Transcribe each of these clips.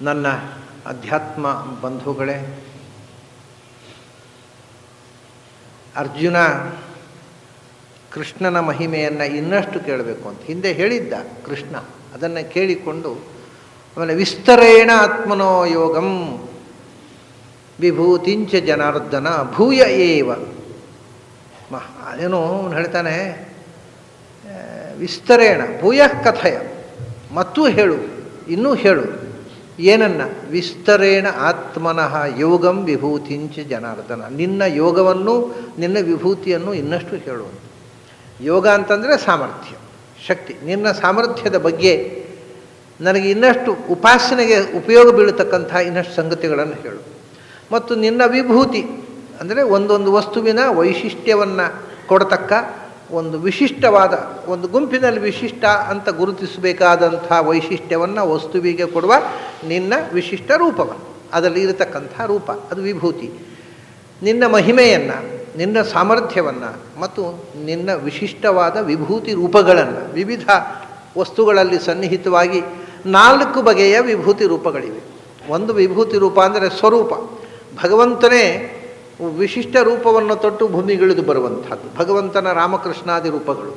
ನನ್ನ ಅಧ್ಯಾತ್ಮ ಬಂಧುಗಳೇ, ಅರ್ಜುನ ಕೃಷ್ಣನ ಮಹಿಮೆಯನ್ನು ಇನ್ನಷ್ಟು ಕೇಳಬೇಕು ಅಂತ ಹಿಂದೆ ಹೇಳಿದ್ದ ಕೃಷ್ಣ. ಅದನ್ನು ಕೇಳಿಕೊಂಡು ಆಮೇಲೆ ವಿಸ್ತರೇಣ ಆತ್ಮನೋ ಯೋಗಂ ವಿಭೂತಿಂಚ ಜನಾರ್ದನ ಭೂಯ ಏವ ಅದೇನೋ ಅವನು ಹೇಳ್ತಾನೆ, ವಿಸ್ತರೇಣ ಭೂಯಃ ಕಥಯ, ಮತ್ತೂ ಹೇಳು, ಇನ್ನೂ ಹೇಳು. ಏನನ್ನ? ವಿಸ್ತರೇಣ ಆತ್ಮನಃ ಯೋಗಂ ವಿಭೂತಿಂಚ ಜನಾರ್ದನ, ನಿನ್ನ ಯೋಗವನ್ನು ನಿನ್ನ ವಿಭೂತಿಯನ್ನು ಇನ್ನಷ್ಟು ಹೇಳು. ಯೋಗ ಅಂತಂದರೆ ಸಾಮರ್ಥ್ಯ, ಶಕ್ತಿ. ನಿನ್ನ ಸಾಮರ್ಥ್ಯದ ಬಗ್ಗೆ ನನಗೆ ಇನ್ನಷ್ಟು ಉಪಾಸನೆಗೆ ಉಪಯೋಗ ಬೀಳತಕ್ಕಂಥ ಇನ್ನಷ್ಟು ಸಂಗತಿಗಳನ್ನು ಹೇಳು. ಮತ್ತು ನಿನ್ನ ವಿಭೂತಿ ಅಂದರೆ ಒಂದೊಂದು ವಸ್ತುವಿನ ವೈಶಿಷ್ಟ್ಯವನ್ನು ಕೊಡತಕ್ಕ ಒಂದು ವಿಶಿಷ್ಟವಾದ, ಒಂದು ಗುಂಪಿನಲ್ಲಿ ವಿಶಿಷ್ಟ ಅಂತ ಗುರುತಿಸಬೇಕಾದಂಥ ವೈಶಿಷ್ಟ್ಯವನ್ನು ವಸ್ತುವಿಗೆ ಕೊಡುವ ನಿನ್ನ ವಿಶಿಷ್ಟ ರೂಪವನ್ನು, ಅದರಲ್ಲಿ ಇರತಕ್ಕಂಥ ರೂಪ, ಅದು ವಿಭೂತಿ. ನಿನ್ನ ಮಹಿಮೆಯನ್ನು, ನಿನ್ನ ಸಾಮರ್ಥ್ಯವನ್ನು ಮತ್ತು ನಿನ್ನ ವಿಶಿಷ್ಟವಾದ ವಿಭೂತಿ ರೂಪಗಳನ್ನು, ವಿವಿಧ ವಸ್ತುಗಳಲ್ಲಿ ಸನ್ನಿಹಿತವಾಗಿ 4 ಬಗೆಯ ವಿಭೂತಿ ರೂಪಗಳಿವೆ. ಒಂದು ವಿಭೂತಿ ರೂಪ ಅಂದರೆ ಸ್ವರೂಪ, ಭಗವಂತನೇ ವಿಶಿಷ್ಟ ರೂಪವನ್ನು ತೊಟ್ಟು ಭೂಮಿಗಿಳಿದು ಬರುವಂಥದ್ದು, ಭಗವಂತನ ರಾಮಕೃಷ್ಣಾದಿ ರೂಪಗಳು.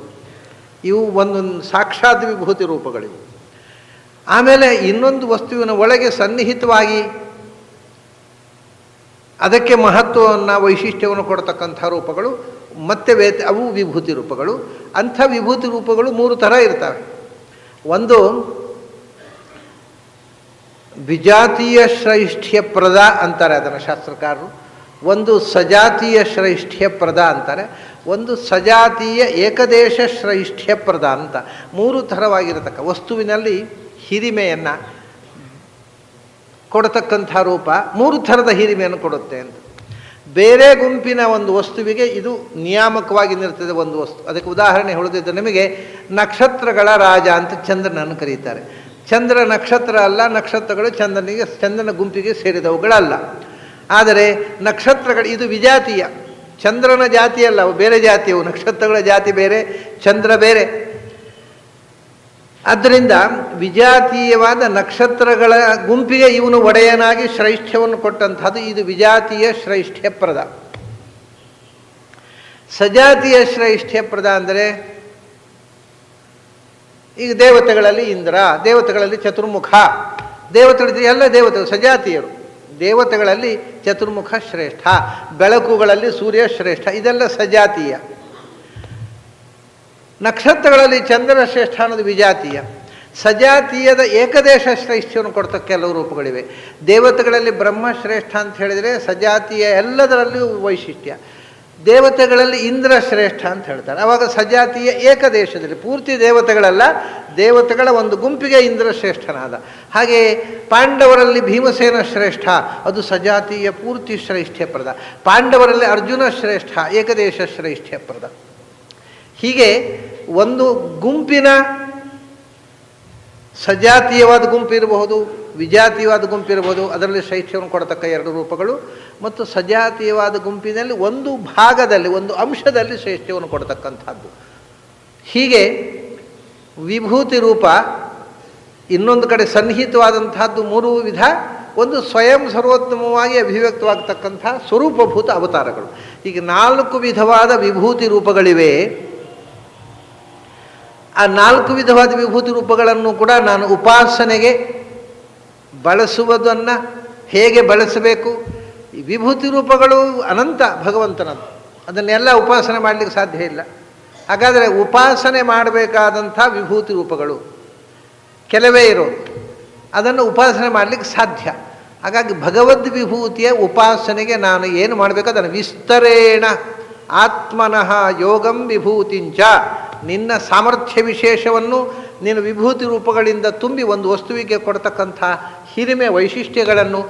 ಇವು ಒಂದೊಂದು ಸಾಕ್ಷಾತ್ ವಿಭೂತಿ ರೂಪಗಳಿವೆ. ಆಮೇಲೆ ಇನ್ನೊಂದು ವಸ್ತುವಿನ ಒಳಗೆ ಸನ್ನಿಹಿತವಾಗಿ ಅದಕ್ಕೆ ಮಹತ್ವವನ್ನು, ವೈಶಿಷ್ಟ್ಯವನ್ನು ಕೊಡ್ತಕ್ಕಂಥ ರೂಪಗಳು ಮತ್ತೆ ಅವು ವಿಭೂತಿ ರೂಪಗಳು. ಅಂಥ ವಿಭೂತಿ ರೂಪಗಳು 3 ಥರ ಇರ್ತವೆ. ಒಂದು ವಿಜಾತೀಯ ಶ್ರೈಷ್ಠ್ಯಪ್ರದ ಅಂತಾರೆ ಅದನ್ನು ಶಾಸ್ತ್ರಕಾರರು, ಒಂದು ಸಜಾತೀಯ ಶ್ರೈಷ್ಠ್ಯಪ್ರದ ಅಂತಾರೆ, ಒಂದು ಸಜಾತೀಯ ಏಕದೇಶ ಶ್ರೈಷ್ಠ್ಯಪ್ರದ ಅಂತ. 3 ಥರವಾಗಿರತಕ್ಕ ವಸ್ತುವಿನಲ್ಲಿ ಹಿರಿಮೆಯನ್ನು ಕೊಡತಕ್ಕಂಥ ರೂಪ 3 ಥರದ ಹಿರಿಮೆಯನ್ನು ಕೊಡುತ್ತೆ ಅಂತ. ಬೇರೆ ಗುಂಪಿನ ಒಂದು ವಸ್ತುವಿಗೆ ಇದು ನಿಯಾಮಕವಾಗಿ ನಿರ್ತದೆ ಒಂದು ವಸ್ತು. ಅದಕ್ಕೆ ಉದಾಹರಣೆ ಹೇಳೋದಿದ್ದರೆ ನಿಮಗೆ ನಕ್ಷತ್ರಗಳ ರಾಜ ಅಂತ ಚಂದ್ರನನ್ನು ಕರೀತಾರೆ. ಚಂದ್ರ ನಕ್ಷತ್ರ ಅಲ್ಲ, ನಕ್ಷತ್ರಗಳು ಚಂದ್ರನ ಗುಂಪಿಗೆ ಸೇರಿದವುಗಳಲ್ಲ. ಆದರೆ ನಕ್ಷತ್ರಗಳು ಇದು ವಿಜಾತೀಯ, ಚಂದ್ರನ ಜಾತಿ ಅಲ್ಲ, ಅವು ಬೇರೆ ಜಾತಿಯವು. ನಕ್ಷತ್ರಗಳ ಜಾತಿ ಬೇರೆ, ಚಂದ್ರ ಬೇರೆ. ಆದ್ದರಿಂದ ವಿಜಾತೀಯವಾದ ನಕ್ಷತ್ರಗಳ ಗುಂಪಿಗೆ ಇವನು ಒಡೆಯನಾಗಿ ಶ್ರೈಷ್ಠ್ಯವನ್ನು ಕೊಟ್ಟಂಥದ್ದು. ಇದು ವಿಜಾತೀಯ ಶ್ರೈಷ್ಠ್ಯಪ್ರದ. ಸಜಾತೀಯ ಶ್ರೈಷ್ಠ್ಯಪ್ರದ ಅಂದರೆ ಈಗ ದೇವತೆಗಳಲ್ಲಿ ಇಂದ್ರ, ದೇವತೆಗಳಲ್ಲಿ ಚತುರ್ಮುಖ, ದೇವತೆಗಳು ಎಲ್ಲ ದೇವತೆಗಳು ಸಜಾತೀಯರು. ದೇವತೆಗಳಲ್ಲಿ ಚತುರ್ಮುಖ ಶ್ರೇಷ್ಠ, ಬೆಳಕುಗಳಲ್ಲಿ ಸೂರ್ಯ ಶ್ರೇಷ್ಠ, ಇದೆಲ್ಲ ಸಜಾತೀಯ. ನಕ್ಷತ್ರಗಳಲ್ಲಿ ಚಂದ್ರ ಶ್ರೇಷ್ಠ ಅನ್ನೋದು ವಿಜಾತೀಯ. ಸಜಾತೀಯದ ಏಕದೇಶ ಶ್ರೇಷ್ಠವನ್ನು ಕೊಡ್ತಕ್ಕ ಕೆಲವು ರೂಪಗಳಿವೆ. ದೇವತೆಗಳಲ್ಲಿ ಬ್ರಹ್ಮ ಶ್ರೇಷ್ಠ ಅಂತ ಹೇಳಿದರೆ ಸಜಾತೀಯ ಎಲ್ಲದರಲ್ಲೂ ವೈಶಿಷ್ಟ್ಯ. ದೇವತೆಗಳಲ್ಲಿ ಇಂದ್ರ ಶ್ರೇಷ್ಠ ಅಂತ ಹೇಳ್ತಾರೆ. ಆವಾಗ ಸಜಾತೀಯ ಏಕದೇಶದಲ್ಲಿ ಪೂರ್ತಿ ದೇವತೆಗಳಲ್ಲ, ದೇವತೆಗಳ ಒಂದು ಗುಂಪಿಗೆ ಇಂದ್ರ ಶ್ರೇಷ್ಠನಾದ. ಹಾಗೆ ಪಾಂಡವರಲ್ಲಿ ಭೀಮಸೇನ ಶ್ರೇಷ್ಠ, ಅದು ಸಜಾತೀಯ ಪೂರ್ತಿ ಶ್ರೈಷ್ಠ್ಯಪ್ರದ. ಪಾಂಡವರಲ್ಲಿ ಅರ್ಜುನ ಶ್ರೇಷ್ಠ, ಏಕದೇಶ ಶ್ರೈಷ್ಠ್ಯಪ್ರದ. ಹೀಗೆ ಒಂದು ಗುಂಪಿನ ಸಜಾತೀಯವಾದ ಗುಂಪು ಇರಬಹುದು, ವಿಜಾತೀಯವಾದ ಗುಂಪಿರಬಹುದು, ಅದರಲ್ಲಿ ಶ್ರೈಷ್ಠ್ಯವನ್ನು ಕೊಡತಕ್ಕ 2 ರೂಪಗಳು. ಮತ್ತು ಸಜಾತೀಯವಾದ ಗುಂಪಿನಲ್ಲಿ ಒಂದು ಭಾಗದಲ್ಲಿ, ಒಂದು ಅಂಶದಲ್ಲಿ ಶ್ರೇಷ್ಠ್ಯವನ್ನು ಕೊಡತಕ್ಕಂಥದ್ದು. ಹೀಗೆ ವಿಭೂತಿ ರೂಪ ಇನ್ನೊಂದು ಕಡೆ ಸನ್ನಿಹಿತವಾದಂಥದ್ದು 3 ವಿಧ. ಒಂದು ಸ್ವಯಂ ಸರ್ವೋತ್ತಮವಾಗಿ ಅಭಿವ್ಯಕ್ತವಾಗತಕ್ಕಂಥ ಸ್ವರೂಪಭೂತ ಅವತಾರಗಳು. ಹೀಗೆ 4 ವಿಧವಾದ ವಿಭೂತಿ ರೂಪಗಳಿವೆ. ಆ 4 ವಿಧವಾದ ವಿಭೂತಿ ರೂಪಗಳನ್ನು ಕೂಡ ನಾನು ಉಪಾಸನೆಗೆ ಬಳಸುವುದನ್ನು ಹೇಗೆ ಬಳಸಬೇಕು. ಈ ವಿಭೂತಿ ರೂಪಗಳು ಅನಂತ ಭಗವಂತನದ್ದು, ಅದನ್ನೆಲ್ಲ ಉಪಾಸನೆ ಮಾಡಲಿಕ್ಕೆ ಸಾಧ್ಯ ಇಲ್ಲ. ಹಾಗಾದರೆ ಉಪಾಸನೆ ಮಾಡಬೇಕಾದಂಥ ವಿಭೂತಿ ರೂಪಗಳು ಕೆಲವೇ ಇರೋದು, ಅದನ್ನು ಉಪಾಸನೆ ಮಾಡಲಿಕ್ಕೆ ಸಾಧ್ಯ. ಹಾಗಾಗಿ ಭಗವದ್ ವಿಭೂತಿಯ ಉಪಾಸನೆಗೆ ನಾನು ಏನು ಮಾಡಬೇಕು, ಅದನ್ನು ವಿಸ್ತರೇಣ ಆತ್ಮನಃ ಯೋಗಂ ವಿಭೂತಿಂಚ, ನಿನ್ನ ಸಾಮರ್ಥ್ಯ ವಿಶೇಷವನ್ನು ನೀನು ವಿಭೂತಿ ರೂಪಗಳಿಂದ ತುಂಬಿ ಒಂದು ವಸ್ತುವಿಗೆ ಕೊಡ್ತಕ್ಕಂಥ ಹಿರಿಮೆ ವೈಶಿಷ್ಟ್ಯಗಳನ್ನು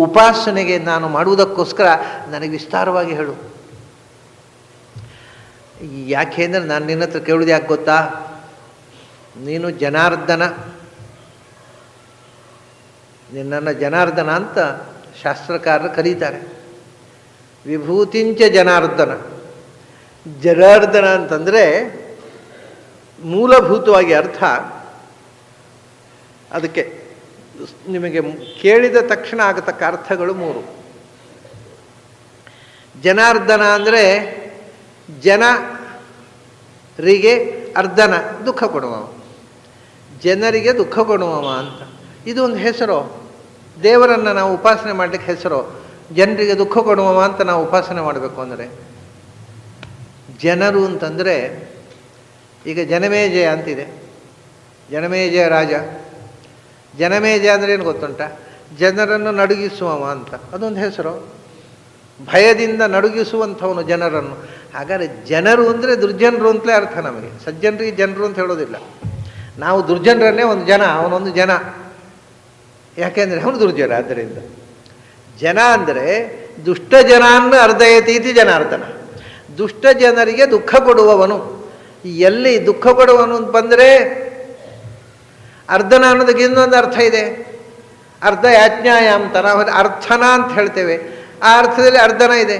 ಉಪಾಸನೆಗೆ ನಾನು ಮಾಡುವುದಕ್ಕೋಸ್ಕರ ನನಗೆ ವಿಸ್ತಾರವಾಗಿ ಹೇಳು. ಯಾಕೆಂದರೆ ನಾನು ನಿನ್ನ ಹತ್ರ ಕೇಳೋದು ಯಾಕೆ ಗೊತ್ತಾ, ನೀನು ಜನಾರ್ದನ, ನಿನ್ನನ್ನು ಜನಾರ್ದನ ಅಂತ ಶಾಸ್ತ್ರಕಾರರು ಕರೀತಾರೆ. ವಿಭೂತಿಂಚ ಜನಾರ್ದನ. ಜನಾರ್ದನ ಅಂತಂದರೆ ಮೂಲಭೂತವಾಗಿ ಅರ್ಥ ಅದಕ್ಕೆ ನಿಮಗೆ ಕೇಳಿದ ತಕ್ಷಣ ಆಗತಕ್ಕ ಅರ್ಥಗಳು 3. ಜನಾರ್ದನ ಅಂದರೆ ಜನರಿಗೆ ಅರ್ಧನ, ದುಃಖ ಕೊಡುವವ, ಜನರಿಗೆ ದುಃಖ ಕೊಡುವವ ಅಂತ. ಇದು ಒಂದು ಹೆಸರು. ದೇವರನ್ನು ನಾವು ಉಪಾಸನೆ ಮಾಡಲಿಕ್ಕೆ ಹೆಸರು. ಜನರಿಗೆ ದುಃಖ ಕೊಡುವವ ಅಂತ ನಾವು ಉಪಾಸನೆ ಮಾಡಬೇಕು ಅಂದರೆ, ಜನರು ಅಂತಂದರೆ ಈಗ ಜನಮೇಜಯ ಅಂತಿದೆ. ಜನಮೇಜಯ ರಾಜ. ಜನಮೇಜಯ ಅಂದರೆ ಏನು ಗೊತ್ತುಂಟ? ಜನರನ್ನು ನಡುಗಿಸುವವ ಅಂತ, ಅದೊಂದು ಹೆಸರು. ಭಯದಿಂದ ನಡುಗಿಸುವಂಥವನು ಜನರನ್ನು. ಹಾಗಾದರೆ ಜನರು ಅಂದರೆ ದುರ್ಜನರು ಅಂತಲೇ ಅರ್ಥ ನಮಗೆ. ಸಜ್ಜನರಿಗೆ ಜನರು ಅಂತ ಹೇಳೋದಿಲ್ಲ. ನಾವು ದುರ್ಜನರನ್ನೇ ಒಂದು ಜನ, ಅವನೊಂದು ಜನ. ಯಾಕೆಂದರೆ ಅವನು ದುರ್ಜನ. ಆದ್ದರಿಂದ ಜನ ಅಂದರೆ ದುಷ್ಟ ಜನಾನ್ನ ಅರ್ಧಯತೀತಿ ಜನಾರ್ದನ. ದುಷ್ಟ ಜನರಿಗೆ ದುಃಖ ಕೊಡುವವನು. ಎಲ್ಲಿ ದುಃಖ ಕೊಡುವವನು ಅಂತ ಬಂದರೆ ಅರ್ಧನ ಅನ್ನೋದಕ್ಕೆ ಇನ್ನೊಂದು ಅರ್ಥ ಇದೆ. ಅರ್ಧ ಯಾಜ್ಞಾಯಾಂತ, ನಾವು ಅರ್ಥನ ಅಂತ ಹೇಳ್ತೇವೆ. ಆ ಅರ್ಥದಲ್ಲಿ ಅರ್ಧನ ಇದೆ.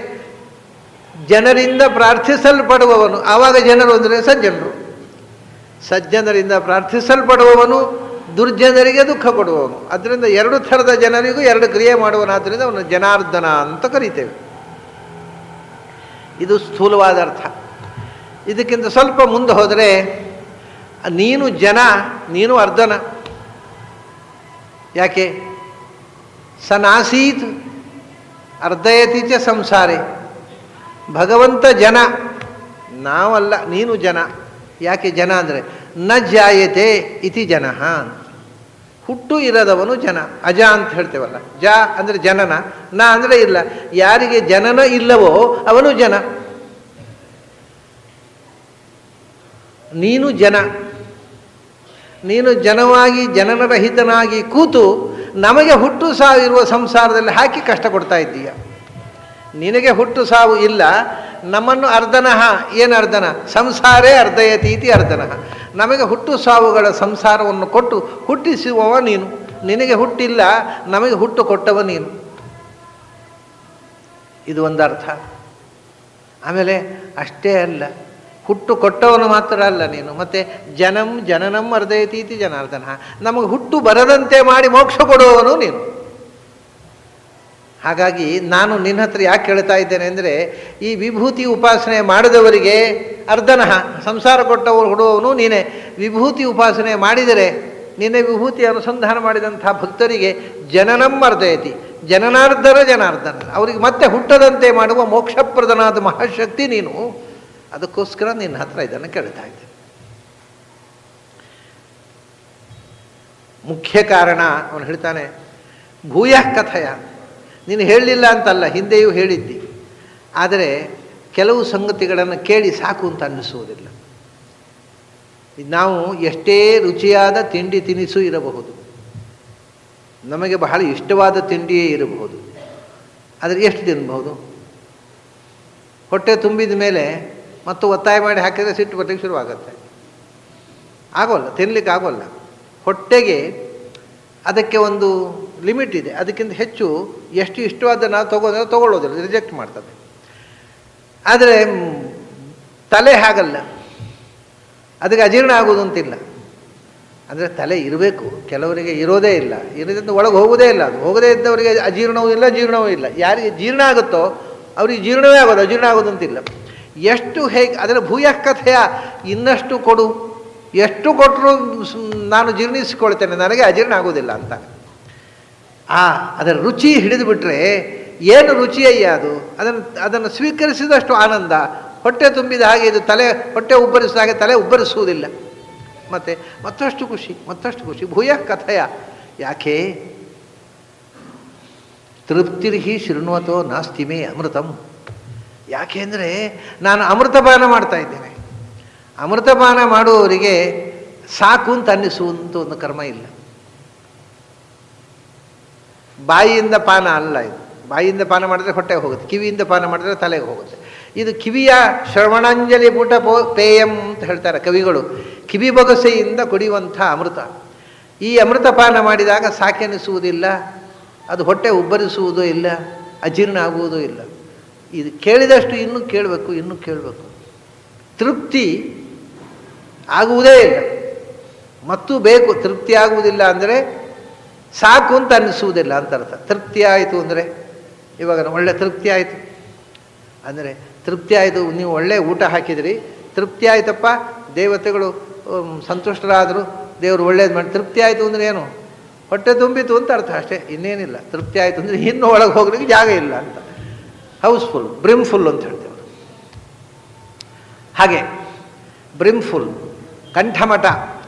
ಜನರಿಂದ ಪ್ರಾರ್ಥಿಸಲ್ಪಡುವವನು. ಆವಾಗ ಜನರು ಅಂದರೆ ಸಜ್ಜನರು. ಸಜ್ಜನರಿಂದ ಪ್ರಾರ್ಥಿಸಲ್ಪಡುವವನು, ದುರ್ಜನರಿಗೆ ದುಃಖ ಕೊಡುವವನು. ಅದರಿಂದ 2 ಥರದ ಜನರಿಗೂ 2 ಕ್ರಿಯೆ ಮಾಡುವನಾದ್ದರಿಂದ ಅವನು ಜನಾರ್ದನ ಅಂತ ಕರೀತೇವೆ. ಇದು ಸ್ಥೂಲವಾದ ಅರ್ಥ. ಇದಕ್ಕಿಂತ ಸ್ವಲ್ಪ ಮುಂದೆ ಹೋದರೆ ನೀನು ಜನ, ನೀನು ಅರ್ಧನ. ಯಾಕೆ? ಸನಾಸೀತ್ ಅರ್ಧಯತಿಚ ಸಂಸಾರೇ. ಭಗವಂತ ಜನ, ನಾವಲ್ಲ, ನೀನು ಜನ. ಯಾಕೆ ಜನ ಅಂದರೆ ನ ಜಾಯತೆ ಇತಿ ಜನಃ, ಹುಟ್ಟು ಇರದವನು ಜನ. ಅಜ ಅಂತ ಹೇಳ್ತೇವಲ್ಲ, ಜ ಅಂದರೆ ಜನನ, ನ ಅಂದರೆ ಇಲ್ಲ. ಯಾರಿಗೆ ಜನನ ಇಲ್ಲವೋ ಅವನು ಜನ. ನೀನು ಜನ. ನೀನು ಜನವಾಗಿ ಜನನರಹಿತನಾಗಿ ಕೂತು ನಮಗೆ ಹುಟ್ಟು ಸಾವು ಇರುವ ಸಂಸಾರದಲ್ಲಿ ಹಾಕಿ ಕಷ್ಟ ಕೊಡ್ತಾ ಇದ್ದೀಯ. ನಿನಗೆ ಹುಟ್ಟು ಸಾವು ಇಲ್ಲ, ನಮ್ಮನ್ನು ಅರ್ಧನಃ. ಏನು ಅರ್ಧನ? ಸಂಸಾರೇ ಅರ್ಧಯತೀತಿ ಅರ್ಧನಃ. ನಮಗೆ ಹುಟ್ಟು ಸಾವುಗಳ ಸಂಸಾರವನ್ನು ಕೊಟ್ಟು ಹುಟ್ಟಿಸುವವ ನೀನು. ನಿನಗೆ ಹುಟ್ಟಿಲ್ಲ, ನಮಗೆ ಹುಟ್ಟು ಕೊಟ್ಟವ ನೀನು. ಇದು ಒಂದು ಅರ್ಥ. ಆಮೇಲೆ ಅಷ್ಟೇ ಅಲ್ಲ, ಹುಟ್ಟು ಕೊಟ್ಟವನು ಮಾತ್ರ ಅಲ್ಲ ನೀನು, ಮತ್ತು ಜನನಂ ಅರ್ಧಯತೀತಿ ಜನಾರ್ದನ. ನಮಗೆ ಹುಟ್ಟು ಬರದಂತೆ ಮಾಡಿ ಮೋಕ್ಷ ಕೊಡುವವನು ನೀನು. ಹಾಗಾಗಿ ನಾನು ನಿನ್ನ ಹತ್ರ ಯಾಕೆ ಹೇಳ್ತಾ ಇದ್ದೇನೆ ಅಂದರೆ, ಈ ವಿಭೂತಿ ಉಪಾಸನೆ ಮಾಡಿದವರಿಗೆ ಅರ್ಧನಃ, ಸಂಸಾರ ಕೊಟ್ಟವರು ಕೊಡುವವನು ನೀನೇ. ವಿಭೂತಿ ಉಪಾಸನೆ ಮಾಡಿದರೆ, ನಿನ್ನೆ ವಿಭೂತಿ ಅನುಸಂಧಾನ ಮಾಡಿದಂಥ ಭಕ್ತರಿಗೆ ಜನನಂ ಅರ್ಧಯತಿ, ಜನನಾರ್ಧನ ಜನಾರ್ದನ, ಅವರಿಗೆ ಮತ್ತೆ ಹುಟ್ಟದಂತೆ ಮಾಡುವ ಮೋಕ್ಷಪ್ರದನಾದ ಮಹಾಶಕ್ತಿ ನೀನು. ಅದಕ್ಕೋಸ್ಕರ ನಿನ್ನ ಹತ್ರ ಇದನ್ನು ಕೇಳ್ತಾ ಇದ್ದೇನೆ. ಮುಖ್ಯ ಕಾರಣ ಅವನು ಹೇಳ್ತಾನೆ, ಭೂಯಃ ಕಥಯ. ನೀನು ಹೇಳಲಿಲ್ಲ ಅಂತಲ್ಲ, ಹಿಂದೆಯೂ ಹೇಳಿದ್ದಿ. ಆದರೆ ಕೆಲವು ಸಂಗತಿಗಳನ್ನು ಕೇಳಿ ಸಾಕು ಅಂತ ಅನ್ನಿಸುವುದಿಲ್ಲ. ನಾವು ಎಷ್ಟೇ ರುಚಿಯಾದ ತಿಂಡಿ ತಿನಿಸು ಇರಬಹುದು, ನಮಗೆ ಬಹಳ ಇಷ್ಟವಾದ ತಿಂಡಿಯೇ ಇರಬಹುದು, ಆದರೆ ಎಷ್ಟು ತಿನ್ನಬಹುದು? ಹೊಟ್ಟೆ ತುಂಬಿದ ಮೇಲೆ ಮತ್ತು ಒತ್ತಾಯ ಮಾಡಿ ಹಾಕಿದರೆ ಸಿಟ್ಟು ಬರಲಿಕ್ಕೆ ಶುರುವಾಗುತ್ತೆ. ಆಗೋಲ್ಲ, ತಿನ್ನಲಿಕ್ಕೆ ಆಗೋಲ್ಲ. ಹೊಟ್ಟೆಗೆ ಅದಕ್ಕೆ ಒಂದು ಲಿಮಿಟ್ ಇದೆ. ಅದಕ್ಕಿಂತ ಹೆಚ್ಚು ಎಷ್ಟು ಇಷ್ಟವಾದ ನಾವು ತಗೊಳ್ಳೋದಿಲ್ಲ, ರಿಜೆಕ್ಟ್ ಮಾಡ್ತದೆ. ಆದರೆ ತಲೆ ಹಾಗಲ್ಲ, ಅದಕ್ಕೆ ಅಜೀರ್ಣ ಆಗೋದು ಅಂತಿಲ್ಲ. ಅಂದರೆ ತಲೆ ಇರಬೇಕು, ಕೆಲವರಿಗೆ ಇರೋದೇ ಇಲ್ಲ, ಇರೋದ್ರಿಂದ ಒಳಗೆ ಹೋಗೋದೇ ಇಲ್ಲ. ಅದು ಹೋಗದೇ ಇದ್ದವರಿಗೆ ಅಜೀರ್ಣವೂ ಇಲ್ಲ, ಜೀರ್ಣವೂ ಇಲ್ಲ. ಯಾರಿಗೆ ಜೀರ್ಣ ಆಗುತ್ತೋ ಅವ್ರಿಗೆ ಜೀರ್ಣವೇ ಆಗೋದು, ಅಜೀರ್ಣ ಆಗೋದು ಅಂತಿಲ್ಲ. ಎಷ್ಟು ಹೇಗೆ ಅದರ ಭೂಯಃ ಕಥೆಯ, ಇನ್ನಷ್ಟು ಕೊಡು, ಎಷ್ಟು ಕೊಟ್ಟರು ನಾನು ಜೀರ್ಣಿಸಿಕೊಳ್ತೇನೆ, ನನಗೆ ಅಜೀರ್ಣ ಆಗೋದಿಲ್ಲ ಅಂತ. ಅದರ ರುಚಿ ಹಿಡಿದು ಬಿಟ್ಟರೆ ಏನು ರುಚಿಯಯ್ಯ ಅದು. ಅದನ್ನು ಸ್ವೀಕರಿಸಿದಷ್ಟು ಆನಂದ. ಹೊಟ್ಟೆ ತುಂಬಿದ ಹಾಗೆ ಇದು ತಲೆ, ಹೊಟ್ಟೆ ಉಬ್ಬರಿಸಿದ ಹಾಗೆ ತಲೆ ಉಬ್ಬರಿಸುವುದಿಲ್ಲ. ಮತ್ತಷ್ಟು ಖುಷಿ. ಭೂಯಃ ಕಥೆಯ. ಯಾಕೆ? ತೃಪ್ತಿರ್ಹಿ ಶೃಣ್ವತೋ ನಾಸ್ತಿ ಮೇ ಅಮೃತಂ. ಯಾಕೆಂದರೆ ನಾನು ಅಮೃತಪಾನ ಮಾಡ್ತಾ ಇದ್ದೇನೆ. ಅಮೃತಪಾನ ಮಾಡುವವರಿಗೆ ಸಾಕು ಅಂತ ಅನ್ನಿಸುವಂಥ ಒಂದು ಕರ್ಮ ಇಲ್ಲ. ಬಾಯಿಯಿಂದ ಪಾನ ಅಲ್ಲ ಇದು. ಬಾಯಿಯಿಂದ ಪಾನ ಮಾಡಿದ್ರೆ ಹೊಟ್ಟೆಗೆ ಹೋಗುತ್ತೆ, ಕಿವಿಯಿಂದ ಪಾನ ಮಾಡಿದ್ರೆ ತಲೆಗೆ ಹೋಗುತ್ತೆ. ಇದು ಕಿವಿಯ ಶ್ರವಣಾಂಜಲಿ ಪುಟ ಪೇಯಂ ಅಂತ ಹೇಳ್ತಾರೆ ಕವಿಗಳು. ಕಿವಿ ಬೊಗಸೆಯಿಂದ ಕುಡಿಯುವಂಥ ಅಮೃತ. ಈ ಅಮೃತಪಾನ ಮಾಡಿದಾಗ ಸಾಕೆನಿಸುವುದಿಲ್ಲ, ಅದು ಹೊಟ್ಟೆ ಉಬ್ಬರಿಸುವುದೂ ಇಲ್ಲ, ಅಜೀರ್ಣ ಆಗುವುದೂ ಇಲ್ಲ. ಇದು ಕೇಳಿದಷ್ಟು ಇನ್ನೂ ಕೇಳಬೇಕು. ತೃಪ್ತಿ ಆಗುವುದೇ ಇಲ್ಲ, ಮತ್ತು ಬೇಕು. ತೃಪ್ತಿ ಆಗುವುದಿಲ್ಲ ಅಂದರೆ ಸಾಕು ಅಂತ ಅನ್ನಿಸುವುದಿಲ್ಲ ಅಂತ ಅರ್ಥ. ತೃಪ್ತಿ ಆಯಿತು ಅಂದರೆ, ಇವಾಗ ಒಳ್ಳೆ ತೃಪ್ತಿ ಆಯಿತು ಅಂದರೆ, ತೃಪ್ತಿ ಆಯಿತು, ನೀವು ಒಳ್ಳೆ ಊಟ ಹಾಕಿದ್ರಿ, ತೃಪ್ತಿ ಆಯ್ತಪ್ಪ, ದೇವತೆಗಳು ಸಂತುಷ್ಟರಾದರು, ದೇವರು ಒಳ್ಳೇದು ಮಾಡಿ, ತೃಪ್ತಿ ಆಯಿತು ಅಂದರೆ ಏನು? ಹೊಟ್ಟೆ ತುಂಬಿತು ಅಂತ ಅರ್ಥ ಅಷ್ಟೇ, ಇನ್ನೇನಿಲ್ಲ. ತೃಪ್ತಿ ಆಯಿತು ಅಂದರೆ ಇನ್ನೂ ಒಳಗೆ ಹೋಗ್ಲಿಕ್ಕೆ ಜಾಗ ಇಲ್ಲ ಅಂತ. ಹೌಸ್ಫುಲ್, ಬ್ರಿಮ್ಫುಲ್ ಅಂತ ಹೇಳ್ತೇವೆ. ಹಾಗೆ ಬ್ರಿಮ್ಫುಲ್, ಕಂಠಮಠ,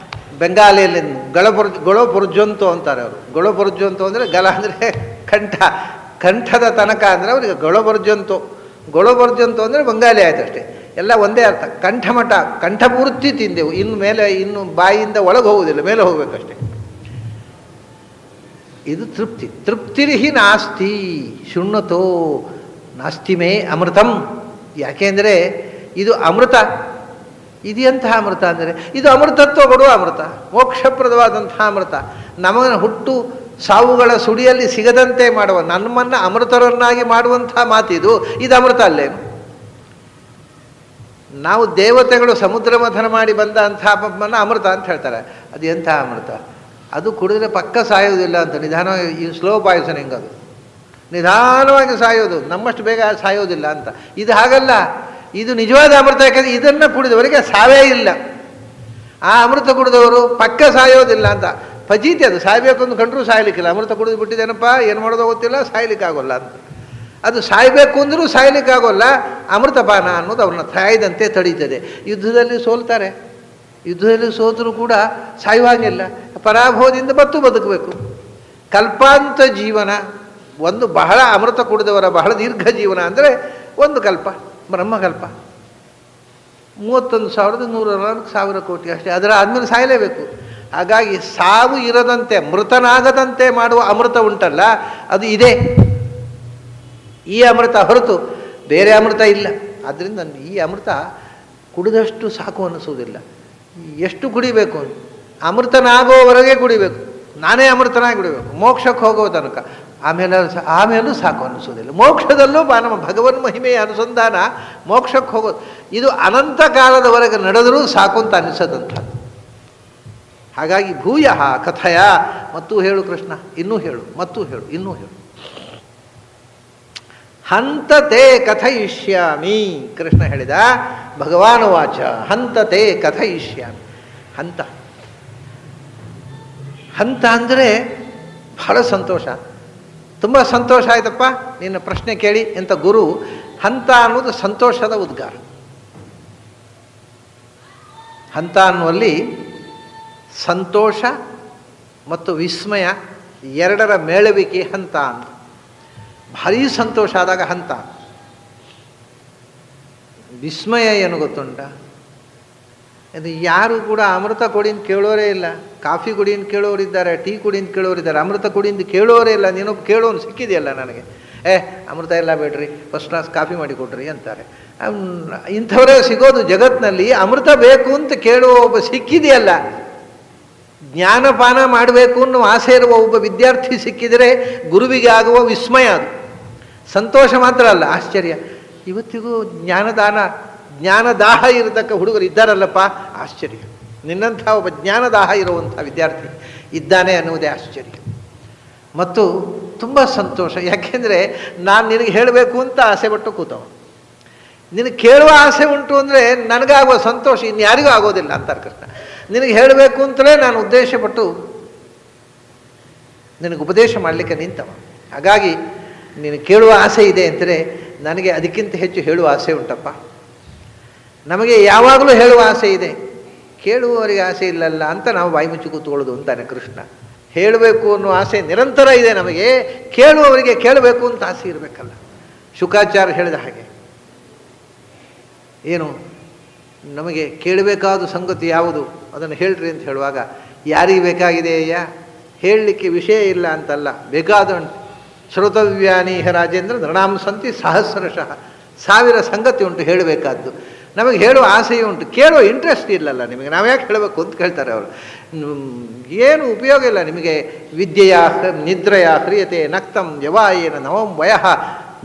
ಬೆಂಗಾಲಿಯಲ್ಲಿ ಗೊಳಪುರ್ಜಂತು ಅಂತಾರೆ ಅವರು. ಗೊಳಪುರ್ಜಂತು ಅಂದರೆ ಗಲ ಅಂದರೆ ಕಂಠ, ಕಂಠದ ತನಕ ಅಂದರೆ ಅವರಿಗೆ ಗೊಳಬರ್ಜಂತು ಅಂದರೆ ಬಂಗಾಲಿ ಆಯ್ತು ಅಷ್ಟೇ, ಎಲ್ಲ ಒಂದೇ ಅರ್ಥ. ಕಂಠಮಠ, ಕಂಠಪೂರ್ತಿ ತಿಂದೆವು, ಇನ್ನು ಮೇಲೆ ಇನ್ನು ಬಾಯಿಯಿಂದ ಒಳಗೆ ಹೋಗುವುದಿಲ್ಲ, ಮೇಲೆ ಹೋಗಬೇಕಷ್ಟೆ. ಇದು ತೃಪ್ತಿ. ತೃಪ್ತಿರಿಹಿ ನಾಸ್ತಿ ಶೃಣ್ವತೋ ನಾಸ್ತಿ ಮೇ ಅಮೃತಂ. ಯಾಕೆಂದರೆ ಇದು ಅಮೃತ. ಇದು ಎಂತಹ ಅಮೃತ ಅಂದರೆ, ಇದು ಅಮೃತತ್ವ ಕೊಡುವ ಅಮೃತ, ಮೋಕ್ಷಪ್ರದವಾದಂತಹ ಅಮೃತ. ನಮ್ಮನ್ನು ಹುಟ್ಟು ಸಾವುಗಳ ಸುಡಿಯಲ್ಲಿ ಸಿಗದಂತೆ ಮಾಡುವ, ನಮ್ಮನ್ನು ಅಮೃತರನ್ನಾಗಿ ಮಾಡುವಂತಹ ಮಾತಿದು. ಇದು ಅಮೃತ ಅಲ್ಲೇನು? ನಾವು ದೇವತೆಗಳು ಸಮುದ್ರ ಮಥನ ಮಾಡಿ ಬಂದ ಅಂತಹ ಅಮೃತ ಅಂತ ಹೇಳ್ತಾರೆ. ಅದು ಎಂತಹ ಅಮೃತ? ಅದು ಕುಡಿದ್ರೆ ಪಕ್ಕ ಸಾಯೋದಿಲ್ಲ ಅಂತ. ನಿಧಾನವಾಗಿ, ಈ ಸ್ಲೋ ಪಾಯ್ಸನಿಂಗ್, ಅದು ನಿಧಾನವಾಗಿ ಸಾಯೋದು, ನಮ್ಮಷ್ಟು ಬೇಗ ಸಾಯೋದಿಲ್ಲ ಅಂತ. ಇದು ಹಾಗಲ್ಲ, ಇದು ನಿಜವಾದ ಅಮೃತ. ಯಾಕಂದರೆ ಇದನ್ನು ಕುಡಿದವರಿಗೆ ಸಾವೇ ಇಲ್ಲ. ಆ ಅಮೃತ ಕುಡಿದವರು ಪಕ್ಕ ಸಾಯೋದಿಲ್ಲ ಅಂತ. ಫಜೀತಿ ಅದು, ಸಾಯಬೇಕು ಅಂತ ಕಂಡ್ರೂ ಸಾಯ್ಲಿಕ್ಕಿಲ್ಲ. ಅಮೃತ ಕುಡಿದು ಬಿಟ್ಟಿದ್ದೇನಪ್ಪ, ಏನು ಮಾಡೋದೋ ಗೊತ್ತಿಲ್ಲ, ಸಾಯ್ಲಿಕ್ಕಾಗೋಲ್ಲ ಅಂತ. ಅದು ಸಾಯಬೇಕು ಅಂದರೂ ಸಾಯ್ಲಿಕ್ಕಾಗೋಲ್ಲ. ಅಮೃತಪಾನ ಅನ್ನೋದು ಅವ್ರನ್ನ ಸಾಯದಂತೆ ತಡೀತದೆ. ಯುದ್ಧದಲ್ಲಿ ಸೋಲ್ತಾರೆ, ಯುದ್ಧದಲ್ಲಿ ಸೋತರೂ ಕೂಡ ಸಾಯುವಾಗಿಲ್ಲ, ಪರಾಭವದಿಂದ ಬತ್ತು ಬದುಕಬೇಕು. ಕಲ್ಪಾಂತ ಜೀವನ, ಒಂದು ಬಹಳ ಅಮೃತ ಕುಡಿದವರ ಬಹಳ ದೀರ್ಘ ಜೀವನ ಅಂದರೆ ಒಂದು ಕಲ್ಪ, ಬ್ರಹ್ಮಕಲ್ಪ. 31,104,000 ಕೋಟಿ ಅಷ್ಟೇ. ಅದರ ಆದಮೇಲೆ ಸಾಯಲೇಬೇಕು. ಹಾಗಾಗಿ ಸಾವು ಇರದಂತೆ, ಮೃತನಾಗದಂತೆ ಮಾಡುವ ಅಮೃತ ಉಂಟಲ್ಲ, ಅದು ಇದೆ. ಈ ಅಮೃತ ಹೊರತು ಬೇರೆ ಅಮೃತ ಇಲ್ಲ. ಆದ್ದರಿಂದ ಈ ಅಮೃತ ಕುಡಿದಷ್ಟು ಸಾಕು ಅನ್ನಿಸುವುದಿಲ್ಲ. ಎಷ್ಟು ಕುಡಿಬೇಕು? ಅಮೃತನಾಗೋವರೆಗೆ ಕುಡಿಬೇಕು. ನಾನೇ ಅಮೃತನಾಗಿ ಕುಡಿಬೇಕು, ಮೋಕ್ಷಕ್ಕೆ ಹೋಗೋ ತನಕ. ಆಮೇಲೂ ಸಾಕು ಅನ್ನಿಸೋದಿಲ್ಲ. ಮೋಕ್ಷದಲ್ಲೂ ನಮ್ಮ ಭಗವನ್ ಮಹಿಮೆಯ ಅನುಸಂಧಾನ, ಮೋಕ್ಷಕ್ಕೆ ಹೋಗೋದು ಇದು ಅನಂತ ಕಾಲದವರೆಗೆ ನಡೆದರೂ ಸಾಕು ಅಂತ ಅನ್ನಿಸೋದಂಥದ್ದು. ಹಾಗಾಗಿ ಭೂಯ ಕಥಯ, ಮತ್ತೂ ಹೇಳು ಕೃಷ್ಣ, ಇನ್ನೂ ಹೇಳು, ಮತ್ತೂ ಹೇಳು, ಇನ್ನೂ ಹೇಳು. ಹಂತತೆ ಕಥಯಿಷ್ಯಾಮಿ, ಕೃಷ್ಣ ಹೇಳಿದ. ಭಗವಾನ್ ವಾಚ ಹಂತತೆ ಕಥಯಿಷ್ಯಾಮಿ. ಹಂತ, ಹಂತ ಅಂದರೆ ಬಹಳ ಸಂತೋಷ. ತುಂಬ ಸಂತೋಷ ಆಯ್ತಪ್ಪ ನಿನ್ನ ಪ್ರಶ್ನೆ ಕೇಳಿ ಅಂತ ಗುರು. ಹಂತ ಅನ್ನೋದು ಸಂತೋಷದ ಉದ್ಗಾರ. ಹಂತ ಅನ್ನುವಲ್ಲಿ ಸಂತೋಷ ಮತ್ತು ವಿಸ್ಮಯ ಎರಡರ ಮೇಳವಿಕೆ ಹಂತ ಅಂತ. ಭಾರೀ ಸಂತೋಷ ಆದಾಗ ಹಂತ. ವಿಸ್ಮಯ ಏನು ಗೊತ್ತುಂಟ? ಅದು ಯಾರು ಕೂಡ ಅಮೃತ ಕೊಡಿಂದ ಕೇಳೋರೇ ಇಲ್ಲ. ಕಾಫಿ ಕುಡಿಯಿಂದ ಕೇಳೋರಿದ್ದಾರೆ, ಟೀ ಕುಡಿಯಿಂದ ಕೇಳೋರಿದ್ದಾರೆ, ಅಮೃತ ಕುಡಿಯಿಂದ ಕೇಳೋರೇ ಇಲ್ಲ. ನೀನೊಬ್ಬ ಕೇಳೋನು ಸಿಕ್ಕಿದೆಯಲ್ಲ ನನಗೆ, ಅಮೃತ ಎಲ್ಲ ಬೇಡ್ರಿ, ಫಸ್ಟ್ ಕ್ಲಾಸ್ ಕಾಫಿ ಮಾಡಿ ಕೊಡ್ರಿ ಅಂತಾರೆ. ಇಂಥವರೇ ಸಿಗೋದು ಜಗತ್ತಿನಲ್ಲಿ. ಅಮೃತ ಬೇಕು ಅಂತ ಕೇಳುವ ಒಬ್ಬ ಸಿಕ್ಕಿದೆಯಲ್ಲ, ಜ್ಞಾನಪಾನ ಮಾಡಬೇಕು ಅನ್ನೋ ಆಸೆ ಇರುವ ಒಬ್ಬ ವಿದ್ಯಾರ್ಥಿ ಸಿಕ್ಕಿದರೆ ಗುರುವಿಗೆ ಆಗುವ ವಿಸ್ಮಯ ಅದು. ಸಂತೋಷ ಮಾತ್ರ ಅಲ್ಲ, ಆಶ್ಚರ್ಯ. ಇವತ್ತಿಗೂ ಜ್ಞಾನದಾಹ ಇರತಕ್ಕ ಹುಡುಗರು ಇದ್ದಾರಲ್ಲಪ್ಪ, ಆಶ್ಚರ್ಯ. ನಿನ್ನಂಥ ಒಬ್ಬ ಜ್ಞಾನದಾಹ ಇರುವಂಥ ವಿದ್ಯಾರ್ಥಿ ಇದ್ದಾನೆ ಅನ್ನುವುದೇ ಆಶ್ಚರ್ಯ. ಮತ್ತು ತುಂಬ ಸಂತೋಷ. ಯಾಕೆಂದರೆ ನಾನು ನಿನಗೆ ಹೇಳಬೇಕು ಅಂತ ಆಸೆ ಪಟ್ಟು ಕೂತವ. ನಿನಗೆ ಕೇಳುವ ಆಸೆ ಉಂಟು ಅಂದರೆ ನನಗಾಗುವ ಸಂತೋಷ ಇನ್ಯಾರಿಗೂ ಆಗೋದಿಲ್ಲ ಅಂತಾರೆ ಕೃಷ್ಣ. ನಿನಗೆ ಹೇಳಬೇಕು ಅಂತಲೇ ನಾನು ಉದ್ದೇಶಪಟ್ಟು ನಿನಗೆ ಉಪದೇಶ ಮಾಡಲಿಕ್ಕೆ ನಿಂತವ. ಹಾಗಾಗಿ ನೀನು ಕೇಳುವ ಆಸೆ ಇದೆ ಅಂದರೆ ನನಗೆ ಅದಕ್ಕಿಂತ ಹೆಚ್ಚು ಹೇಳುವ ಆಸೆ ಉಂಟಪ್ಪ. ನಮಗೆ ಯಾವಾಗಲೂ ಹೇಳುವ ಆಸೆ ಇದೆ, ಕೇಳುವವರಿಗೆ ಆಸೆ ಇಲ್ಲಲ್ಲ ಅಂತ ನಾವು ಬಾಯಿ ಮುಚ್ಚಿ ಕೂತ್ಕೊಳ್ಳೋದು ಅಂತಾನೆ ಕೃಷ್ಣ. ಹೇಳಬೇಕು ಅನ್ನೋ ಆಸೆ ನಿರಂತರ ಇದೆ ನಮಗೆ, ಕೇಳುವವರಿಗೆ ಕೇಳಬೇಕು ಅಂತ ಆಸೆ ಇರಬೇಕಲ್ಲ. ಶುಕಾಚಾರ್ಯ ಹೇಳಿದ ಹಾಗೆ, ಏನು ನಮಗೆ ಕೇಳಬೇಕಾದ ಸಂಗತಿ ಯಾವುದು ಅದನ್ನು ಹೇಳ್ರಿ ಅಂತ ಹೇಳುವಾಗ, ಯಾರಿಗೆ ಬೇಕಾಗಿದೆಯಯ್ಯ ಹೇಳಲಿಕ್ಕೆ ವಿಷಯ ಇಲ್ಲ ಅಂತಲ್ಲ, ಬೇಕಾದ ಉಂಟು. ಶ್ರೋತವ್ಯಾನೀಹ ರಾಜೇಂದ್ರ ನೃಣಾಂ ಸಂತಿ ಸಹಸ್ರಶಃ, 1000 ಸಂಗತಿ ಉಂಟು ಹೇಳಬೇಕಾದ್ದು. ನಮಗೆ ಹೇಳುವ ಆಸೆಯೂ ಉಂಟು, ಕೇಳುವ ಇಂಟ್ರೆಸ್ಟ್ ಇಲ್ಲಲ್ಲ ನಿಮಗೆ. ನಾವು ಯಾಕೆ ಹೇಳಬೇಕು ಅಂತ ಕೇಳ್ತಾರೆ ಅವರು. ಏನು ಉಪಯೋಗ ಇಲ್ಲ ನಿಮಗೆ. ವಿದ್ಯೆಯ ನಿದ್ರೆಯ ಕ್ರಿಯತೆ ನಕ್ತಂ ಯವಾಯೇನ ನವಂ ವಯಃ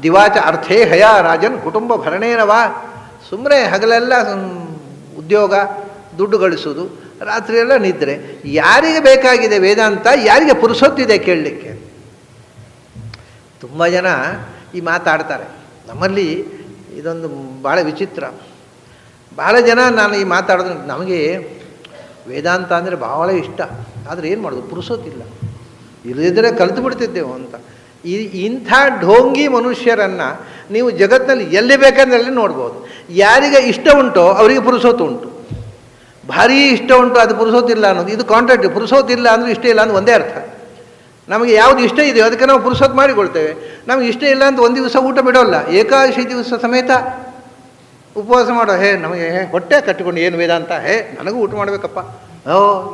ದಿವಾಚ ಅರ್ಥೇ ಹಯ ರಾಜನ್ ಕುಟುಂಬ ಭರಣೇನವಾ. ಸುಮ್ಮನೆ ಹಗಲೆಲ್ಲ ಉದ್ಯೋಗ, ದುಡ್ಡು ಗಳಿಸೋದು, ರಾತ್ರಿಯೆಲ್ಲ ನಿದ್ರೆ. ಯಾರಿಗೆ ಬೇಕಾಗಿದೆ ವೇದಾಂತ? ಯಾರಿಗೆ ಪುರುಸೊತ್ತಿದೆ ಕೇಳಲಿಕ್ಕೆ? ತುಂಬ ಜನ ಈ ಮಾತಾಡ್ತಾರೆ. ನಮ್ಮಲ್ಲಿ ಇದೊಂದು ಭಾಳ ವಿಚಿತ್ರ. ಭಾಳ ಜನ ನಾನು ಈ ಮಾತಾಡೋದು, ನಮಗೆ ವೇದಾಂತ ಅಂದರೆ ಭಾಳ ಇಷ್ಟ, ಆದರೆ ಏನು ಮಾಡೋದು, ಪುರುಸೊತ್ತಿಲ್ಲ, ಇಲ್ಲದಿದ್ದರೆ ಕಲಿತು ಬಿಡ್ತಿದ್ದೆವು ಅಂತ. ಇಂಥ ಢೋಂಗಿ ಮನುಷ್ಯರನ್ನು ನೀವು ಜಗತ್ತಿನಲ್ಲಿ ಎಲ್ಲಿ ಬೇಕಂದ್ರೆ ನೋಡ್ಬೋದು. ಯಾರಿಗೆ ಇಷ್ಟ ಉಂಟೋ ಅವರಿಗೆ ಪುರುಸೊತ್ತು ಉಂಟು, ಭಾರೀ ಇಷ್ಟ ಉಂಟು, ಅದು ಪುರುಸೊತ್ತಿಲ್ಲ ಅನ್ನೋದು ಇದು ಕಾಂಟ್ರಾಕ್ಟ್. ಪುರುಸೊತ್ತಿಲ್ಲ ಅಂದರೆ ಇಷ್ಟ ಇಲ್ಲ ಅಂತ ಒಂದೇ ಅರ್ಥ. ನಮಗೆ ಯಾವುದು ಇಷ್ಟ ಇದೆಯೋ ಅದಕ್ಕೆ ನಾವು ಪುರುಸೊತ್ತು ಮಾಡಿಕೊಳ್ತೇವೆ. ನಮಗೆ ಇಷ್ಟ ಇಲ್ಲ ಅಂತ ಒಂದು ದಿವಸ ಊಟ ಬಿಡೋಲ್ಲ, ಏಕಾದಶಿ ದಿವಸ ಸಮೇತ ಉಪವಾಸ ಮಾಡೋ. ನಮಗೆ ಹೊಟ್ಟೆ ಕಟ್ಟಿಕೊಂಡು ಏನು ವೇದಾಂತ, ನನಗೂ ಊಟ ಮಾಡಬೇಕಪ್ಪ,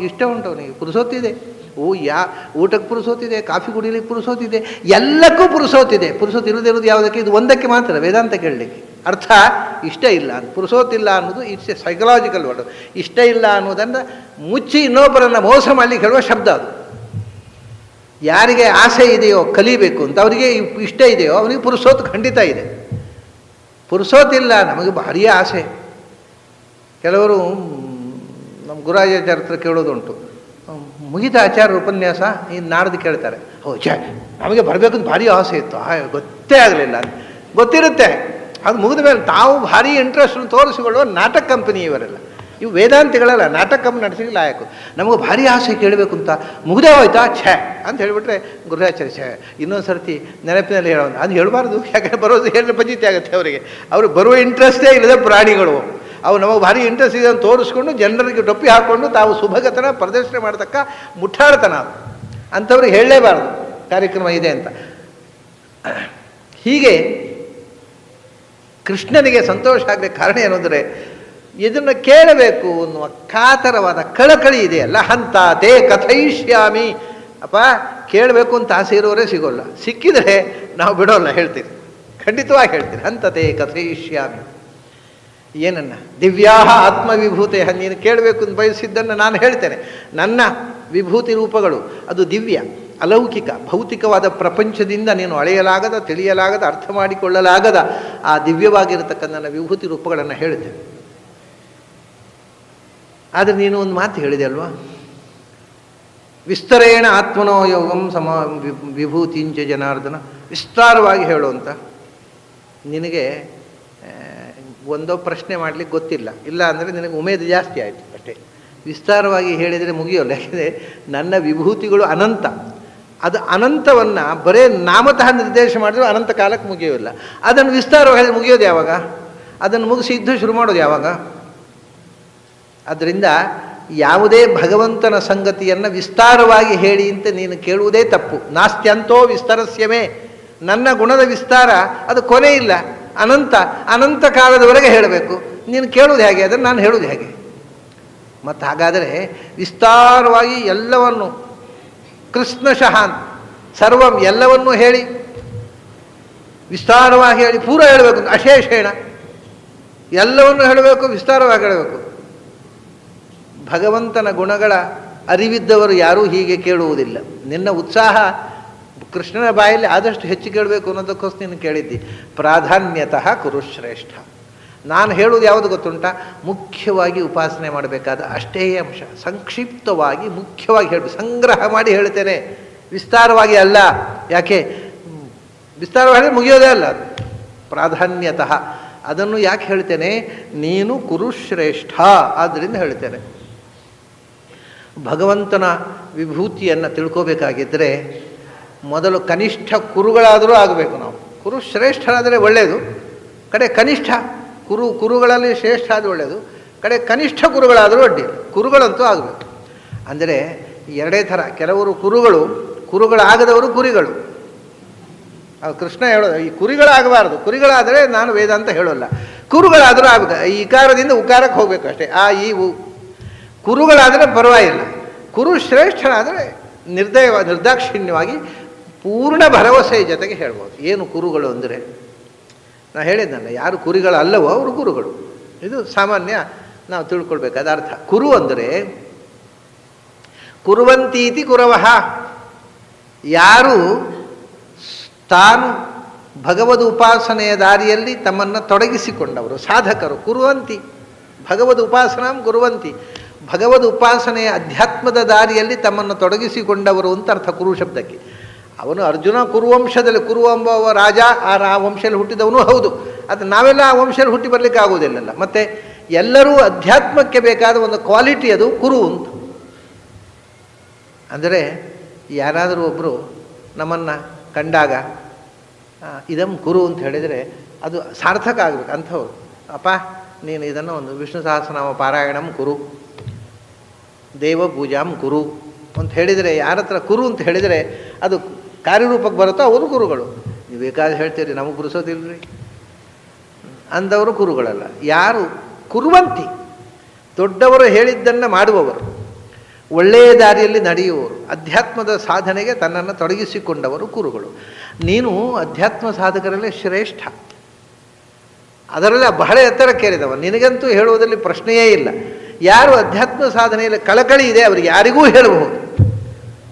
ಇಷ್ಟ ಉಂಟು ಅವನಿಗೆ, ಪುರುಸೊತ್ತಿದೆ. ಊಟಕ್ಕೆ ಪುರುಸೊತ್ತಿದೆ, ಕಾಫಿ ಕುಡಿಲಿಕ್ಕೆ ಪುರುಸೊತ್ತಿದೆ, ಎಲ್ಲಕ್ಕೂ ಪುರುಸೊತ್ತಿದೆ. ಪುರುಸೊತ್ತು ಇಲ್ಲದಿರೋದು ಯಾವುದಕ್ಕೆ? ಇದು ಒಂದಕ್ಕೆ ಮಾತ್ರ, ವೇದಾಂತ ಕೇಳಲಿಕ್ಕೆ. ಅರ್ಥ ಇಷ್ಟ ಇಲ್ಲ ಅಂತ. ಪುರುಸೊತ್ತಿಲ್ಲ ಅನ್ನೋದು ಇಟ್ಸ್ ಎ ಸೈಕಲಾಜಿಕಲ್ ವರ್ಡ್. ಇಷ್ಟ ಇಲ್ಲ ಅನ್ನೋದನ್ನು ಮುಚ್ಚಿ ಇನ್ನೊಬ್ಬರನ್ನು ಮೋಸ ಮಾಡಲಿಕ್ಕೆ ಹೇಳುವ ಶಬ್ದ ಅದು. ಯಾರಿಗೆ ಆಸೆ ಇದೆಯೋ ಕಲಿಬೇಕು ಅಂತ, ಅವರಿಗೆ ಇಷ್ಟ ಇದೆಯೋ ಅವನಿಗೆ ಪುರುಸೊತ್ತು ಖಂಡಿತ ಇದೆ. ಪುರುಸೊತ್ತಿಲ್ಲ, ನಮಗೆ ಭಾರೀ ಆಸೆ. ಕೆಲವರು ನಮ್ಮ ಗುರುರಾಜಾಚಾರ್ಯ ಹತ್ರ ಕೇಳೋದುಂಟು, ಮುಗಿದ ಆಚಾರ್ಯ ಉಪನ್ಯಾಸ ಇನ್ನು ನಾಡ್ದು ಕೇಳ್ತಾರೆ. ನಮಗೆ ಬರಬೇಕಂತ ಭಾರಿ ಆಸೆ ಇತ್ತು, ಗೊತ್ತೇ ಆಗಲಿಲ್ಲ. ಗೊತ್ತಿರುತ್ತೆ, ಅದು ಮುಗಿದ ಮೇಲೆ ತಾವು ಭಾರಿ ಇಂಟ್ರೆಸ್ಟ್ ತೋರಿಸಿಕೊಳ್ಳುವ ನಾಟಕ ಕಂಪನಿ ಇವರೆಲ್ಲ. ಇವು ವೇದಾಂತಿಗಳಲ್ಲ, ನಾಟಕ ಕಂಪನಿ ನಡೆಸಲಿಕ್ಕೆ ಲಾಯಕು. ನಮಗೆ ಭಾರಿ ಆಸೆ ಕೇಳಬೇಕು ಅಂತ, ಮುಗ್ದೇ ಹೋಯ್ತಾ ಅಂತ ಹೇಳಿಬಿಟ್ರೆ ಗುರುರಾಚಾರ್ಯ ಇನ್ನೊಂದು ಸರ್ತಿ ನೆನಪಿನಲ್ಲಿ ಹೇಳೋದು. ಅದು ಹೇಳಬಾರ್ದು, ಯಾಕಂದರೆ ಬರೋದು ಹೇಳಿ ಪಂಚಾಯಿತಿ ಆಗುತ್ತೆ ಅವರಿಗೆ. ಅವ್ರಿಗೆ ಬರುವ ಇಂಟ್ರೆಸ್ಟೇ ಇಲ್ಲದೆ ಪ್ರಾಣಿಗಳು. ಅವು ನಮಗೆ ಭಾರಿ ಇಂಟ್ರೆಸ್ಟ್ ಇದೆ ಅಂತ ತೋರಿಸ್ಕೊಂಡು ಜನರಿಗೆ ಟೊಪ್ಪಿ ಹಾಕ್ಕೊಂಡು ತಾವು ಸುಭಗತನ ಪ್ರದರ್ಶನ ಮಾಡತಕ್ಕ ಮುಟ್ಟಾಡ್ತನ ಅದು. ಅಂಥವ್ರಿಗೆ ಹೇಳಲೇಬಾರ್ದು ಕಾರ್ಯಕ್ರಮ ಇದೆ ಅಂತ. ಹೀಗೆ ಕೃಷ್ಣನಿಗೆ ಸಂತೋಷ ಆಗಲಿಕ್ಕೆ ಕಾರಣ ಏನಂದರೆ ಇದನ್ನು ಕೇಳಬೇಕು ಅನ್ನುವ ಕಾತರವಾದ ಕಳಕಳಿ ಇದೆಯಲ್ಲ. ಹಂತ ತೇ ಕಥಯಿಷ್ಯಾಮಿ. ಅಪ್ಪ ಕೇಳಬೇಕು ಅಂತ ಆಸೆ ಇರೋರೇ ಸಿಗೋಲ್ಲ, ಸಿಕ್ಕಿದರೆ ನಾವು ಬಿಡೋಲ್ಲ, ಹೇಳ್ತೀರಿ, ಖಂಡಿತವಾಗಿ ಹೇಳ್ತೀರಿ. ಹಂತತೆ ಕಥಯಿಷ್ಯಾಮಿ. ಏನನ್ನ? ದಿವ್ಯಾ ಆತ್ಮವಿಭೂತೆ. ನೀನು ಕೇಳಬೇಕು ಅಂತ ಬಯಸಿದ್ದನ್ನು ನಾನು ಹೇಳ್ತೇನೆ. ನನ್ನ ವಿಭೂತಿ ರೂಪಗಳು ಅದು ದಿವ್ಯ, ಅಲೌಕಿಕ, ಭೌತಿಕವಾದ ಪ್ರಪಂಚದಿಂದ ನೀನು ಅಳೆಯಲಾಗದ, ತಿಳಿಯಲಾಗದ, ಅರ್ಥ ಮಾಡಿಕೊಳ್ಳಲಾಗದ ಆ ದಿವ್ಯವಾಗಿರತಕ್ಕ ನನ್ನ ವಿಭೂತಿ ರೂಪಗಳನ್ನು ಹೇಳ್ತೇನೆ. ಆದರೆ ನೀನು ಒಂದು ಮಾತು ಹೇಳಿದೆ ಅಲ್ವಾ, ವಿಸ್ತರೇಣ ಆತ್ಮನೋ ಯೋಗಂ ಸಮ ವಿಭೂತಿಂಚ ಜನಾರ್ದನ. ವಿಸ್ತಾರವಾಗಿ ಹೇಳು ಅಂತ. ನಿನಗೆ ಒಂದೋ ಪ್ರಶ್ನೆ ಮಾಡಲಿಕ್ಕೆ ಗೊತ್ತಿಲ್ಲ, ಇಲ್ಲ ಅಂದರೆ ನಿನಗೆ ಉಮೇದು ಜಾಸ್ತಿ ಆಯಿತು ಅಷ್ಟೇ. ವಿಸ್ತಾರವಾಗಿ ಹೇಳಿದರೆ ಮುಗಿಯೋಲ್ಲ, ಯಾಕೆಂದರೆ ನನ್ನ ವಿಭೂತಿಗಳು ಅನಂತ. ಅದು ಅನಂತವನ್ನು ಬರೇ ನಾಮತಃ ನಿರ್ದೇಶ ಮಾಡಿದ್ರು ಅನಂತ ಕಾಲಕ್ಕೆ ಮುಗಿಯೋಲ್ಲ. ಅದನ್ನು ವಿಸ್ತಾರವಾಗಿ ಮುಗಿಯೋದು ಯಾವಾಗ? ಅದನ್ನು ಮುಗಿಸಿ ಯುದ್ಧ ಶುರು ಮಾಡೋದು ಯಾವಾಗ? ಆದ್ದರಿಂದ ಯಾವುದೇ ಭಗವಂತನ ಸಂಗತಿಯನ್ನು ವಿಸ್ತಾರವಾಗಿ ಹೇಳಿ ಅಂತ ನೀನು ಕೇಳುವುದೇ ತಪ್ಪು. ನಾಸ್ತ್ಯಂತೋ ವಿಸ್ತರಸ್ಯಮೇ. ನನ್ನ ಗುಣದ ವಿಸ್ತಾರ ಅದು ಕೊನೆ ಇಲ್ಲ, ಅನಂತ. ಅನಂತ ಕಾಲದವರೆಗೆ ಹೇಳಬೇಕು. ನೀನು ಕೇಳುವುದು ಹೇಗೆ? ಅದನ್ನು ನಾನು ಹೇಳುವುದು ಹೇಗೆ? ಮತ್ತು ಹಾಗಾದರೆ ವಿಸ್ತಾರವಾಗಿ ಎಲ್ಲವನ್ನು ಕೃಷ್ಣಶಃ ಸರ್ವಂ ಎಲ್ಲವನ್ನೂ ಹೇಳಿ ವಿಸ್ತಾರವಾಗಿ ಹೇಳಿ ಪೂರ ಹೇಳಬೇಕು, ಅಶೇಷೇಣ ಎಲ್ಲವನ್ನು ಹೇಳಬೇಕು, ವಿಸ್ತಾರವಾಗಿ ಹೇಳಬೇಕು. ಭಗವಂತನ ಗುಣಗಳ ಅರಿವಿದ್ದವರು ಯಾರೂ ಹೀಗೆ ಕೇಳುವುದಿಲ್ಲ. ನಿನ್ನ ಉತ್ಸಾಹ ಕೃಷ್ಣನ ಬಾಯಲ್ಲಿ ಆದಷ್ಟು ಹೆಚ್ಚು ಕೇಳಬೇಕು ಅನ್ನೋದಕ್ಕೋಸ್ಕರ ನೀನು ಕೇಳಿದ್ದಿ. ಪ್ರಾಧಾನ್ಯತಃ ಕುರುಶ್ರೇಷ್ಠ. ನಾನು ಹೇಳುವುದು ಯಾವುದು ಗೊತ್ತುಂಟ? ಮುಖ್ಯವಾಗಿ ಉಪಾಸನೆ ಮಾಡಬೇಕಾದ ಅಷ್ಟೇ ಅಂಶ, ಸಂಕ್ಷಿಪ್ತವಾಗಿ ಮುಖ್ಯವಾಗಿ ಹೇಳಬೇಕು. ಸಂಗ್ರಹ ಮಾಡಿ ಹೇಳ್ತೇನೆ, ವಿಸ್ತಾರವಾಗಿ ಅಲ್ಲ. ಯಾಕೆ? ವಿಸ್ತಾರವಾಗಿ ಮುಗಿಯೋದೇ ಅಲ್ಲ. ಪ್ರಾಧಾನ್ಯತಃ ಅದನ್ನು ಯಾಕೆ ಹೇಳ್ತೇನೆ? ನೀನು ಕುರುಶ್ರೇಷ್ಠ, ಆದ್ದರಿಂದ ಹೇಳ್ತೇನೆ. ಭಗವಂತನ ವಿಭೂತಿಯನ್ನು ತಿಳ್ಕೋಬೇಕಾಗಿದ್ದರೆ ಮೊದಲು ಕನಿಷ್ಠ ಕುರುಗಳಾದರೂ ಆಗಬೇಕು. ನಾವು ಕುರುಶ್ರೇಷ್ಠರಾದರೆ ಒಳ್ಳೆಯದು, ಕಡೆ ಕನಿಷ್ಠ ಕುರುಗಳಲ್ಲಿ ಶ್ರೇಷ್ಠ ಆದರೂ ಒಳ್ಳೆಯದು, ಕಡೆ ಕನಿಷ್ಠ ಕುರುಗಳಾದರೂ ಅಡ್ಡಿ. ಕುರುಗಳಂತೂ ಆಗಬೇಕು. ಅಂದರೆ ಎರಡೇ ಥರ. ಕೆಲವರು ಕುರುಗಳಾಗದವರು ಕುರಿಗಳು. ಕೃಷ್ಣ ಹೇಳೋದು ಈ ಕುರಿಗಳಾಗಬಾರ್ದು. ಕುರಿಗಳಾದರೆ ನಾನು ವೇದಾಂತ ಹೇಳೋಲ್ಲ. ಕುರುಗಳಾದರೂ ಆಗಬೇಕು. ಈ ಇಕಾರದಿಂದ ಉಕಾರಕ್ಕೆ ಹೋಗಬೇಕು ಅಷ್ಟೇ. ಆ ಈ ಕುರುಗಳಾದರೆ ಪರವಾಗಿಲ್ಲ. ಕುರು ಶ್ರೇಷ್ಠರಾದರೆ ನಿರ್ದಾಕ್ಷಿಣ್ಯವಾಗಿ ಪೂರ್ಣ ಭರವಸೆಯ ಜೊತೆಗೆ ಹೇಳ್ಬೋದು. ಏನು ಕುರುಗಳು ಅಂದರೆ? ನಾನು ಹೇಳಿದ್ನಲ್ಲ, ಯಾರು ಕುರಿಗಳಲ್ಲವೋ ಅವರು ಕುರುಗಳು. ಇದು ಸಾಮಾನ್ಯ ನಾವು ತಿಳ್ಕೊಳ್ಬೇಕಾದ ಅರ್ಥ. ಕುರು ಅಂದರೆ ಕುರುವಂತೀತಿ ಕುರವಃ. ಯಾರು ತಾನು ಭಗವದ್ ಉಪಾಸನೆಯ ದಾರಿಯಲ್ಲಿ ತಮ್ಮನ್ನು ತೊಡಗಿಸಿಕೊಂಡವರು, ಸಾಧಕರು. ಕುರುವಂತಿ ಭಗವದ್ ಉಪಾಸನಾಂ ಕುರುವಂತಿ. ಭಗವದ್ ಉಪಾಸನೆಯ ಅಧ್ಯಾತ್ಮದ ದಾರಿಯಲ್ಲಿ ತಮ್ಮನ್ನು ತೊಡಗಿಸಿಕೊಂಡವರು ಅಂತ ಅರ್ಥ ಕುರು ಶಬ್ದಕ್ಕೆ. ಅವನು ಅರ್ಜುನ ಕುರುವಂಶದಲ್ಲಿ, ಕುರು ಎಂಬ ರಾಜ ಆ ವಂಶದಲ್ಲಿ ಹುಟ್ಟಿದವನು ಹೌದು. ಅದು ನಾವೆಲ್ಲ ಆ ವಂಶದಲ್ಲಿ ಹುಟ್ಟಿ ಬರಲಿಕ್ಕೆ ಆಗೋದಿಲ್ಲಲ್ಲ. ಮತ್ತು ಎಲ್ಲರೂ ಅಧ್ಯಾತ್ಮಕ್ಕೆ ಬೇಕಾದ ಒಂದು ಕ್ವಾಲಿಟಿ ಅದು ಕುರು ಅಂತ. ಅಂದರೆ ಯಾರಾದರೂ ಒಬ್ಬರು ನಮ್ಮನ್ನು ಕಂಡಾಗ ಇದಂ ಕುರು ಅಂತ ಹೇಳಿದರೆ ಅದು ಸಾರ್ಥಕ ಆಗಬೇಕು. ಅಂಥವ್ರು, ಅಪ್ಪ ನೀನು ಇದನ್ನು ಒಂದು ವಿಷ್ಣು ಸಹಸ್ರನಾಮ ಪಾರಾಯಣಂ ಕುರು, ದೇವ ಪೂಜಾಂ ಕುರು ಅಂತ ಹೇಳಿದರೆ, ಯಾರ ಹತ್ರ ಕುರು ಅಂತ ಹೇಳಿದರೆ ಅದು ಕಾರ್ಯರೂಪಕ್ಕೆ ಬರುತ್ತೋ ಅವರು ಗುರುಗಳು. ನೀವು ಬೇಕಾದ್ರೆ ಹೇಳ್ತೀರಿ ನಮಗೆ ಪುರುಸೋದಿಲ್ಲರಿ ಅಂದವರು ಕುರುಗಳಲ್ಲ. ಯಾರು ಕುರುವಂತಿ, ದೊಡ್ಡವರು ಹೇಳಿದ್ದನ್ನು ಮಾಡುವವರು, ಒಳ್ಳೆಯ ದಾರಿಯಲ್ಲಿ ನಡೆಯುವವರು, ಅಧ್ಯಾತ್ಮದ ಸಾಧನೆಗೆ ತನ್ನನ್ನು ತೊಡಗಿಸಿಕೊಂಡವರು ಕುರುಗಳು. ನೀನು ಅಧ್ಯಾತ್ಮ ಸಾಧಕರಲ್ಲೇ ಶ್ರೇಷ್ಠ, ಅದರಲ್ಲೇ ಬಹಳ ಎತ್ತರಕ್ಕೇರಿದವ. ನಿನಗಂತೂ ಹೇಳುವುದರಲ್ಲಿ ಪ್ರಶ್ನೆಯೇ ಇಲ್ಲ. ಯಾರು ಅಧ್ಯಾತ್ಮ ಸಾಧನೆಯಲ್ಲಿ ಕಳಕಳಿ ಇದೆ ಅವರಿಗೆ ಯಾರಿಗೂ ಹೇಳಬಹುದು.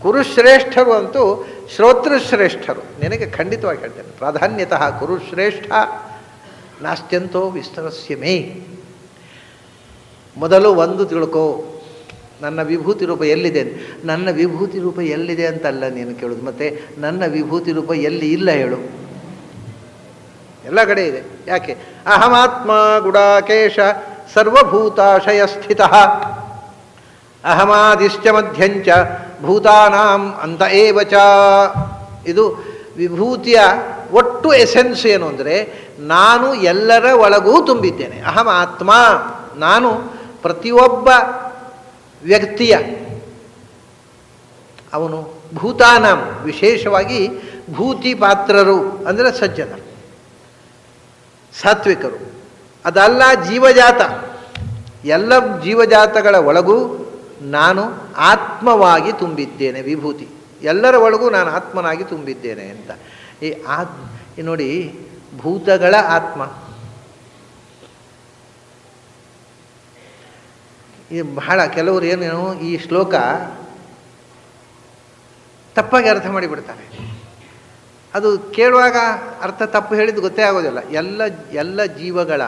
ಕುರುಶ್ರೇಷ್ಠರು ಅಂತೂ ಶ್ರೋತೃಶ್ರೇಷ್ಠರು. ನಿನಗೆ ಖಂಡಿತವಾಗಿ ಹೇಳ್ತೇನೆ, ಪ್ರಾಧಾನ್ಯತಃ ಕುರುಶ್ರೇಷ್ಠ ನಾಸ್ತ್ಯಂತೋ ವಿಸ್ತರಸ್ಯ ಮೇ. ಮೊದಲು ಒಂದು ತಿಳ್ಕೋ, ನನ್ನ ವಿಭೂತಿ ರೂಪ ಎಲ್ಲಿದೆ. ನನ್ನ ವಿಭೂತಿ ರೂಪ ಎಲ್ಲಿದೆ ಅಂತಲ್ಲ ನೀನು ಕೇಳೋದು, ಮತ್ತು ನನ್ನ ವಿಭೂತಿ ರೂಪ ಎಲ್ಲಿ ಇಲ್ಲ ಹೇಳು. ಎಲ್ಲ ಕಡೆ ಇದೆ. ಯಾಕೆ? ಅಹಮಾತ್ಮ ಗುಡಾಕೇಶ ಸರ್ವಭೂತಾಶಯ ಸ್ಥಿತ ಅಹಮಾದಿಶ್ಚ ಮಧ್ಯಂಚ ಭೂತಾನಾಂ ಅಂತ ಏವ ಚ. ಇದು ವಿಭೂತಿಯ ಒಟ್ಟು ಎಸೆನ್ಸ್ ಏನು ಅಂದರೆ, ನಾನು ಎಲ್ಲರ ಒಳಗೂ ತುಂಬಿದ್ದೇನೆ. ಅಹಂ ಆತ್ಮ, ನಾನು ಪ್ರತಿಯೊಬ್ಬ ವ್ಯಕ್ತಿಯ, ಅವನು ಭೂತಾನಾಂ, ವಿಶೇಷವಾಗಿ ಭೂತಿ ಪಾತ್ರರು ಅಂದರೆ ಸಜ್ಜನರು, ಸಾತ್ವಿಕರು. ಅದಲ್ಲ ಜೀವಜಾತ, ಎಲ್ಲ ಜೀವಜಾತಗಳ ಒಳಗೂ ನಾನು ಆತ್ಮವಾಗಿ ತುಂಬಿದ್ದೇನೆ. ವಿಭೂತಿ ಎಲ್ಲರ ಒಳಗೂ ನಾನು ಆತ್ಮನಾಗಿ ತುಂಬಿದ್ದೇನೆ ಅಂತ. ಈ ನೋಡಿ, ಭೂತಗಳ ಆತ್ಮ, ಈ ಬಹಳ ಕೆಲವರು ಏನು ಈ ಶ್ಲೋಕ ತಪ್ಪಾಗಿ ಅರ್ಥ ಮಾಡಿಬಿಡ್ತಾರೆ. ಅದು ಕೇಳುವಾಗ ಅರ್ಥ ತಪ್ಪು ಹೇಳಿದ್ದು ಗೊತ್ತೇ ಆಗೋದಿಲ್ಲ. ಎಲ್ಲ ಜೀವಗಳ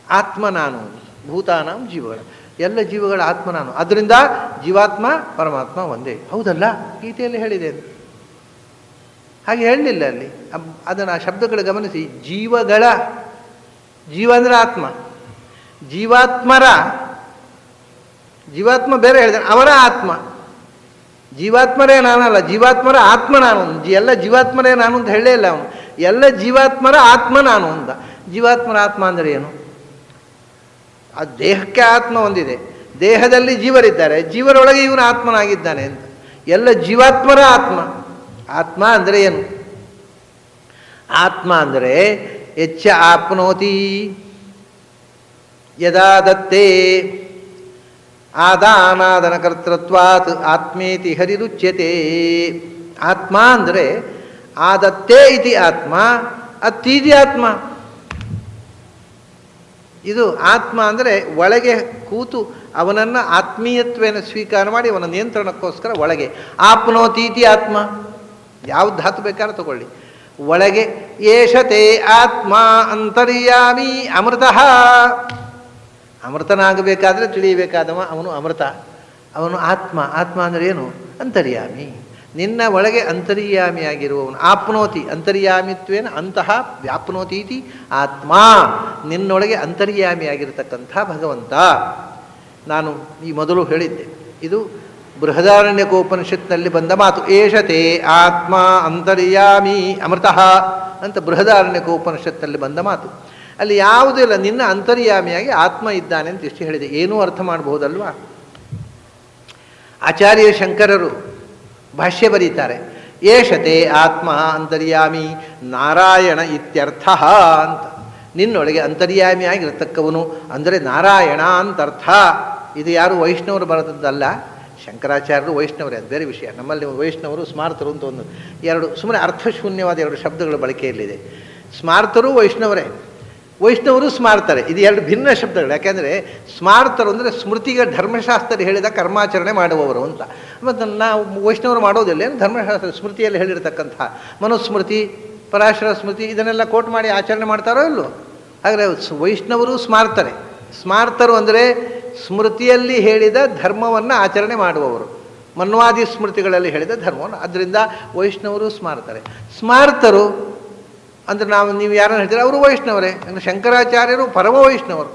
ಆತ್ಮ ನಾನು, ಭೂತಾನಾಂ ಜೀವಗಳ, ಎಲ್ಲ ಜೀವಗಳ ಆತ್ಮ ನಾನು. ಅದರಿಂದ ಜೀವಾತ್ಮ ಪರಮಾತ್ಮ ಒಂದೇ. ಹೌದಲ್ಲ, ಗೀತೆಯಲ್ಲಿ ಹೇಳಿದೆ. ಹಾಗೆ ಹೇಳಲಿಲ್ಲ ಅಲ್ಲಿ. ಅದನ್ನು ಆ ಶಬ್ದಗಳು ಗಮನಿಸಿ. ಜೀವಗಳ, ಜೀವ ಅಂದರೆ ಆತ್ಮ, ಜೀವಾತ್ಮ ಬೇರೆ ಹೇಳಿದೆ, ಅವರ ಆತ್ಮ. ಜೀವಾತ್ಮರೇ ನಾನಲ್ಲ, ಜೀವಾತ್ಮರ ಆತ್ಮ ನಾನು. ಎಲ್ಲ ಜೀವಾತ್ಮರೇ ನಾನು ಅಂತ ಹೇಳೇ ಇಲ್ಲ ಅವನು. ಎಲ್ಲ ಜೀವಾತ್ಮರ ಆತ್ಮ ನಾನು ಅಂದ. ಜೀವಾತ್ಮರ ಆತ್ಮ ಅಂದರೆ ಏನು? ಆ ದೇಹಕ್ಕೆ ಆತ್ಮ ಒಂದಿದೆ, ದೇಹದಲ್ಲಿ ಜೀವರಿದ್ದಾರೆ, ಜೀವರೊಳಗೆ ಇವನು ಆತ್ಮನಾಗಿದ್ದಾನೆ ಅಂತ. ಎಲ್ಲ ಜೀವಾತ್ಮರ ಆತ್ಮ. ಆತ್ಮ ಅಂದರೆ ಏನು? ಆತ್ಮ ಅಂದರೆ ಎಚ್ಚ ಆಪ್ನೋತಿ ಯದಾ ದತ್ತೇ ಆದಾನಾದನ ಕರ್ತೃತ್ವಾತ್ ಆತ್ಮೇತಿ ಹರಿರುಚ್ಯತೆ. ಆತ್ಮ ಅಂದರೆ ಆದತ್ತೇ ಇತಿ ಆತ್ಮ, ಅತ್ತೀತಿ ಆತ್ಮ. ಇದು ಆತ್ಮ ಅಂದರೆ ಒಳಗೆ ಕೂತು ಅವನನ್ನು ಆತ್ಮೀಯತ್ವೇನ ಸ್ವೀಕಾರ ಮಾಡಿ ಅವನ ನಿಯಂತ್ರಣಕ್ಕೋಸ್ಕರ ಒಳಗೆ. ಆಪ್ನೋತೀತಿ ಆತ್ಮ. ಯಾವ ಧಾತು ಬೇಕಾದ್ರೆ ತಗೊಳ್ಳಿ. ಒಳಗೆ ಏಷತೆ ಆತ್ಮ ಅಂತರ್ಯಾಮಿ ಅಮೃತಃ. ಅಮೃತನಾಗಬೇಕಾದ್ರೆ ತಿಳಿಯಬೇಕಾದವ ಅವನು ಅಮೃತ, ಅವನು ಆತ್ಮ. ಆತ್ಮ ಅಂದರೆ ಏನು? ಅಂತರ್ಯಾಮಿ. ನಿನ್ನ ಒಳಗೆ ಅಂತರ್ಯಾಮಿಯಾಗಿರುವವನು. ಆಪ್ನೋತಿ, ಅಂತರ್ಯಾಮಿತ್ವೇನ ಅಂತಹ ವ್ಯಾಪ್ನೋತೀತಿ ಆತ್ಮ. ನಿನ್ನೊಳಗೆ ಅಂತರ್ಯಾಮಿಯಾಗಿರ್ತಕ್ಕಂಥ ಭಗವಂತ. ನಾನು ಈ ಮೊದಲು ಹೇಳಿದ್ದೆ, ಇದು ಬೃಹದಾರಣ್ಯಕೋಪನಿಷತ್ನಲ್ಲಿ ಬಂದ ಮಾತು. ಏಷತೆ ಆತ್ಮ ಅಂತರ್ಯಾಮಿ ಅಮೃತಃ ಅಂತ ಬೃಹದಾರಣ್ಯಕೋಪನಿಷತ್ನಲ್ಲಿ ಬಂದ ಮಾತು. ಅಲ್ಲಿ ಯಾವುದೂ ಇಲ್ಲ, ನಿನ್ನ ಅಂತರ್ಯಾಮಿಯಾಗಿ ಆತ್ಮ ಇದ್ದಾನೆ ಅಂತ ಇಷ್ಟು ಹೇಳಿದೆ. ಏನೂ ಅರ್ಥ ಮಾಡಬಹುದಲ್ವಾ? ಆಚಾರ್ಯ ಶಂಕರರು ಭಾಷ್ಯ ಬರೀತಾರೆ. ಏಷತೆ ಆತ್ಮ ಅಂತರ್ಯಾಮಿ ನಾರಾಯಣ ಇತ್ಯರ್ಥ ಅಂತ. ನಿನ್ನೊಳಗೆ ಅಂತರ್ಯಾಮಿಯಾಗಿರತಕ್ಕವನು ಅಂದರೆ ನಾರಾಯಣ ಅಂತರ್ಥ. ಇದು ಯಾರು ವೈಷ್ಣವರು ಬರೆದದ್ದಲ್ಲ, ಶಂಕರಾಚಾರ್ಯರು ವೈಷ್ಣವರೇ, ಅದು ಬೇರೆ ವಿಷಯ. ನಮ್ಮಲ್ಲಿ ವೈಷ್ಣವರು ಸ್ಮಾರ್ತರು ಅಂತ ಒಂದು ಎರಡು ಸುಮ್ಮನೆ ಅರ್ಥಶೂನ್ಯವಾದ ಎರಡು ಶಬ್ದಗಳು ಬಳಕೆಯಲ್ಲಿದೆ. ಸ್ಮಾರ್ತರು ವೈಷ್ಣವರೇ, ವೈಷ್ಣವರು ಸ್ಮಾರ್ತರೆ, ಇದು ಎರಡು ಭಿನ್ನ ಶಬ್ದಗಳು. ಯಾಕೆಂದರೆ ಸ್ಮಾರ್ತರು ಅಂದರೆ ಸ್ಮೃತಿಗೆ ಧರ್ಮಶಾಸ್ತ್ರ ಹೇಳಿದ ಕರ್ಮಾಚರಣೆ ಮಾಡುವವರು ಅಂತ. ಮತ್ತು ನಾವು ವೈಷ್ಣವರು ಮಾಡೋದಿಲ್ಲ, ಏನು ಧರ್ಮಶಾಸ್ತ್ರ ಸ್ಮೃತಿಯಲ್ಲಿ ಹೇಳಿರ್ತಕ್ಕಂಥ ಮನುಸ್ಮೃತಿ, ಪರಾಶರ ಸ್ಮೃತಿ ಇದನ್ನೆಲ್ಲ ಕೋಟ್ ಮಾಡಿ ಆಚರಣೆ ಮಾಡ್ತಾರೋ ಇಲ್ಲೋ. ಹಾಗಾದರೆ ವೈಷ್ಣವರು ಸ್ಮಾರ್ತರೆ. ಸ್ಮಾರ್ತರು ಅಂದರೆ ಸ್ಮೃತಿಯಲ್ಲಿ ಹೇಳಿದ ಧರ್ಮವನ್ನು ಆಚರಣೆ ಮಾಡುವವರು, ಮನ್ವಾದಿ ಸ್ಮೃತಿಗಳಲ್ಲಿ ಹೇಳಿದ ಧರ್ಮವನ್ನು. ಅದರಿಂದ ವೈಷ್ಣವರು ಸ್ಮಾರ್ತರೆ. ಸ್ಮಾರ್ತರು ಅಂದರೆ ನೀವು ಯಾರನ್ನು ಹೇಳ್ತೀರ ಅವರು ವೈಷ್ಣವರೇ. ಅಂದರೆ ಶಂಕರಾಚಾರ್ಯರು ಪರಮ ವೈಷ್ಣವರು.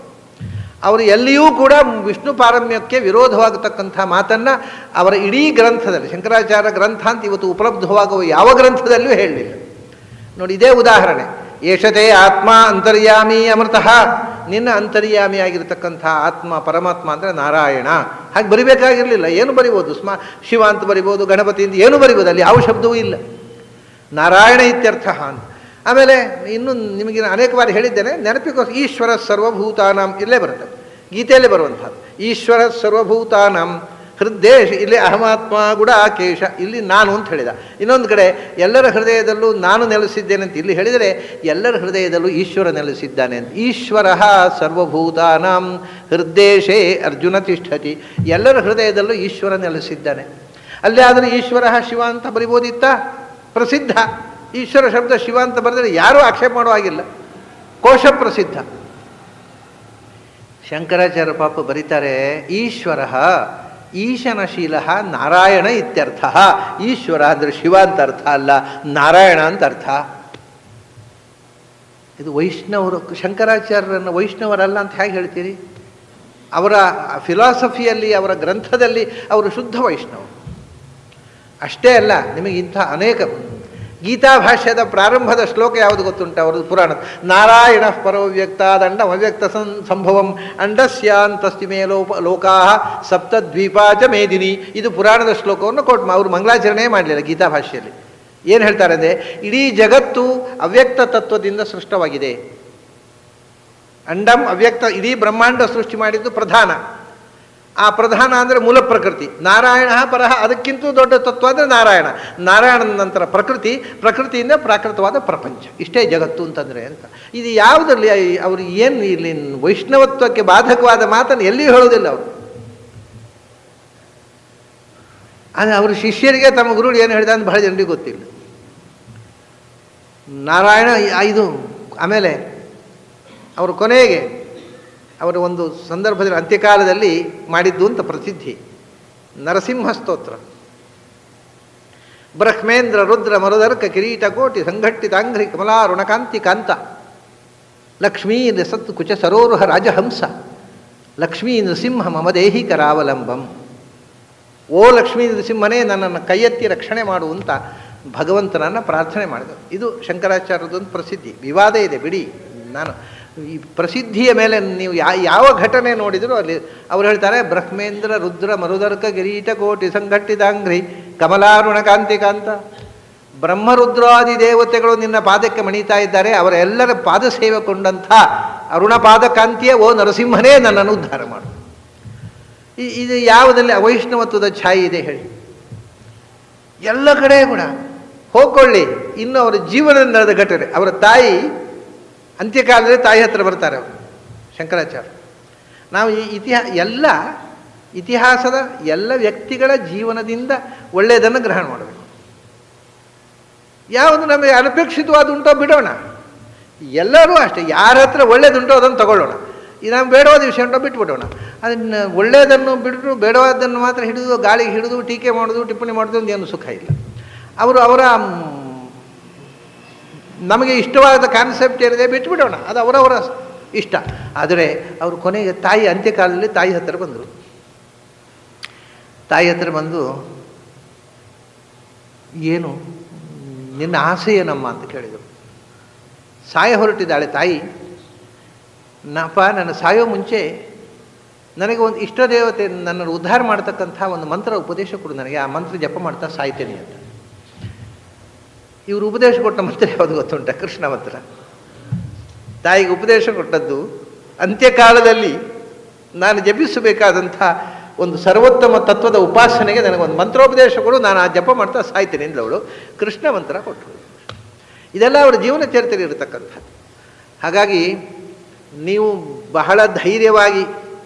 ಅವರು ಎಲ್ಲಿಯೂ ಕೂಡ ವಿಷ್ಣು ಪಾರಮ್ಯಕ್ಕೆ ವಿರೋಧವಾಗತಕ್ಕಂಥ ಮಾತನ್ನು ಅವರ ಇಡೀ ಗ್ರಂಥದಲ್ಲಿ, ಶಂಕರಾಚಾರ್ಯ ಗ್ರಂಥ ಅಂತ ಇವತ್ತು ಉಪಲಬ್ಧವಾಗುವ ಯಾವ ಗ್ರಂಥದಲ್ಲೂ ಹೇಳಲಿಲ್ಲ. ನೋಡಿ, ಇದೇ ಉದಾಹರಣೆ. ಏಷತೆ ಆತ್ಮ ಅಂತರ್ಯಾಮಿ ಅಮೃತಃ, ನಿನ್ನ ಅಂತರ್ಯಾಮಿಯಾಗಿರ್ತಕ್ಕಂಥ ಆತ್ಮ ಪರಮಾತ್ಮ ಅಂದರೆ ನಾರಾಯಣ. ಹಾಗೆ ಬರಿಬೇಕಾಗಿರಲಿಲ್ಲ. ಏನು ಬರಿಬೋದು? ಶಿವ ಅಂತ ಬರಿಬೋದು, ಗಣಪತಿ ಅಂತ ಏನು ಬರಿಬೋದು, ಅಲ್ಲಿ ಯಾವ ಶಬ್ದವೂ ಇಲ್ಲ. ನಾರಾಯಣ ಇತ್ಯರ್ಥ ಅಂತ. ಆಮೇಲೆ ಇನ್ನು ನಿಮಗೆ ಅನೇಕ ಬಾರಿ ಹೇಳಿದ್ದೇನೆ, ನೆನಪಿಗೋಸ್ಕರ ಈಶ್ವರ ಸರ್ವಭೂತಾನಾಂ ಇಲ್ಲೇ ಬರುತ್ತೆ, ಗೀತೆಯಲ್ಲೇ ಬರುವಂಥದ್ದು. ಈಶ್ವರ ಸರ್ವಭೂತಾನಾಂ ಹೃದ್ದೇಶ, ಇಲ್ಲಿ ಅಹಮಾತ್ಮ ಗುಡಾಕೇಶ, ಇಲ್ಲಿ ನಾನು ಅಂತ ಹೇಳಿದ. ಇನ್ನೊಂದು ಕಡೆ ಎಲ್ಲರ ಹೃದಯದಲ್ಲೂ ನಾನು ನೆಲೆಸಿದ್ದೇನೆ ಅಂತ ಇಲ್ಲಿ ಹೇಳಿದರೆ, ಎಲ್ಲರ ಹೃದಯದಲ್ಲೂ ಈಶ್ವರ ನೆಲೆಸಿದ್ದಾನೆ ಅಂತ. ಈಶ್ವರ ಸರ್ವಭೂತಾನಾಂ ಹೃದ್ದೇಶೇ ಅರ್ಜುನ ತಿಷ್ಠತಿ, ಎಲ್ಲರ ಹೃದಯದಲ್ಲೂ ಈಶ್ವರ ನೆಲೆಸಿದ್ದಾನೆ. ಅಲ್ಲೇ ಆದರೆ ಈಶ್ವರ ಶಿವ ಅಂತ ಬರಿಬೋದಿತ್ತ? ಪ್ರಸಿದ್ಧ ಈಶ್ವರ ಶಬ್ದ ಶಿವ ಅಂತ ಬರೆದರೆ ಯಾರೂ ಆಕ್ಷೇಪ ಮಾಡುವ ಹಾಗಿಲ್ಲ, ಕೋಶ ಪ್ರಸಿದ್ಧ. ಶಂಕರಾಚಾರ್ಯ ಪಾಪ ಬರೀತಾರೆ, ಈಶ್ವರ ಈಶನಶೀಲ ನಾರಾಯಣ ಇತ್ಯರ್ಥ. ಈಶ್ವರ ಅಂದರೆ ಶಿವ ಅಂತ ಅರ್ಥ ಅಲ್ಲ, ನಾರಾಯಣ ಅಂತ ಅರ್ಥ. ಇದು ವೈಷ್ಣವರು. ಶಂಕರಾಚಾರ್ಯರನ್ನು ವೈಷ್ಣವರಲ್ಲ ಅಂತ ಹೇಗೆ ಹೇಳ್ತೀರಿ? ಅವರ ಫಿಲಾಸಫಿಯಲ್ಲಿ, ಅವರ ಗ್ರಂಥದಲ್ಲಿ ಅವರು ಶುದ್ಧ ವೈಷ್ಣವರು. ಅಷ್ಟೇ ಅಲ್ಲ, ನಿಮಗೆ ಇಂಥ ಅನೇಕ ಗೀತಾ ಭಾಷ್ಯದ ಪ್ರಾರಂಭದ ಶ್ಲೋಕ ಯಾವುದು ಗೊತ್ತುಂಟು? ಅವರದ್ದು ಪುರಾಣದ ನಾರಾಯಣ ಪರವ್ಯಕ್ತ ದಂಡ ಅವ್ಯಕ್ತ ಸಂಭವಂ ಅಂಡಸ್ಯಾಂತಸ್ತಿಮೇ ಲೋಕಾ ಸಪ್ತದ್ವೀಪಾಚ ಮೇದಿನಿ. ಇದು ಪುರಾಣದ ಶ್ಲೋಕವನ್ನು ಕೊಟ್ಟು ಅವರು ಮಂಗಳಾಚರಣೆ ಮಾಡಲಿಲ್ಲ ಗೀತಾ ಭಾಷ್ಯದಲ್ಲಿ. ಏನು ಹೇಳ್ತಾರೆ ಅಂದರೆ, ಇಡೀ ಜಗತ್ತು ಅವ್ಯಕ್ತ ತತ್ವದಿಂದ ಸೃಷ್ಟವಾಗಿದೆ. ಅಂಡಂ ಅವ್ಯಕ್ತ, ಇಡೀ ಬ್ರಹ್ಮಾಂಡ ಸೃಷ್ಟಿ ಮಾಡಿದ್ದು ಪ್ರಧಾನ. ಆ ಪ್ರಧಾನ ಅಂದರೆ ಮೂಲ ಪ್ರಕೃತಿ. ನಾರಾಯಣ ಪರಹ, ಅದಕ್ಕಿಂತ ದೊಡ್ಡ ತತ್ವ ಅಂದರೆ ನಾರಾಯಣ. ನಾರಾಯಣನ ನಂತರ ಪ್ರಕೃತಿ, ಪ್ರಕೃತಿಯಿಂದ ಪ್ರಾಕೃತವಾದ ಪ್ರಪಂಚ. ಇಷ್ಟೇ ಜಗತ್ತು ಅಂತಂದರೆ ಅಂತ. ಇದು ಯಾವುದರಲ್ಲಿ ಅವರು ಏನು ಇಲ್ಲಿ ವೈಷ್ಣವತ್ವಕ್ಕೆ ಬಾಧಕವಾದ ಮಾತನ್ನು ಎಲ್ಲಿಯೂ ಹೇಳೋದಿಲ್ಲ ಅವರು. ಆದರೆ ಅವರು ಶಿಷ್ಯರಿಗೆ ತಮ್ಮ ಗುರುಗಳು ಏನು ಹೇಳಿದ ಅಂತ ಬಹಳ ಜನರಿಗೆ ಗೊತ್ತಿಲ್ಲ. ನಾರಾಯಣ ಇದು. ಆಮೇಲೆ ಅವರು ಕೊನೆಗೆ ಅವರು ಒಂದು ಸಂದರ್ಭದಲ್ಲಿ ಅಂತ್ಯಕಾಲದಲ್ಲಿ ಮಾಡಿದ್ದು ಅಂತ ಪ್ರಸಿದ್ಧಿ, ನರಸಿಂಹ ಸ್ತೋತ್ರ. ಬ್ರಹ್ಮೇಂದ್ರ ರುದ್ರ ಮರುದರ್ಕ ಕಿರೀಟ ಕೋಟಿ ಸಂಘಟ್ಟಿತಾಂಘ್ರಿ ಕಮಲಾರುಣಕಾಂತಿ ಕಾಂತ ಲಕ್ಷ್ಮೀ ಸತ್ ಕುಚ ಸರೋರುಹ ರಾಜಹಂಸ ಲಕ್ಷ್ಮೀ ನೃಸಿಂಹ ಮಮ ದೇಹಿ ಕರಾವಲಂಬಂ. ಓ ಲಕ್ಷ್ಮೀ ನೃಸಿಂಹನೇ, ನನ್ನನ್ನು ಕೈಯೆತ್ತಿ ರಕ್ಷಣೆ ಮಾಡುವಂತ ಭಗವಂತನನ್ನು ಪ್ರಾರ್ಥನೆ ಮಾಡಿದರು. ಇದು ಶಂಕರಾಚಾರ್ಯದೊಂದು ಪ್ರಸಿದ್ಧಿ. ವಿವಾದ ಇದೆ ಬಿಡಿ. ನಾನು ಈ ಪ್ರಸಿದ್ಧಿಯ ಮೇಲೆ ನೀವು ಯಾವ ಘಟನೆ ನೋಡಿದರೂ ಅಲ್ಲಿ ಅವ್ರು ಹೇಳ್ತಾರೆ, ಬ್ರಹ್ಮೇಂದ್ರ ರುದ್ರ ಮರುದರ್ಕ ಕಿರೀಟ ಕೋಟಿ ಸಂಘಟ್ಟಿತಾಂಘ್ರಿ ಕಮಲಾರುಣ ಕಾಂತಿಕಾಂತ. ಬ್ರಹ್ಮರುದ್ರಾದಿ ದೇವತೆಗಳು ನಿನ್ನ ಪಾದಕ್ಕೆ ಮಣಿತಾ ಇದ್ದಾರೆ, ಅವರೆಲ್ಲರ ಪಾದ ಸೇವೆ ಕೊಂಡಂಥ ಅರುಣಪಾದ ಕಾಂತಿಯೇ ಓ ನರಸಿಂಹನೇ ನನ್ನನ್ನು ಉದ್ಧಾರ ಮಾಡು. ಇದು ಯಾವುದಲ್ಲಿ ಅವೈಷ್ಣವತ್ವದ ಛಾಯೆ ಇದೆ ಹೇಳಿ? ಎಲ್ಲ ಕಡೆ ಕೂಡ ಹೋಗ್ಕೊಳ್ಳಿ. ಇನ್ನು ಅವರ ಜೀವನದ ನಡೆದ ಘಟನೆ, ಅವರ ತಾಯಿ ಅಂತ್ಯಕಾಲದಲ್ಲಿ ತಾಯಿ ಹತ್ರ ಬರ್ತಾರೆ ಅವರು ಶಂಕರಾಚಾರ್ಯ. ನಾವು ಈ ಇತಿಹಾಸದ ಎಲ್ಲ ವ್ಯಕ್ತಿಗಳ ಜೀವನದಿಂದ ಒಳ್ಳೆಯದನ್ನು ಗ್ರಹಣ ಮಾಡಬೇಕು. ಯಾವುದು ನಮಗೆ ಅನಪೇಕ್ಷಿತವಾದುಂಟೋ ಬಿಡೋಣ. ಎಲ್ಲರೂ ಅಷ್ಟೇ, ಯಾರ ಹತ್ರ ಒಳ್ಳೇದುಂಟೋ ಅದನ್ನು ತಗೊಳ್ಳೋಣ. ಇದು ನಮ್ಗೆ ಬೇಡವಾದ ವಿಷಯ ಉಂಟೋ ಬಿಟ್ಬಿಡೋಣ. ಅದನ್ನು ಒಳ್ಳೆಯದನ್ನು ಬಿಟ್ಟು ಬೇಡವಾದನ್ನು ಮಾತ್ರ ಹಿಡಿದು ಗಾಳಿಗೆ ಹಿಡಿದು ಟೀಕೆ ಮಾಡೋದು, ಟಿಪ್ಪಣಿ ಮಾಡೋದು ಒಂದು ಏನು ಸುಖ ಇಲ್ಲ. ಅವರ ನಮಗೆ ಇಷ್ಟವಾದ ಕಾನ್ಸೆಪ್ಟ್ ಏನಿದೆ ಬಿಟ್ಟುಬಿಡೋಣ, ಅದು ಅವರವರ ಇಷ್ಟ. ಆದರೆ ಅವರು ಕೊನೆಗೆ ತಾಯಿ ಅಂತ್ಯಕಾಲದಲ್ಲಿ ತಾಯಿ ಹತ್ತಿರ ಬಂದರು. ತಾಯಿ ಹತ್ತಿರ ಬಂದು, ಏನು ನಿನ್ನ ಆಸೆ ಏನಮ್ಮ ಅಂತ ಕೇಳಿದರು. ಸಾಯ ಹೊರಟಿದ್ದಾಳೆ ತಾಯಿ. ನನ್ನ ಸಾಯೋ ಮುಂಚೆ ನನಗೆ ಒಂದು ಇಷ್ಟ ದೇವತೆ ನನ್ನನ್ನು ಉದ್ಧಾರ ಮಾಡ್ತಕ್ಕಂಥ ಒಂದು ಮಂತ್ರ ಉಪದೇಶ ಕೊಡು, ನನಗೆ ಆ ಮಂತ್ರ ಜಪ ಮಾಡ್ತಾ ಸಾಯ್ತೇನೆ ಅಂತ. ಇವರು ಉಪದೇಶ ಕೊಟ್ಟ ಮಂತ್ರ ಯಾವುದು ಗೊತ್ತುಂಟ? ಕೃಷ್ಣ ಮಂತ್ರ. ತಾಯಿಗೆ ಉಪದೇಶ ಕೊಟ್ಟದ್ದು, ಅಂತ್ಯಕಾಲದಲ್ಲಿ ನಾನು ಜಪಿಸಬೇಕಾದಂಥ ಒಂದು ಸರ್ವೋತ್ತಮ ತತ್ವದ ಉಪಾಸನೆಗೆ ನನಗೊಂದು ಮಂತ್ರೋಪದೇಶ ಕೊಡು, ನಾನು ಆ ಜಪ ಮಾಡ್ತಾ ಸಾಯ್ತೇನೆ ಎಂದವಳು ಕೃಷ್ಣ ಮಂತ್ರ ಕೊಟ್ಟರು. ಇದೆಲ್ಲ ಅವರ ಜೀವನ ಚರಿತ್ರೆ ಇರತಕ್ಕಂಥದ್ದು. ಹಾಗಾಗಿ ನೀವು ಬಹಳ ಧೈರ್ಯವಾಗಿ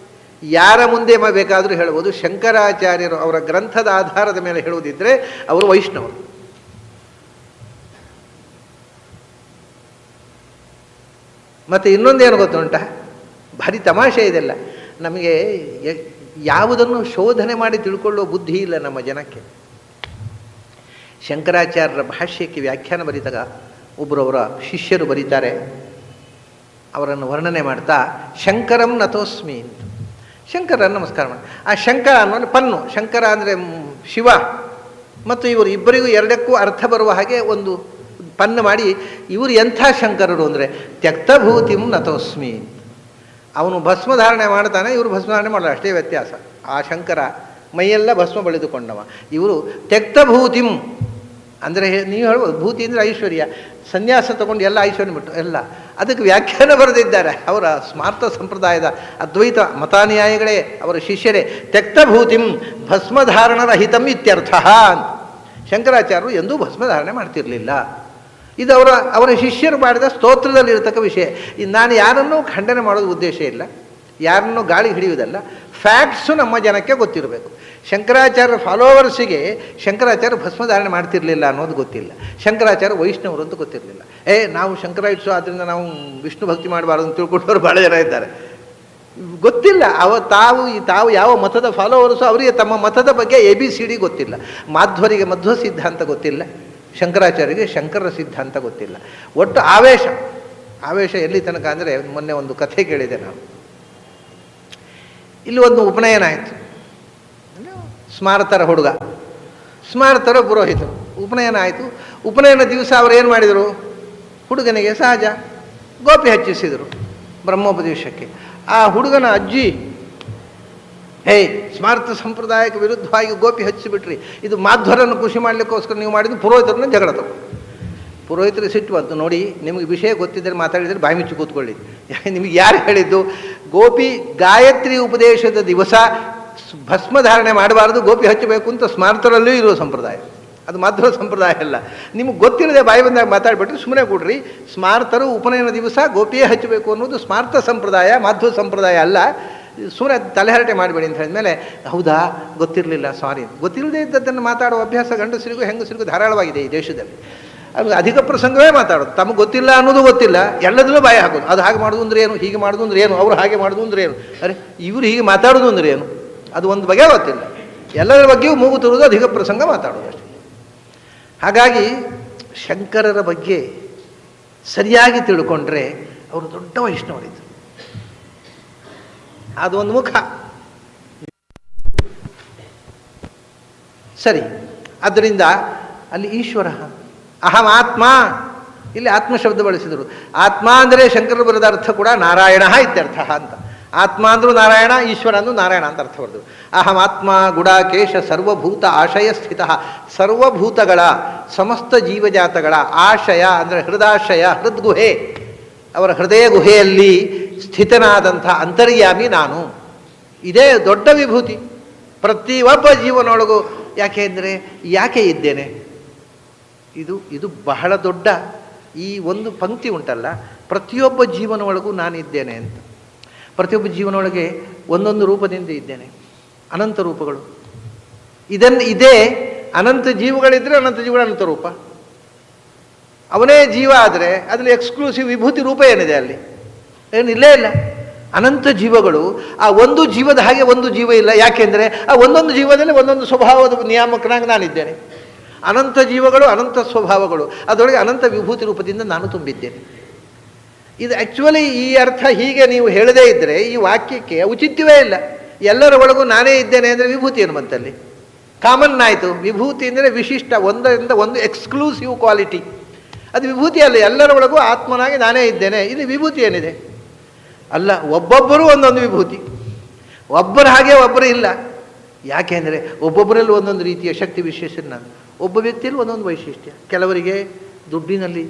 ಯಾರ ಮುಂದೆ ಬೇಕಾದರೂ ಹೇಳ್ಬೋದು. ಶಂಕರಾಚಾರ್ಯರು ಅವರ ಗ್ರಂಥದ ಆಧಾರದ ಮೇಲೆ ಹೇಳುವುದಿದ್ದರೆ ಅವರು ವೈಷ್ಣವರು. ಮತ್ತು ಇನ್ನೊಂದೇನು ಗೊತ್ತುಂಟ? ಭಾರಿ ತಮಾಷೆ ಇದೆಲ್ಲ. ನಮಗೆ ಯಾವುದನ್ನು ಶೋಧನೆ ಮಾಡಿ ತಿಳ್ಕೊಳ್ಳೋ ಬುದ್ಧಿ ಇಲ್ಲ ನಮ್ಮ ಜನಕ್ಕೆ. ಶಂಕರಾಚಾರ್ಯರ ಭಾಷ್ಯಕ್ಕೆ ವ್ಯಾಖ್ಯಾನ ಬರೀತಾಗ ಒಬ್ಬರವರ ಶಿಷ್ಯರು ಬರೀತಾರೆ, ಅವರನ್ನು ವರ್ಣನೆ ಮಾಡ್ತಾ ಶಂಕರಂ ನತೋಸ್ಮಿ ಅಂತ. ಶಂಕರ ನಮಸ್ಕಾರ ಮಾಡಿ. ಆ ಶಂಕರ ಅನ್ನೋ ಪನ್ನು, ಶಂಕರ ಅಂದರೆ ಶಿವ, ಮತ್ತು ಇವರು ಇಬ್ಬರಿಗೂ ಎರಡಕ್ಕೂ ಅರ್ಥ ಬರುವ ಹಾಗೆ ಒಂದು ಪನ್ನು ಮಾಡಿ, ಇವರು ಎಂಥ ಶಂಕರರು ಅಂದರೆ ತ್ಯಕ್ತಭೂತಿಂ ನತೋಸ್ಮಿ. ಅವನು ಭಸ್ಮಧಾರಣೆ ಮಾಡ್ತಾನೆ, ಇವರು ಭಸ್ಮಧಾರಣೆ ಮಾಡಲ್ಲ, ಅಷ್ಟೇ ವ್ಯತ್ಯಾಸ. ಆ ಶಂಕರ ಮೈಯೆಲ್ಲ ಭಸ್ಮ ಬಳಿದುಕೊಂಡವ, ಇವರು ತ್ಯಕ್ತಭೂತಿಂ ಅಂದರೆ ನೀವು ಹೇಳ್ಬೋದು ಭೂತಿ ಅಂದರೆ ಐಶ್ವರ್ಯ, ಸನ್ಯಾಸ ತಗೊಂಡು ಎಲ್ಲ ಐಶ್ವರ್ಯ ಬಿಟ್ಟು ಎಲ್ಲ. ಅದಕ್ಕೆ ವ್ಯಾಖ್ಯಾನ ಬರೆದಿದ್ದಾರೆ ಅವರ ಸ್ಮಾರ್ತ ಸಂಪ್ರದಾಯದ ಅದ್ವೈತ ಮತಾನುಯಾಯಿಗಳೇ, ಅವರ ಶಿಷ್ಯರೇ. ತ್ಯಕ್ತಭೂತಿಂ ಭಸ್ಮಧಾರಣರಹಿತಂ ಇತ್ಯರ್ಥ ಅಂತ. ಶಂಕರಾಚಾರ್ಯರು ಎಂದೂ ಭಸ್ಮಧಾರಣೆ ಮಾಡ್ತಿರಲಿಲ್ಲ. ಇದು ಅವರ ಶಿಷ್ಯರು ಮಾಡಿದ ಸ್ತೋತ್ರದಲ್ಲಿರತಕ್ಕ ವಿಷಯ. ನಾನು ಯಾರನ್ನೂ ಖಂಡನೆ ಮಾಡೋದು ಉದ್ದೇಶ ಇಲ್ಲ, ಯಾರನ್ನೂ ಗಾಳಿ ಹಿಡಿಯುವುದಲ್ಲ. ಫ್ಯಾಕ್ಟ್ಸು ನಮ್ಮ ಜನಕ್ಕೆ ಗೊತ್ತಿರಬೇಕು. ಶಂಕರಾಚಾರ್ಯ ಫಾಲೋವರ್ಸಿಗೆ ಶಂಕರಾಚಾರ್ಯ ಭಸ್ಮಧಾರಣೆ ಮಾಡ್ತಿರಲಿಲ್ಲ ಅನ್ನೋದು ಗೊತ್ತಿಲ್ಲ. ಶಂಕರಾಚಾರ್ಯ ವೈಷ್ಣವರು ಅಂತ ಗೊತ್ತಿರಲಿಲ್ಲ. ನಾವು ಶಂಕರಾಯಿಟ್ಸು, ಆದ್ದರಿಂದ ನಾವು ವಿಷ್ಣು ಭಕ್ತಿ ಮಾಡಬಾರ್ದು ಅಂತ ತಿಳ್ಕೊಂಡವರು ಭಾಳ ಜನ ಇದ್ದಾರೆ. ಗೊತ್ತಿಲ್ಲ ತಾವು ಯಾವ ಮತದ ಫಾಲೋವರ್ಸು, ಅವರಿಗೆ ತಮ್ಮ ಮತದ ಬಗ್ಗೆ ABCD ಗೊತ್ತಿಲ್ಲ. ಮಾಧ್ವರಿಗೆ ಮಧ್ವ ಸಿದ್ಧಾಂತ ಗೊತ್ತಿಲ್ಲ, ಶಂಕರಾಚಾರ್ಯರಿಗೆ ಶಂಕರರ ಸಿದ್ಧಾಂತ ಗೊತ್ತಿಲ್ಲ. ಒಟ್ಟು ಆವೇಶ ಎಲ್ಲಿ ತನಕ ಅಂದರೆ, ಮೊನ್ನೆ ಒಂದು ಕಥೆ ಕೇಳಿದೆ ನಾನು. ಇಲ್ಲಿ ಒಂದು ಉಪನಯನ ಆಯಿತು. ಸ್ಮಾರತರ ಹುಡುಗ, ಸ್ಮಾರತರ ಪುರೋಹಿತರು. ಉಪನಯನ ಆಯಿತು. ಉಪನಯನ ದಿವಸ ಅವರು ಏನು ಮಾಡಿದರು, ಹುಡುಗನಿಗೆ ಸಹಜ ಗೋಪಿ ಹಚ್ಚಿಸಿದರು ಬ್ರಹ್ಮೋಪದೇಶಕ್ಕೆ. ಆ ಹುಡುಗನ ಅಜ್ಜಿ, ಸ್ಮಾರ್ತ ಸಂಪ್ರದಾಯಕ್ಕೆ ವಿರುದ್ಧವಾಗಿ ಗೋಪಿ ಹಚ್ಚಿಬಿಟ್ರಿ, ಇದು ಮಾಧ್ವರನ್ನು ಖುಷಿ ಮಾಡಲಿಕ್ಕೋಸ್ಕರ ನೀವು ಮಾಡಿದ್ದು, ಪುರೋಹಿತರನ್ನ ಜಗಳ ತಗೊಂಡು. ಪುರೋಹಿತರಿಗೆ ಸಿಟ್ಟು ಬಂತು. ನೋಡಿ, ನಿಮಗೆ ವಿಷಯ ಗೊತ್ತಿದ್ದರೆ ಮಾತಾಡಿದರೆ ಬಾಯಿ ಮುಚ್ಚಿ ಕೂತ್ಕೊಳ್ಳಿ. ನಿಮಗೆ ಯಾರು ಹೇಳಿದ್ದು ಗೋಪಿ ಗಾಯತ್ರಿ ಉಪದೇಶದ ದಿವಸ ಭಸ್ಮಧಾರಣೆ ಮಾಡಬಾರ್ದು, ಗೋಪಿ ಹಚ್ಚಬೇಕು ಅಂತ ಸ್ಮಾರ್ತರಲ್ಲೂ ಇರುವ ಸಂಪ್ರದಾಯ, ಅದು ಮಾಧ್ವ ಸಂಪ್ರದಾಯ ಅಲ್ಲ. ನಿಮಗೆ ಗೊತ್ತಿಲ್ಲದೆ ಬಾಯಿ ಬಂದಾಗ ಮಾತಾಡ್ಬಿಟ್ರೆ ಸುಮ್ಮನೆ ಕೊಡ್ರಿ. ಸ್ಮಾರ್ತರು ಉಪನಯನ ದಿವಸ ಗೋಪಿಯೇ ಹಚ್ಚಬೇಕು ಅನ್ನೋದು ಸ್ಮಾರ್ತ ಸಂಪ್ರದಾಯ, ಮಾಧ್ವ ಸಂಪ್ರದಾಯ ಅಲ್ಲ. ಸುಮ್ಮನೆ ತಲೆಹರಟೆ ಮಾಡಬೇಡಿ ಅಂತ ಹೇಳಿದ್ಮೇಲೆ, ಹೌದಾ ಗೊತ್ತಿರಲಿಲ್ಲ, ಸಾರಿ. ಗೊತ್ತಿಲ್ಲದೆ ಇದ್ದದ್ದನ್ನು ಮಾತಾಡುವ ಅಭ್ಯಾಸ ಗಂಡಸರಿಗೂ ಹೆಂಗಸರಿಗೂ ಧಾರಾಳವಾಗಿದೆ ಈ ದೇಶದಲ್ಲಿ. ಅದು ಅಧಿಕ ಪ್ರಸಂಗವೇ ಮಾತಾಡೋದು. ತಮಗೆ ಗೊತ್ತಿಲ್ಲ ಅನ್ನೋದು ಗೊತ್ತಿಲ್ಲ, ಎಲ್ಲದರಲ್ಲೂ ಬಾಯಿ ಹಾಕೋದು. ಅದು ಹಾಗೆ ಮಾಡೋದು ಅಂದ್ರೆ ಏನು, ಹೀಗೆ ಮಾಡೋದು ಅಂದ್ರೆ ಏನು, ಅವರು ಹಾಗೆ ಮಾಡೋದು ಅಂದ್ರೆ ಏನು, ಅರೆ ಇವರು ಹೀಗೆ ಮಾತಾಡೋದು ಅಂದ್ರೆ ಏನು, ಅದು ಒಂದು ಬಗೆ ಗೊತ್ತಿಲ್ಲ. ಎಲ್ಲರ ಬಗ್ಗೆಯೂ ಮೂಗು ತುರುವುದು, ಅಧಿಕ ಪ್ರಸಂಗ ಮಾತಾಡೋದು ಅಷ್ಟೇ. ಹಾಗಾಗಿ ಶಂಕರರ ಬಗ್ಗೆ ಸರಿಯಾಗಿ ತಿಳ್ಕೊಂಡ್ರೆ ಅವರು ದೊಡ್ಡ ವೈಷ್ಣವರಿದ್ದರು. ಅದೊಂದು ಮುಖ ಸರಿ. ಆದ್ದರಿಂದ ಅಲ್ಲಿ ಈಶ್ವರ, ಅಹಂ ಆತ್ಮ, ಇಲ್ಲಿ ಆತ್ಮ ಶಬ್ದ ಬಳಸಿದರು. ಆತ್ಮ ಅಂದರೆ ಶಂಕರರು ಬರೆದ ಅರ್ಥ ಕೂಡ ನಾರಾಯಣ ಇತ್ಯರ್ಥ ಅಂತ. ಆತ್ಮ ಅಂದರೂ ನಾರಾಯಣ, ಈಶ್ವರ ಅಂದರೂ ನಾರಾಯಣ ಅಂತ ಅರ್ಥ ಬರೆದರು. ಅಹಂ ಆತ್ಮ ಗುಡಾಕೇಶ ಸರ್ವಭೂತ ಆಶಯ ಸ್ಥಿತ, ಸರ್ವಭೂತಗಳ ಸಮಸ್ತ ಜೀವಜಾತಗಳ ಆಶಯ ಅಂದರೆ ಹೃದಯಾಶಯ, ಹೃದ್ಗುಹೆ, ಅವರ ಹೃದಯ ಗುಹೆಯಲ್ಲಿ ಸ್ಥಿತನಾದಂಥ ಅಂತರ್ಯಾಮಿ ನಾನು. ಇದೇ ದೊಡ್ಡ ವಿಭೂತಿ ಪ್ರತಿಯೊಬ್ಬ ಜೀವನೊಳಗೂ. ಯಾಕೆ ಅಂದರೆ ಯಾಕೆ ಇದ್ದೇನೆ, ಇದು ಬಹಳ ದೊಡ್ಡ ಈ ಒಂದು ಪಂಕ್ತಿ ಉಂಟಲ್ಲ, ಪ್ರತಿಯೊಬ್ಬ ಜೀವನ ಒಳಗೂ ನಾನಿದ್ದೇನೆ ಅಂತ. ಪ್ರತಿಯೊಬ್ಬ ಜೀವನೊಳಗೆ ಒಂದೊಂದು ರೂಪದಿಂದ ಇದ್ದೇನೆ, ಅನಂತ ರೂಪಗಳು. ಇದೇ ಅನಂತ ಜೀವಗಳಿದ್ದರೆ ಅನಂತ ಜೀವಗಳ ಅನಂತ ರೂಪ. ಅವನೇ ಜೀವ ಆದರೆ ಅದರಲ್ಲಿ ಎಕ್ಸ್ಕ್ಲೂಸಿವ್ ವಿಭೂತಿ ರೂಪ ಏನಿದೆ ಅಲ್ಲಿ, ಏನಿಲ್ಲೇ ಇಲ್ಲ. ಅನಂತ ಜೀವಗಳು, ಆ ಒಂದು ಜೀವದ ಹಾಗೆ ಒಂದು ಜೀವ ಇಲ್ಲ. ಯಾಕೆಂದರೆ ಆ ಒಂದೊಂದು ಜೀವದಲ್ಲಿ ಒಂದೊಂದು ಸ್ವಭಾವದ ನಿಯಾಮಕನಾಗಿ ನಾನಿದ್ದೇನೆ. ಅನಂತ ಜೀವಗಳು, ಅನಂತ ಸ್ವಭಾವಗಳು, ಅದರೊಳಗೆ ಅನಂತ ವಿಭೂತಿ ರೂಪದಿಂದ ನಾನು ತುಂಬಿದ್ದೇನೆ. ಇದು ಆ್ಯಕ್ಚುಲಿ ಈ ಅರ್ಥ ಹೀಗೆ ನೀವು ಹೇಳದೇ ಇದ್ದರೆ ಈ ವಾಕ್ಯಕ್ಕೆ ಔಚಿತ್ಯವೇ ಇಲ್ಲ. ಎಲ್ಲರ ಒಳಗೂ ನಾನೇ ಇದ್ದೇನೆ ಅಂದರೆ ವಿಭೂತಿ ಏನು ಬಂತಲ್ಲಿ, ಕಾಮನ್ ಆಯಿತು. ವಿಭೂತಿ ಅಂದರೆ ವಿಶಿಷ್ಟ, ಒಂದರಿಂದ ಒಂದು ಎಕ್ಸ್ಕ್ಲೂಸಿವ್ ಕ್ವಾಲಿಟಿ, ಅದು ವಿಭೂತಿ ಅಲ್ಲ. ಎಲ್ಲರ ಒಳಗೂ ಆತ್ಮನಾಗಿ ನಾನೇ ಇದ್ದೇನೆ, ಇಲ್ಲಿ ವಿಭೂತಿ ಏನಿದೆ ಅಲ್ಲ. ಒಬ್ಬೊಬ್ಬರು ಒಂದೊಂದು ವಿಭೂತಿ, ಒಬ್ಬರ ಹಾಗೆ ಒಬ್ಬರು ಇಲ್ಲ. ಯಾಕೆಂದರೆ ಒಬ್ಬೊಬ್ಬರಲ್ಲಿ ಒಂದೊಂದು ರೀತಿಯ ಶಕ್ತಿ ವಿಶೇಷ. ನಾನು ಒಬ್ಬ ವ್ಯಕ್ತಿಯಲ್ಲಿ ಒಂದೊಂದು ವೈಶಿಷ್ಟ್ಯ. ಕೆಲವರಿಗೆ ದುಡ್ಡಿನಲ್ಲಿ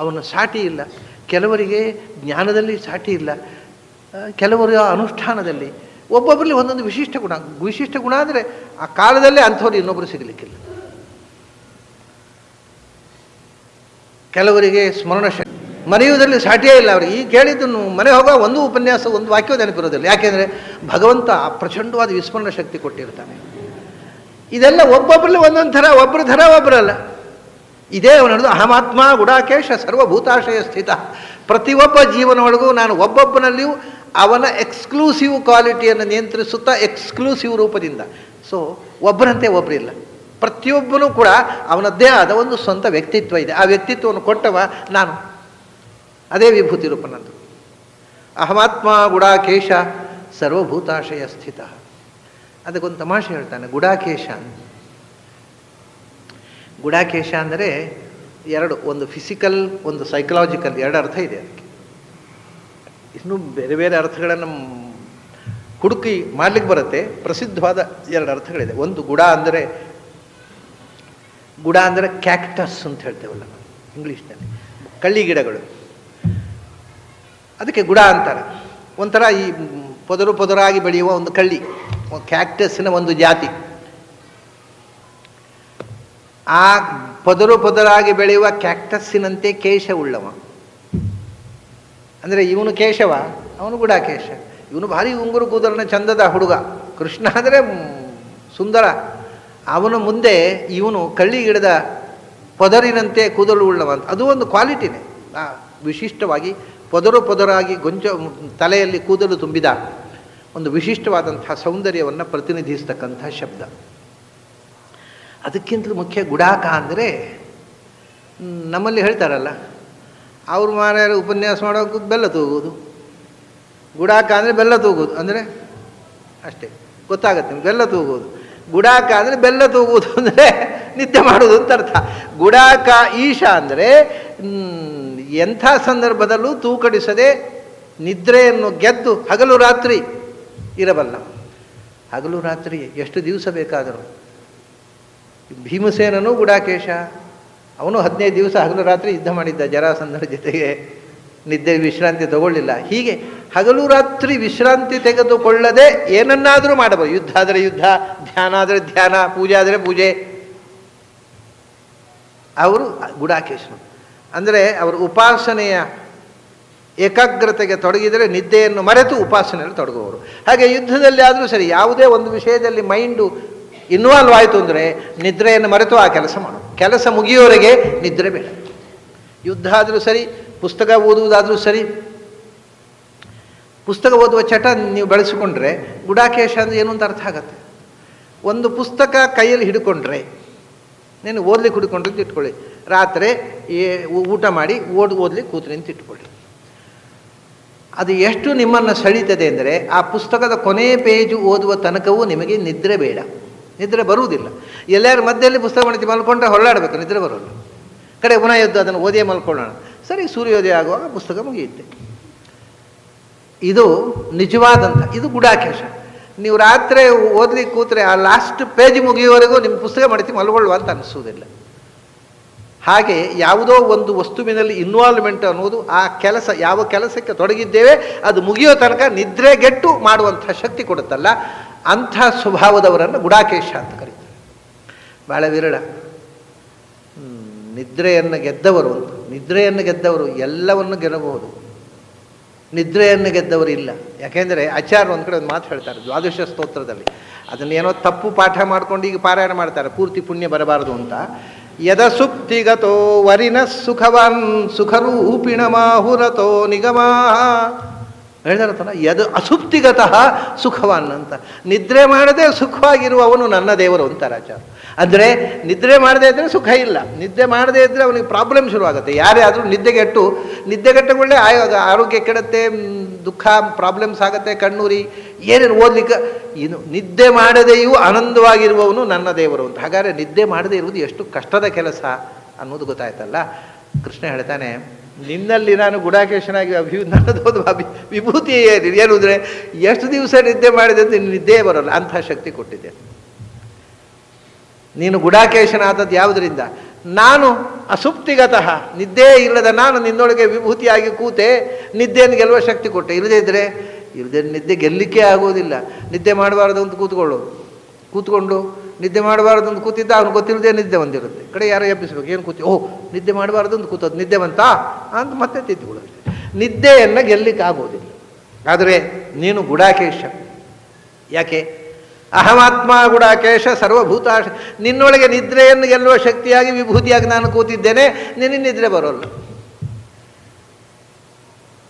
ಅವನ ಸಾಟಿ ಇಲ್ಲ, ಕೆಲವರಿಗೆ ಜ್ಞಾನದಲ್ಲಿ ಸಾಟಿ ಇಲ್ಲ, ಕೆಲವರ ಅನುಷ್ಠಾನದಲ್ಲಿ. ಒಬ್ಬೊಬ್ಬರಲ್ಲಿ ಒಂದೊಂದು ವಿಶಿಷ್ಟ ಗುಣ. ವಿಶಿಷ್ಟ ಗುಣ ಅಂದರೆ ಆ ಕಾಲದಲ್ಲೇ ಅಂಥವ್ರು ಇನ್ನೊಬ್ಬರು ಸಿಗಲಿಕ್ಕಿಲ್ಲ. ಕೆಲವರಿಗೆ ಸ್ಮರಣ ಶಕ್ತಿ, ಮರೆಯುವುದರಲ್ಲಿ ಸಾಟಿಯೇ ಇಲ್ಲ ಅವರಿಗೆ. ಈ ಕೇಳಿದ್ದನ್ನು ಮನೆ ಹೋಗೋ ಒಂದು ಉಪನ್ಯಾಸ, ಒಂದು ವಾಕ್ಯ ನೆನಪಿರೋದಿಲ್ಲ. ಯಾಕೆಂದರೆ ಭಗವಂತ ಪ್ರಚಂಡವಾದ ವಿಸ್ಮರಣ ಶಕ್ತಿ ಕೊಟ್ಟಿರ್ತಾನೆ. ಇದೆಲ್ಲ ಒಬ್ಬೊಬ್ಬರಲ್ಲಿ ಒಂದೊಂದು ಥರ, ಒಬ್ಬರ ಥರ ಒಬ್ಬರಲ್ಲ. ಇದೇ ಅವನದು ಅಹಮಾತ್ಮ ಗುಡಾಕೇಶ ಸರ್ವಭೂತಾಶಯ ಸ್ಥಿತ. ಪ್ರತಿಯೊಬ್ಬ ಜೀವನ ಒಳಗೂ ನಾನು ಒಬ್ಬೊಬ್ಬನಲ್ಲಿಯೂ ಅವನ ಎಕ್ಸ್ಕ್ಲೂಸಿವ್ ಕ್ವಾಲಿಟಿಯನ್ನು ನಿಯಂತ್ರಿಸುತ್ತಾ ಎಕ್ಸ್ಕ್ಲೂಸಿವ್ ರೂಪದಿಂದ. ಸೊ ಒಬ್ಬರಂತೆ ಒಬ್ಬರಿಲ್ಲ, ಪ್ರತಿಯೊಬ್ಬನೂ ಕೂಡ ಅವನದ್ದೇ ಆದ ಒಂದು ಸ್ವಂತ ವ್ಯಕ್ತಿತ್ವ ಇದೆ. ಆ ವ್ಯಕ್ತಿತ್ವವನ್ನು ಕೊಟ್ಟವ ನಾನು. ಅದೇ ವಿಭೂತಿ ರೂಪ ನಂದು. ಅಹಮಾತ್ಮ ಗುಡಾಕೇಶ ಸರ್ವಭೂತಾಶಯ ಸ್ಥಿತ. ಅದಕ್ಕೊಂದು ತಮಾಷೆ ಹೇಳ್ತಾನೆ. ಗುಡಾಕೇಶ ಗುಡಾಕೇಶ ಅಂದರೆ ಎರಡು, ಒಂದು ಫಿಸಿಕಲ್, ಒಂದು ಸೈಕಲಾಜಿಕಲ್, ಎರಡು ಅರ್ಥ ಇದೆ ಅದಕ್ಕೆ. ಇನ್ನೂ ಬೇರೆ ಬೇರೆ ಅರ್ಥಗಳನ್ನು ಹುಡುಕಿ ಮಾಡಲಿಕ್ಕೆ ಬರುತ್ತೆ. ಪ್ರಸಿದ್ಧವಾದ ಎರಡು ಅರ್ಥಗಳಿದೆ. ಒಂದು ಗುಡ ಅಂದರೆ ಕ್ಯಾಕ್ಟಸ್ ಅಂತ ಹೇಳ್ತೇವಲ್ಲ ಇಂಗ್ಲೀಷ್ನಲ್ಲಿ, ಕಳ್ಳಿ ಗಿಡಗಳು, ಅದಕ್ಕೆ ಗುಡ ಅಂತಾರೆ. ಒಂಥರ ಈ ಪೊದರಾಗಿ ಬೆಳೆಯುವ ಒಂದು ಕಳ್ಳಿ, ಕ್ಯಾಕ್ಟಸ್ಸಿನ ಒಂದು ಜಾತಿ. ಆ ಪೊದರಾಗಿ ಬೆಳೆಯುವ ಕ್ಯಾಕ್ಟಸ್ಸಿನಂತೆ ಕೇಶವುಳ್ಳವ. ಅಂದರೆ ಇವನು ಕೇಶವ, ಅವನು ಗುಡಾಕೇಶ. ಇವನು ಭಾರಿ ಉಂಗುರು ಕೂದಲಿನ ಚಂದದ ಹುಡುಗ, ಕೃಷ್ಣ ಅಂದರೆ ಸುಂದರ. ಅವನ ಮುಂದೆ ಇವನು ಕಳ್ಳಿ ಗಿಡದ ಪೊದರಿನಂತೆ ಕೂದಲು ಉಳ್ಳವ ಅಂತ. ಅದು ಒಂದು ಕ್ವಾಲಿಟಿನೇ, ವಿಶಿಷ್ಟವಾಗಿ ಪೊದರಾಗಿ ತಲೆಯಲ್ಲಿ ಕೂದಲು ತುಂಬಿದ ಒಂದು ವಿಶಿಷ್ಟವಾದಂತಹ ಸೌಂದರ್ಯವನ್ನು ಪ್ರತಿನಿಧಿಸ್ತಕ್ಕಂಥ ಶಬ್ದ. ಅದಕ್ಕಿಂತಲೂ ಮುಖ್ಯ ಗುಡಾಕ ಅಂದರೆ, ನಮ್ಮಲ್ಲಿ ಹೇಳ್ತಾರಲ್ಲ, ಅವ್ರ ಮಾರ್ಯಾರು ಉಪನ್ಯಾಸ ಮಾಡೋಕೆ ಬೆಲ್ಲ ತೂಗೋದು. ಗುಡಾಕ ಅಂದರೆ ಬೆಲ್ಲ ತೂಗೋದು ಅಂದರೆ ಅಷ್ಟೇ, ಗೊತ್ತಾಗತ್ತೆ ನಿಮ್ಗೆ. ಬೆಲ್ಲ ತೂಗೋದು, ಗುಡಾಕ ಅಂದರೆ ಬೆಲ್ಲ ತೂಗೋದು ಅಂದರೆ ನಿದ್ದೆ ಮಾಡೋದು ಅಂತ ಅರ್ಥ. ಗುಡಾಕ ಈಶ ಅಂದರೆ ಎಂಥ ಸಂದರ್ಭದಲ್ಲೂ ತೂಕಡಿಸದೆ ನಿದ್ರೆಯನ್ನು ಗೆದ್ದು ಹಗಲು ರಾತ್ರಿ ಇರಬಲ್ಲ. ಹಗಲು ರಾತ್ರಿ ಎಷ್ಟು ದಿವಸ ಬೇಕಾದರೂ. ಭೀಮಸೇನನು ಗುಡಾಕೇಶ, ಅವನು 15 ದಿವಸ ಹಗಲು ರಾತ್ರಿ ಯುದ್ಧ ಮಾಡಿದ್ದ ಜರಾಸಂಧನ ಜೊತೆಗೆ, ನಿದ್ದೆ ವಿಶ್ರಾಂತಿ ತಗೊಳ್ಳಿಲ್ಲ. ಹೀಗೆ ಹಗಲು ರಾತ್ರಿ ವಿಶ್ರಾಂತಿ ತೆಗೆದುಕೊಳ್ಳದೆ ಏನನ್ನಾದರೂ ಮಾಡಬಹುದು. ಯುದ್ಧ ಆದರೆ ಯುದ್ಧ, ಧ್ಯಾನ ಆದರೆ ಧ್ಯಾನ, ಪೂಜೆ ಆದರೆ ಪೂಜೆ. ಅವರು ಗುಡಾಕೇಶನು ಅಂದರೆ ಅವರು ಉಪಾಸನೆಯ ಏಕಾಗ್ರತೆಗೆ ತೊಡಗಿದರೆ ನಿದ್ದೆಯನ್ನು ಮರೆತು ಉಪಾಸನೆಯಲ್ಲಿ ತೊಡಗುವವರು. ಹಾಗೆ ಯುದ್ಧದಲ್ಲಿ ಆದರೂ ಸರಿ, ಯಾವುದೇ ಒಂದು ವಿಷಯದಲ್ಲಿ ಮೈಂಡು ಇನ್ವಾಲ್ವ್ ಆಯಿತು ಅಂದರೆ ನಿದ್ರೆಯನ್ನು ಮರೆತು ಆ ಕೆಲಸ ಮಾಡು. ಕೆಲಸ ಮುಗಿಯೋವರೆಗೆ ನಿದ್ರೆ ಬೇಡ. ಯುದ್ಧ ಆದರೂ ಸರಿ, ಪುಸ್ತಕ ಓದುವುದಾದರೂ ಸರಿ. ಪುಸ್ತಕ ಓದುವ ಚಟ ನೀವು ಬೆಳೆಸಿಕೊಂಡ್ರೆ ಗುಡಾಕೇಶ ಅಂದರೆ ಏನು ಅಂತ ಅರ್ಥ ಆಗತ್ತೆ. ಒಂದು ಪುಸ್ತಕ ಕೈಯಲ್ಲಿ ಹಿಡ್ಕೊಂಡ್ರೆ, ನೀನು ಓದ್ಲಿಕ್ಕೆ ಹಿಡ್ಕೊಂಡ್ರೆ ಅಂತ ಇಟ್ಕೊಳ್ಳಿ, ರಾತ್ರಿ ಊಟ ಮಾಡಿ ಓದ್ಲಿಕ್ಕೆ ಕೂತ್ರಿ ಅಂತ ಇಟ್ಕೊಳ್ಳಿ. ಅದು ಎಷ್ಟು ನಿಮ್ಮನ್ನು ಸೆಳೀತದೆ ಅಂದರೆ, ಆ ಪುಸ್ತಕದ ಕೊನೆಯ ಪೇಜು ಓದುವ ತನಕವೂ ನಿಮಗೆ ನಿದ್ರೆ ಬೇಡ, ನಿದ್ರೆ ಬರುವುದಿಲ್ಲ. ಎಲ್ಲರ ಮಧ್ಯದಲ್ಲಿ ಪುಸ್ತಕ ಮಾಡಿಸಿ ಮಲ್ಕೊಂಡ್ರೆ ಹೊರಳಾಡಬೇಕು, ನಿದ್ರೆ ಬರೋಲ್ಲ. ಕಡೆ ಪುನಃ ಎದ್ದು ಅದನ್ನು ಓದಿಯೇ ಮಲ್ಕೊಳ್ಳೋಣ, ಸರಿ ಸೂರ್ಯೋದಯ ಆಗುವಾಗ ಪುಸ್ತಕ ಮುಗಿಯುತ್ತೆ. ಇದು ನಿಜವಾದಂಥ, ಇದು ಗುಡಾಕೇಶ. ನೀವು ರಾತ್ರಿ ಓದ್ಲಿಕ್ಕೆ ಕೂತ್ರೆ ಆ ಲಾಸ್ಟ್ ಪೇಜ್ ಮುಗಿಯುವವರೆಗೂ ನಿಮ್ಮ ಪುಸ್ತಕ ಮಾಡಿಸಿ ಮಲ್ಕೊಳ್ಳುವ ಅಂತ ಅನಿಸುವುದಿಲ್ಲ. ಹಾಗೆ ಯಾವುದೋ ಒಂದು ವಸ್ತುವಿನಲ್ಲಿ ಇನ್ವಾಲ್ವ್ಮೆಂಟ್ ಅನ್ನೋದು, ಆ ಕೆಲಸ, ಯಾವ ಕೆಲಸಕ್ಕೆ ತೊಡಗಿದ್ದೇವೆ ಅದು ಮುಗಿಯೋ ತನಕ ನಿದ್ರೆಗೆಟ್ಟು ಮಾಡುವಂಥ ಶಕ್ತಿ ಕೊಡುತ್ತಲ್ಲ, ಅಂಥ ಸ್ವಭಾವದವರನ್ನು ಗುಡಾಕೇಶ ಅಂತ ಕರೀತಾರೆ. ಭಾಳ ವಿರಳ ನಿದ್ರೆಯನ್ನು ಗೆದ್ದವರು ಅಂತ. ನಿದ್ರೆಯನ್ನು ಗೆದ್ದವರು ಎಲ್ಲವನ್ನು ಗೆಲ್ಲಬಹುದು, ನಿದ್ರೆಯನ್ನು ಗೆದ್ದವರು ಇಲ್ಲ. ಯಾಕೆಂದರೆ ಆಚಾರ್ಯ ಒಂದು ಕಡೆ ಒಂದು ಮಾತು ಹೇಳ್ತಾರೆ ದ್ವಾದಶ ಸ್ತೋತ್ರದಲ್ಲಿ, ಅದನ್ನೇನೋ ತಪ್ಪು ಪಾಠ ಮಾಡ್ಕೊಂಡು ಈಗ ಪಾರಾಯಣ ಮಾಡ್ತಾರೆ, ಪೂರ್ತಿ ಪುಣ್ಯ ಬರಬಾರದು ಅಂತ. ಯದ ಸುಪ್ತಿಗತೋ ವರಿನ ಸುಖವಾನ್ ಸುಖರೂಪಿಣ ಮಾಹುರತೋ ನಿಗಮಾ ಹೇಳ್ತಾರತ್ತಲ್ಲ, ಯದ ಅಸುಪ್ತಿಗತಃ ಸುಖವಾನ್ ಅಂತ. ನಿದ್ರೆ ಮಾಡದೆ ಸುಖವಾಗಿರುವವನು ನನ್ನ ದೇವರು ಅಂತಾರೆ ಆಚಾರ್ಯ. ಅಂದರೆ ನಿದ್ರೆ ಮಾಡದೇ ಇದ್ದರೆ ಸುಖ ಇಲ್ಲ, ನಿದ್ದೆ ಮಾಡದೇ ಇದ್ದರೆ ಅವನಿಗೆ ಪ್ರಾಬ್ಲಮ್ ಶುರುವಾಗುತ್ತೆ. ಯಾರೇ ಆದರೂ ನಿದ್ದೆಗೆಟ್ಟಗೊಳ್ಳೆ ಆರೋಗ್ಯ ಕೆಡುತ್ತೆ, ದುಃಖ ಪ್ರಾಬ್ಲಮ್ಸ್ ಆಗುತ್ತೆ, ಕಣ್ಣೂರಿ ಏನೇನು ಓದ್ಲಿಕ್ಕೆ. ಇನ್ನು ನಿದ್ದೆ ಮಾಡದೆಯೂ ಆನಂದವಾಗಿರುವವನು ನನ್ನ ದೇವರು ಅಂತ. ಹಾಗಾದರೆ ನಿದ್ದೆ ಮಾಡದೇ ಇರುವುದು ಎಷ್ಟು ಕಷ್ಟದ ಕೆಲಸ ಅನ್ನೋದು ಗೊತ್ತಾಯ್ತಲ್ಲ. ಕೃಷ್ಣ ಹೇಳ್ತಾನೆ, ನಿನ್ನಲ್ಲಿ ನಾನು ಗುಡಾಕೇಶನಾಗಿ ನನ್ನದೊಂದು ವಿಭೂತಿ ಏನು ಅಂದರೆ, ಎಷ್ಟು ದಿವಸ ನಿದ್ದೆ ಮಾಡಿದೆ ಅಂತ ನಿದ್ದೆ ಬರೋಲ್ಲ, ಅಂಥ ಶಕ್ತಿ ಕೊಟ್ಟಿದ್ದೆ. ನೀನು ಗುಡಾಕೇಶನಾದದ್ದು ಯಾವುದರಿಂದ? ನಾನು ಅಸುಪ್ತಿಗತಃ, ನಿದ್ದೆ ಇಲ್ಲದ ನಾನು ನಿನ್ನೊಳಗೆ ವಿಭೂತಿಯಾಗಿ ಕೂತೆ ನಿದ್ದೆಯನ್ನು ಗೆಲ್ಲುವ ಶಕ್ತಿ ಕೊಟ್ಟೆ. ಇಲ್ಲದೇ ಇದ್ದರೆ ನಿದ್ದೆ ಗೆಲ್ಲಲಿಕ್ಕೆ ಆಗೋದಿಲ್ಲ. ನಿದ್ದೆ ಮಾಡಬಾರ್ದು ಅಂತ ಕೂತ್ಕೊಂಡು ನಿದ್ದೆ ಮಾಡಬಾರ್ದು ಅಂತ ಕೂತಿದ್ದ ಅವ್ನು ಗೊತ್ತಿಲ್ಲದೆ ನಿದ್ದೆ ಬಂದಿರುತ್ತೆ. ಕಡೆ ಯಾರೋ ಎಬ್ಬಿಸ್ಬೇಕು, ಏನು ನಿದ್ದೆ ಮಾಡಬಾರ್ದು ಅಂತ ಕೂತದ್ದು, ನಿದ್ದೆ ಬಂತಾ ಅಂತ ಮತ್ತೆ ತಿದ್ದುಕೊಳ್ಳುತ್ತೆ. ನಿದ್ದೆಯನ್ನು ಗೆಲ್ಲಲಿಕ್ಕೆ ಆಗೋದಿಲ್ಲ. ಆದರೆ ನೀನು ಗುಡಾಕೇಶ. ಯಾಕೆ? ಅಹಮಾತ್ಮ ಗುಡಾಕೇಶ ಸರ್ವಭೂತಾಶ. ನಿನ್ನೊಳಗೆ ನಿದ್ರೆಯನ್ನು ಗೆಲ್ಲುವ ಶಕ್ತಿಯಾಗಿ ವಿಭೂತಿಯಾಗಿ ನಾನು ಕೂತಿದ್ದೇನೆ, ನಿನ್ನ ನಿದ್ರೆ ಬರೋಲ್ಲ.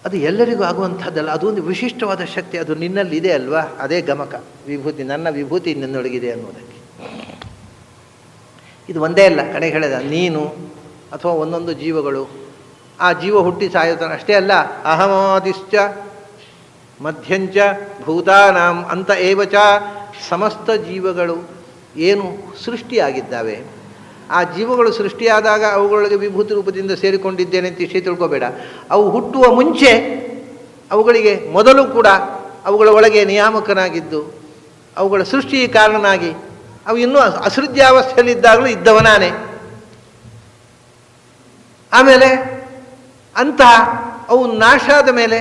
ಅದು ಎಲ್ಲರಿಗೂ ಆಗುವಂಥದ್ದಲ್ಲ, ಅದೊಂದು ವಿಶಿಷ್ಟವಾದ ಶಕ್ತಿ, ಅದು ನಿನ್ನಲ್ಲಿದೆ ಅಲ್ವಾ, ಅದೇ ಗಮಕ. ವಿಭೂತಿ, ನನ್ನ ವಿಭೂತಿ ನಿನ್ನೊಳಗಿದೆ ಅನ್ನೋದಕ್ಕೆ. ಇದು ಒಂದೇ ಅಲ್ಲ, ಕಡೆಗೆ ಹೇಳಿದ ನೀನು ಅಥವಾ ಒಂದೊಂದು ಜೀವಗಳು, ಆ ಜೀವ ಹುಟ್ಟಿ ಸಾಯುತ್ತಾನೆ ಅಷ್ಟೇ ಅಲ್ಲ, ಅಹಮಾದಿಶ್ಚ ಮಧ್ಯಂಚ ಭೂತಾನಾಂ ಅಂತ ಏವಚ, ಸಮಸ್ತ ಜೀವಗಳು ಏನು ಸೃಷ್ಟಿಯಾಗಿದ್ದಾವೆ, ಆ ಜೀವಗಳು ಸೃಷ್ಟಿಯಾದಾಗ ಅವುಗಳಿಗೆ ವಿಭೂತಿ ರೂಪದಿಂದ ಸೇರಿಕೊಂಡಿದ್ದೇನೆ ಅಂತ ಇಷ್ಟೇ ತಿಳ್ಕೊಬೇಡ. ಅವು ಹುಟ್ಟುವ ಮುಂಚೆ ಅವುಗಳಿಗೆ ಮೊದಲು ಕೂಡ ಅವುಗಳ ಒಳಗೆ ನಿಯಾಮಕನಾಗಿದ್ದು ಅವುಗಳ ಸೃಷ್ಟಿಗೆ ಕಾರಣನಾಗಿ ಅವು ಇನ್ನೂ ಅಸೃಜ್ಯಾವಸ್ಥೆಯಲ್ಲಿದ್ದಾಗಲೂ ಇದ್ದವನಾನೆ. ಆಮೇಲೆ ಅಂತಹ ಅವು ನಾಶ ಆದ ಮೇಲೆ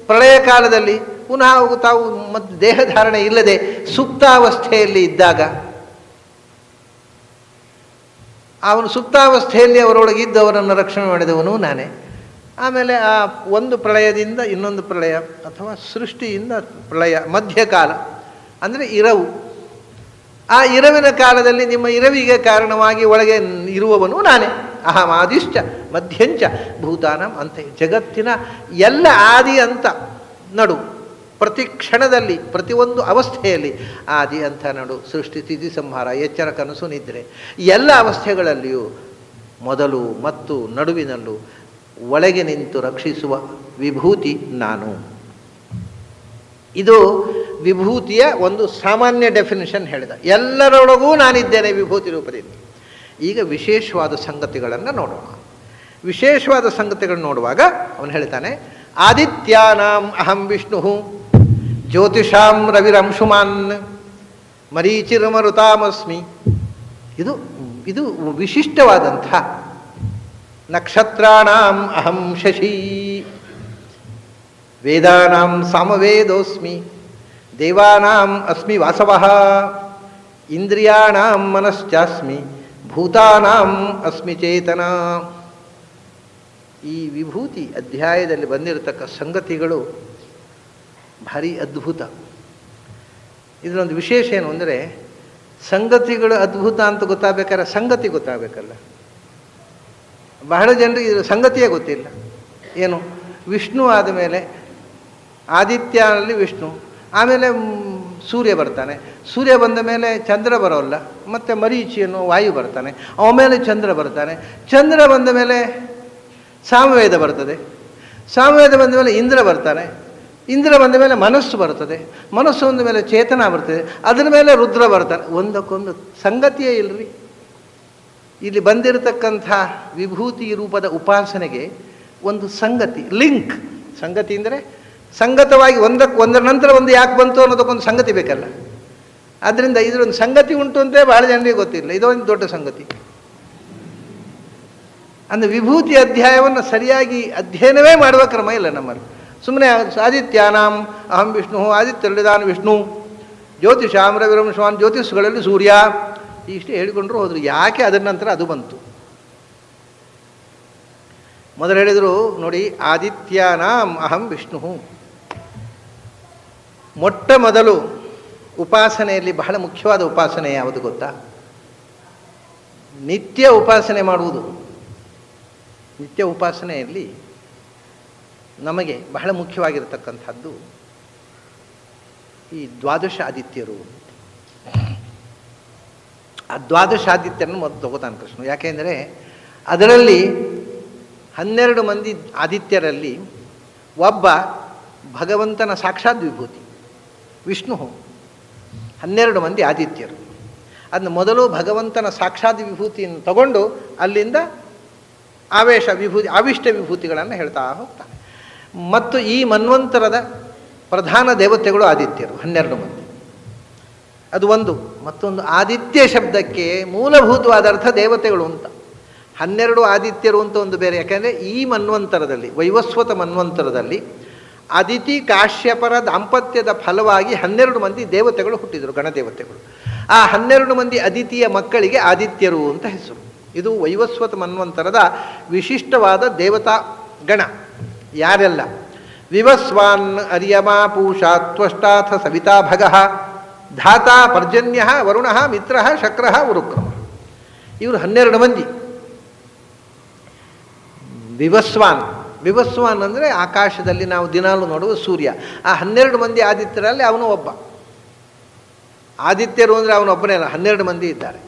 ಪ್ರಳಯ ಕಾಲದಲ್ಲಿ ಪುನಃ ಅವು ತಾವು ಮತ್ತು ದೇಹಧಾರಣೆ ಇಲ್ಲದೆ ಸುಪ್ತಾವಸ್ಥೆಯಲ್ಲಿ ಇದ್ದಾಗ ಅವನು ಸುಪ್ತಾವಸ್ಥೆಯಲ್ಲಿ ಅವರೊಳಗಿದ್ದು ಅವರನ್ನು ರಕ್ಷಣೆ ಮಾಡಿದವನು ನಾನೇ. ಆಮೇಲೆ ಆ ಒಂದು ಪ್ರಳಯದಿಂದ ಇನ್ನೊಂದು ಪ್ರಳಯ ಅಥವಾ ಸೃಷ್ಟಿಯಿಂದ ಪ್ರಳಯ, ಮಧ್ಯಕಾಲ ಅಂದರೆ ಇರವು. ಆ ಇರವಿನ ಕಾಲದಲ್ಲಿ ನಿಮ್ಮ ಇರವಿಗೆ ಕಾರಣವಾಗಿ ಒಳಗೆ ಇರುವವನು ನಾನೇ. ಅಹಮಾದಿಶ್ಚ ಮಧ್ಯಂಚ ಭೂತಾನಂ ಅಂತೆ, ಜಗತ್ತಿನ ಎಲ್ಲ ಆದಿ ಅಂತ ನಡು, ಪ್ರತಿ ಕ್ಷಣದಲ್ಲಿ ಪ್ರತಿಯೊಂದು ಅವಸ್ಥೆಯಲ್ಲಿ ಆದಿ ಅಂತ ನಡು, ಸೃಷ್ಟಿ ಸ್ಥಿತಿ ಸಂಹಾರ, ಎಚ್ಚರ ಕನಸು ನಿದ್ರೆ, ಎಲ್ಲ ಅವಸ್ಥೆಗಳಲ್ಲಿಯೂ ಮೊದಲು ಮತ್ತು ನಡುವಿನಲ್ಲೂ ಒಳಗೆ ನಿಂತು ರಕ್ಷಿಸುವ ವಿಭೂತಿ ನಾನು. ಇದು ವಿಭೂತಿಯ ಒಂದು ಸಾಮಾನ್ಯ ಡೆಫಿನಿಷನ್ ಹೇಳಿದ. ಎಲ್ಲರೊಳಗೂ ನಾನಿದ್ದೇನೆ ವಿಭೂತಿ ರೂಪದಿಂದ. ಈಗ ವಿಶೇಷವಾದ ಸಂಗತಿಗಳನ್ನು ನೋಡೋಣ. ವಿಶೇಷವಾದ ಸಂಗತಿಗಳನ್ನು ನೋಡುವಾಗ ಅವನು ಹೇಳ್ತಾನೆ, ಆದಿತ್ಯಾನಾಂ ಅಹಂ ವಿಷ್ಣು ಜ್ಯೋತಿಷಾಂ ರವಿರಂಶುಮಾನ್ ಮರೀಚಿರ್ಮರುತಾಮಸ್ಮಿ. ಇದು ವಿಶಿಷ್ಟವಾದಂಥ. ನಕ್ಷತ್ರಾಣಾಂ ಅಹಂ ಶಶಿ, ವೇದಾನಾಂ ಸಾಮವೇದೋಸ್ಮಿ, ದೇವಾನಾಂ ಅಸ್ಮಿ ವಾಸವಃ, ಇಂದ್ರಿಯಾಣಾಂ ಮನಶ್ಚಾಸ್ಮಿ, ಭೂತಾನಾಂ ಅಸ್ಮಿ ಚೇತನ. ಈ ವಿಭೂತಿ ಅಧ್ಯಾಯದಲ್ಲಿ ಬಂದಿರತಕ್ಕ ಸಂಗತಿಗಳು ಭಾರಿ ಅದ್ಭುತ. ಇದರೊಂದು ವಿಶೇಷ ಏನು ಅಂದರೆ, ಸಂಗತಿಗಳು ಅದ್ಭುತ ಅಂತ ಗೊತ್ತಾಗಬೇಕಾದ್ರೆ ಸಂಗತಿ ಗೊತ್ತಾಗಬೇಕಲ್ಲ. ಬಹಳ ಜನರಿಗೆ ಇದರ ಸಂಗತಿಯೇ ಗೊತ್ತಿಲ್ಲ. ಏನು, ವಿಷ್ಣು ಆದಮೇಲೆ ಆದಿತ್ಯನಲ್ಲಿ ವಿಷ್ಣು, ಆಮೇಲೆ ಸೂರ್ಯ ಬರ್ತಾನೆ, ಸೂರ್ಯ ಬಂದ ಮೇಲೆ ಚಂದ್ರ ಬರೋಲ್ಲ, ಮತ್ತು ಮರೀಚಿ ಅನ್ನೋ ವಾಯು ಬರ್ತಾನೆ, ಆಮೇಲೆ ಚಂದ್ರ ಬರ್ತಾನೆ, ಚಂದ್ರ ಬಂದ ಮೇಲೆ ಸಾಮವೇದ ಬರ್ತದೆ, ಸಾಮವೇದ ಬಂದ ಮೇಲೆ ಇಂದ್ರ ಬರ್ತಾನೆ, ಇಂದ್ರ ಬಂದ ಮೇಲೆ ಮನಸ್ಸು ಬರ್ತದೆ, ಮನಸ್ಸು ಬಂದ ಮೇಲೆ ಚೇತನ ಬರ್ತದೆ, ಅದರ ಮೇಲೆ ರುದ್ರ ಬರ್ತಾನೆ. ಒಂದಕ್ಕೊಂದು ಸಂಗತಿಯೇ ಇಲ್ಲರಿ. ಇಲ್ಲಿ ಬಂದಿರತಕ್ಕಂಥ ವಿಭೂತಿ ರೂಪದ ಉಪಾಸನೆಗೆ ಒಂದು ಸಂಗತಿ, ಲಿಂಕ್. ಸಂಗತಿ ಅಂದರೆ ಸಂಗತವಾಗಿ ಒಂದರ ನಂತರ ಒಂದು ಯಾಕೆ ಬಂತು ಅನ್ನೋದಕ್ಕೊಂದು ಸಂಗತಿ ಬೇಕಲ್ಲ. ಆದ್ದರಿಂದ ಇದರೊಂದು ಸಂಗತಿ ಉಂಟು ಅಂತಲೇ ಭಾಳ ಜನರಿಗೆ ಗೊತ್ತಿಲ್ಲ. ಇದೊಂದು ದೊಡ್ಡ ಸಂಗತಿ. ಅಂದರೆ ವಿಭೂತಿ ಅಧ್ಯಾಯವನ್ನು ಸರಿಯಾಗಿ ಅಧ್ಯಯನವೇ ಮಾಡುವ ಕ್ರಮ ಇಲ್ಲ ನಮ್ಮಲ್ಲಿ. ಸುಮ್ಮನೆ ಆದಿತ್ಯಾನಾಂ ಅಹಂ ವಿಷ್ಣು, ಆದಿತ್ಯಲಿದಾನ್ ವಿಷ್ಣು, ಜ್ಯೋತಿಷಾಂ ರವಿರಂಶವಾನ್, ಜ್ಯೋತಿಷ್ಗಳಲ್ಲಿ ಸೂರ್ಯ, ಇಷ್ಟೇ ಹೇಳಿಕೊಂಡ್ರು ಹೋದರು. ಯಾಕೆ ಅದರ ನಂತರ ಅದು ಬಂತು? ಮೊದಲು ಹೇಳಿದರು ನೋಡಿ, ಆದಿತ್ಯಾನಾಂ ಅಹಂ ವಿಷ್ಣು. ಮೊಟ್ಟ ಮೊದಲು ಉಪಾಸನೆಯಲ್ಲಿ ಬಹಳ ಮುಖ್ಯವಾದ ಉಪಾಸನೆ ಯಾವುದು ಗೊತ್ತಾ? ನಿತ್ಯ ಉಪಾಸನೆ ಮಾಡುವುದು. ನಿತ್ಯ ಉಪಾಸನೆಯಲ್ಲಿ ನಮಗೆ ಬಹಳ ಮುಖ್ಯವಾಗಿರತಕ್ಕಂಥದ್ದು ಈ ದ್ವಾದಶ ಆದಿತ್ಯರು. ಆ ದ್ವಾದಶ ಆದಿತ್ಯರನ್ನು ಮೊದಲು ತಗೋತಾನೆ ಕೃಷ್ಣ. ಯಾಕೆಂದರೆ ಅದರಲ್ಲಿ 12 ಮಂದಿ ಆದಿತ್ಯರಲ್ಲಿ ಒಬ್ಬ ಭಗವಂತನ ಸಾಕ್ಷಾತ್ ವಿಭೂತಿ ವಿಷ್ಣು. 12 ಮಂದಿ ಆದಿತ್ಯರು. ಅದನ್ನು ಮೊದಲು ಭಗವಂತನ ಸಾಕ್ಷಾತ್ ವಿಭೂತಿಯನ್ನು ತಗೊಂಡು ಅಲ್ಲಿಂದ ಆವೇಶ ವಿಭೂತಿ, ಆವಿಷ್ಟ ವಿಭೂತಿಗಳನ್ನು ಹೇಳ್ತಾ ಹೋಗ್ತಾನೆ. ಮತ್ತು ಈ ಮನ್ವಂತರದ ಪ್ರಧಾನ ದೇವತೆಗಳು ಆದಿತ್ಯರು 12 ಮಂದಿ. ಅದು ಒಂದು. ಮತ್ತೊಂದು, ಆದಿತ್ಯ ಶಬ್ದಕ್ಕೆ ಮೂಲಭೂತವಾದ ಅರ್ಥ ದೇವತೆಗಳು ಅಂತ. 12 ಆದಿತ್ಯರು ಅಂತ ಒಂದು ಬೇರೆ. ಯಾಕೆಂದರೆ ಈ ಮನ್ವಂತರದಲ್ಲಿ, ವೈವಸ್ವತ ಮನ್ವಂತರದಲ್ಲಿ ಅದಿತಿ ಕಾಶ್ಯಪರ ದಾಂಪತ್ಯದ ಫಲವಾಗಿ 12 ಮಂದಿ ದೇವತೆಗಳು ಹುಟ್ಟಿದರು, ಗಣದೇವತೆಗಳು. ಆ 12 ಮಂದಿ ಅದಿತಿಯ ಮಕ್ಕಳಿಗೆ ಆದಿತ್ಯರು ಅಂತ ಹೆಸರು. ಇದು ವೈವಸ್ವತ ಮನ್ವಂತರದ ವಿಶಿಷ್ಟವಾದ ದೇವತಾ ಗಣ. ಯಾರೆಲ್ಲ? ವಿವಸ್ವಾನ್ ಅರ್ಯಮಾ ಪೂಷಾ ತ್ವಷ್ಟಾಥ ಸವಿತಾ ಭಗಃ ಧಾತಾ ಪರ್ಜನ್ಯ ವರುಣ ಮಿತ್ರ ಶಕ್ರ ಉರುಕ್ರಮ. ಇವರು 12 ಮಂದಿ. ವಿವಸ್ವಾನ್, ವಿವಸ್ವಾನ್ ಅಂದರೆ ಆಕಾಶದಲ್ಲಿ ನಾವು ದಿನಾಲು ನೋಡುವ ಸೂರ್ಯ. ಆ 12 ಮಂದಿ ಆದಿತ್ಯರಲ್ಲಿ ಅವನು ಒಬ್ಬ. ಆದಿತ್ಯರು ಅಂದರೆ ಅವನೊಬ್ಬನೇ ಅಲ್ಲ, 12 ಮಂದಿ ಇದ್ದಾರೆ.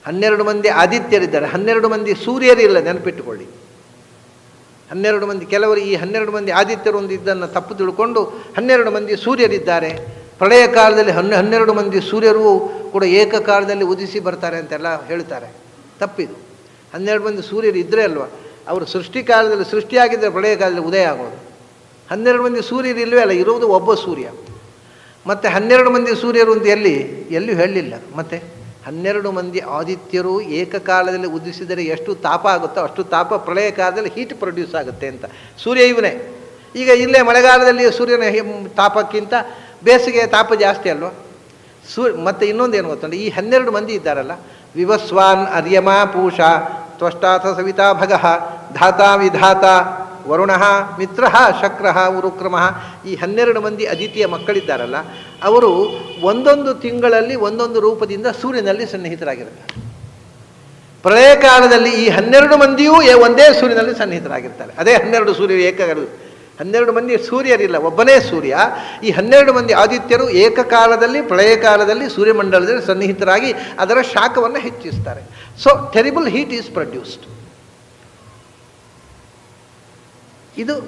12 ಮಂದಿ ಆದಿತ್ಯರಿದ್ದಾರೆ, 12 ಮಂದಿ ಸೂರ್ಯರಿಲ್ಲ, ನೆನಪಿಟ್ಟುಕೊಳ್ಳಿ. 12 ಮಂದಿ, ಕೆಲವರು ಈ 12 ಮಂದಿ ಆದಿತ್ಯರು ಒಂದು ಇದನ್ನು ತಪ್ಪು ತಿಳ್ಕೊಂಡು 12 ಮಂದಿ ಸೂರ್ಯರಿದ್ದಾರೆ. ಪ್ರಳಯ ಕಾಲದಲ್ಲಿ 12 ಮಂದಿ ಸೂರ್ಯರು ಕೂಡ ಏಕಕಾಲದಲ್ಲಿ ಉದಿಸಿ ಬರ್ತಾರೆ ಅಂತೆಲ್ಲ ಹೇಳ್ತಾರೆ. ತಪ್ಪಿದು. 12 ಮಂದಿ ಸೂರ್ಯರು ಇದ್ದರೆ ಅಲ್ವಾ ಅವರು ಸೃಷ್ಟಿ ಕಾಲದಲ್ಲಿ ಸೃಷ್ಟಿಯಾಗಿದ್ದರೆ ಪ್ರಳಯ ಕಾಲದಲ್ಲಿ ಉದಯ ಆಗೋದು. 12 ಮಂದಿ ಸೂರ್ಯರು ಇಲ್ಲವೇ ಅಲ್ಲ, ಇರುವುದು ಒಬ್ಬ ಸೂರ್ಯ. ಮತ್ತು 12 ಮಂದಿ ಸೂರ್ಯರು ಅಂತ ಎಲ್ಲೂ ಹೇಳಲಿಲ್ಲ. ಮತ್ತು 12 ಮಂದಿ ಆದಿತ್ಯರು ಏಕಕಾಲದಲ್ಲಿ ಉದಿಸಿದರೆ ಎಷ್ಟು ತಾಪ ಆಗುತ್ತೋ ಅಷ್ಟು ತಾಪ ಪ್ರಳಯ ಕಾಲದಲ್ಲಿ ಹೀಟ್ ಪ್ರೊಡ್ಯೂಸ್ ಆಗುತ್ತೆ ಅಂತ. ಸೂರ್ಯ ಇವನೇ. ಈಗ ಇಲ್ಲೇ ಮಳೆಗಾಲದಲ್ಲಿ ಸೂರ್ಯನ ತಾಪಕ್ಕಿಂತ ಬೇಸಿಗೆ ತಾಪ ಜಾಸ್ತಿ ಅಲ್ವ. ಮತ್ತು ಇನ್ನೊಂದೇನು ಗೊತ್ತುಂಟು, ಈ 12 ಮಂದಿ ಇದ್ದಾರಲ್ಲ, ವಿವಸ್ವಾನ್ ಅರ್ಯಮ ಪೂಷ ತ್ವಷ್ಟಾಥ ಸವಿತಾ ಭಗಃ ಧಾತಾ ವಿಧಾತ ವರುಣ ಮಿತ್ರ ಶಕ್ರ ಉರುಕ್ರಮ. ಈ 12 ಮಂದಿ ಅದಿತಿಯ ಮಕ್ಕಳಿದ್ದಾರಲ್ಲ, ಅವರು ಒಂದೊಂದು ತಿಂಗಳಲ್ಲಿ ಒಂದೊಂದು ರೂಪದಿಂದ ಸೂರ್ಯನಲ್ಲಿ ಸನ್ನಿಹಿತರಾಗಿರ್ತಾರೆ. ಪ್ರಳಯ ಕಾಲದಲ್ಲಿ ಈ 12 ಮಂದಿಯೂ ಒಂದೇ ಸೂರ್ಯನಲ್ಲಿ ಸನ್ನಿಹಿತರಾಗಿರ್ತಾರೆ. ಅದೇ 12 ಸೂರ್ಯರು 12 ಮಂದಿ ಸೂರ್ಯರಿಲ್ಲ, ಒಬ್ಬನೇ ಸೂರ್ಯ. ಈ 12 ಮಂದಿ ಆದಿತ್ಯರು ಏಕಕಾಲದಲ್ಲಿ ಪ್ರಳಯ ಕಾಲದಲ್ಲಿ ಸೂರ್ಯಮಂಡಲದಲ್ಲಿ ಸನ್ನಿಹಿತರಾಗಿ ಅದರ ಶಾಖವನ್ನು ಹೆಚ್ಚಿಸ್ತಾರೆ. So terrible heat is produced.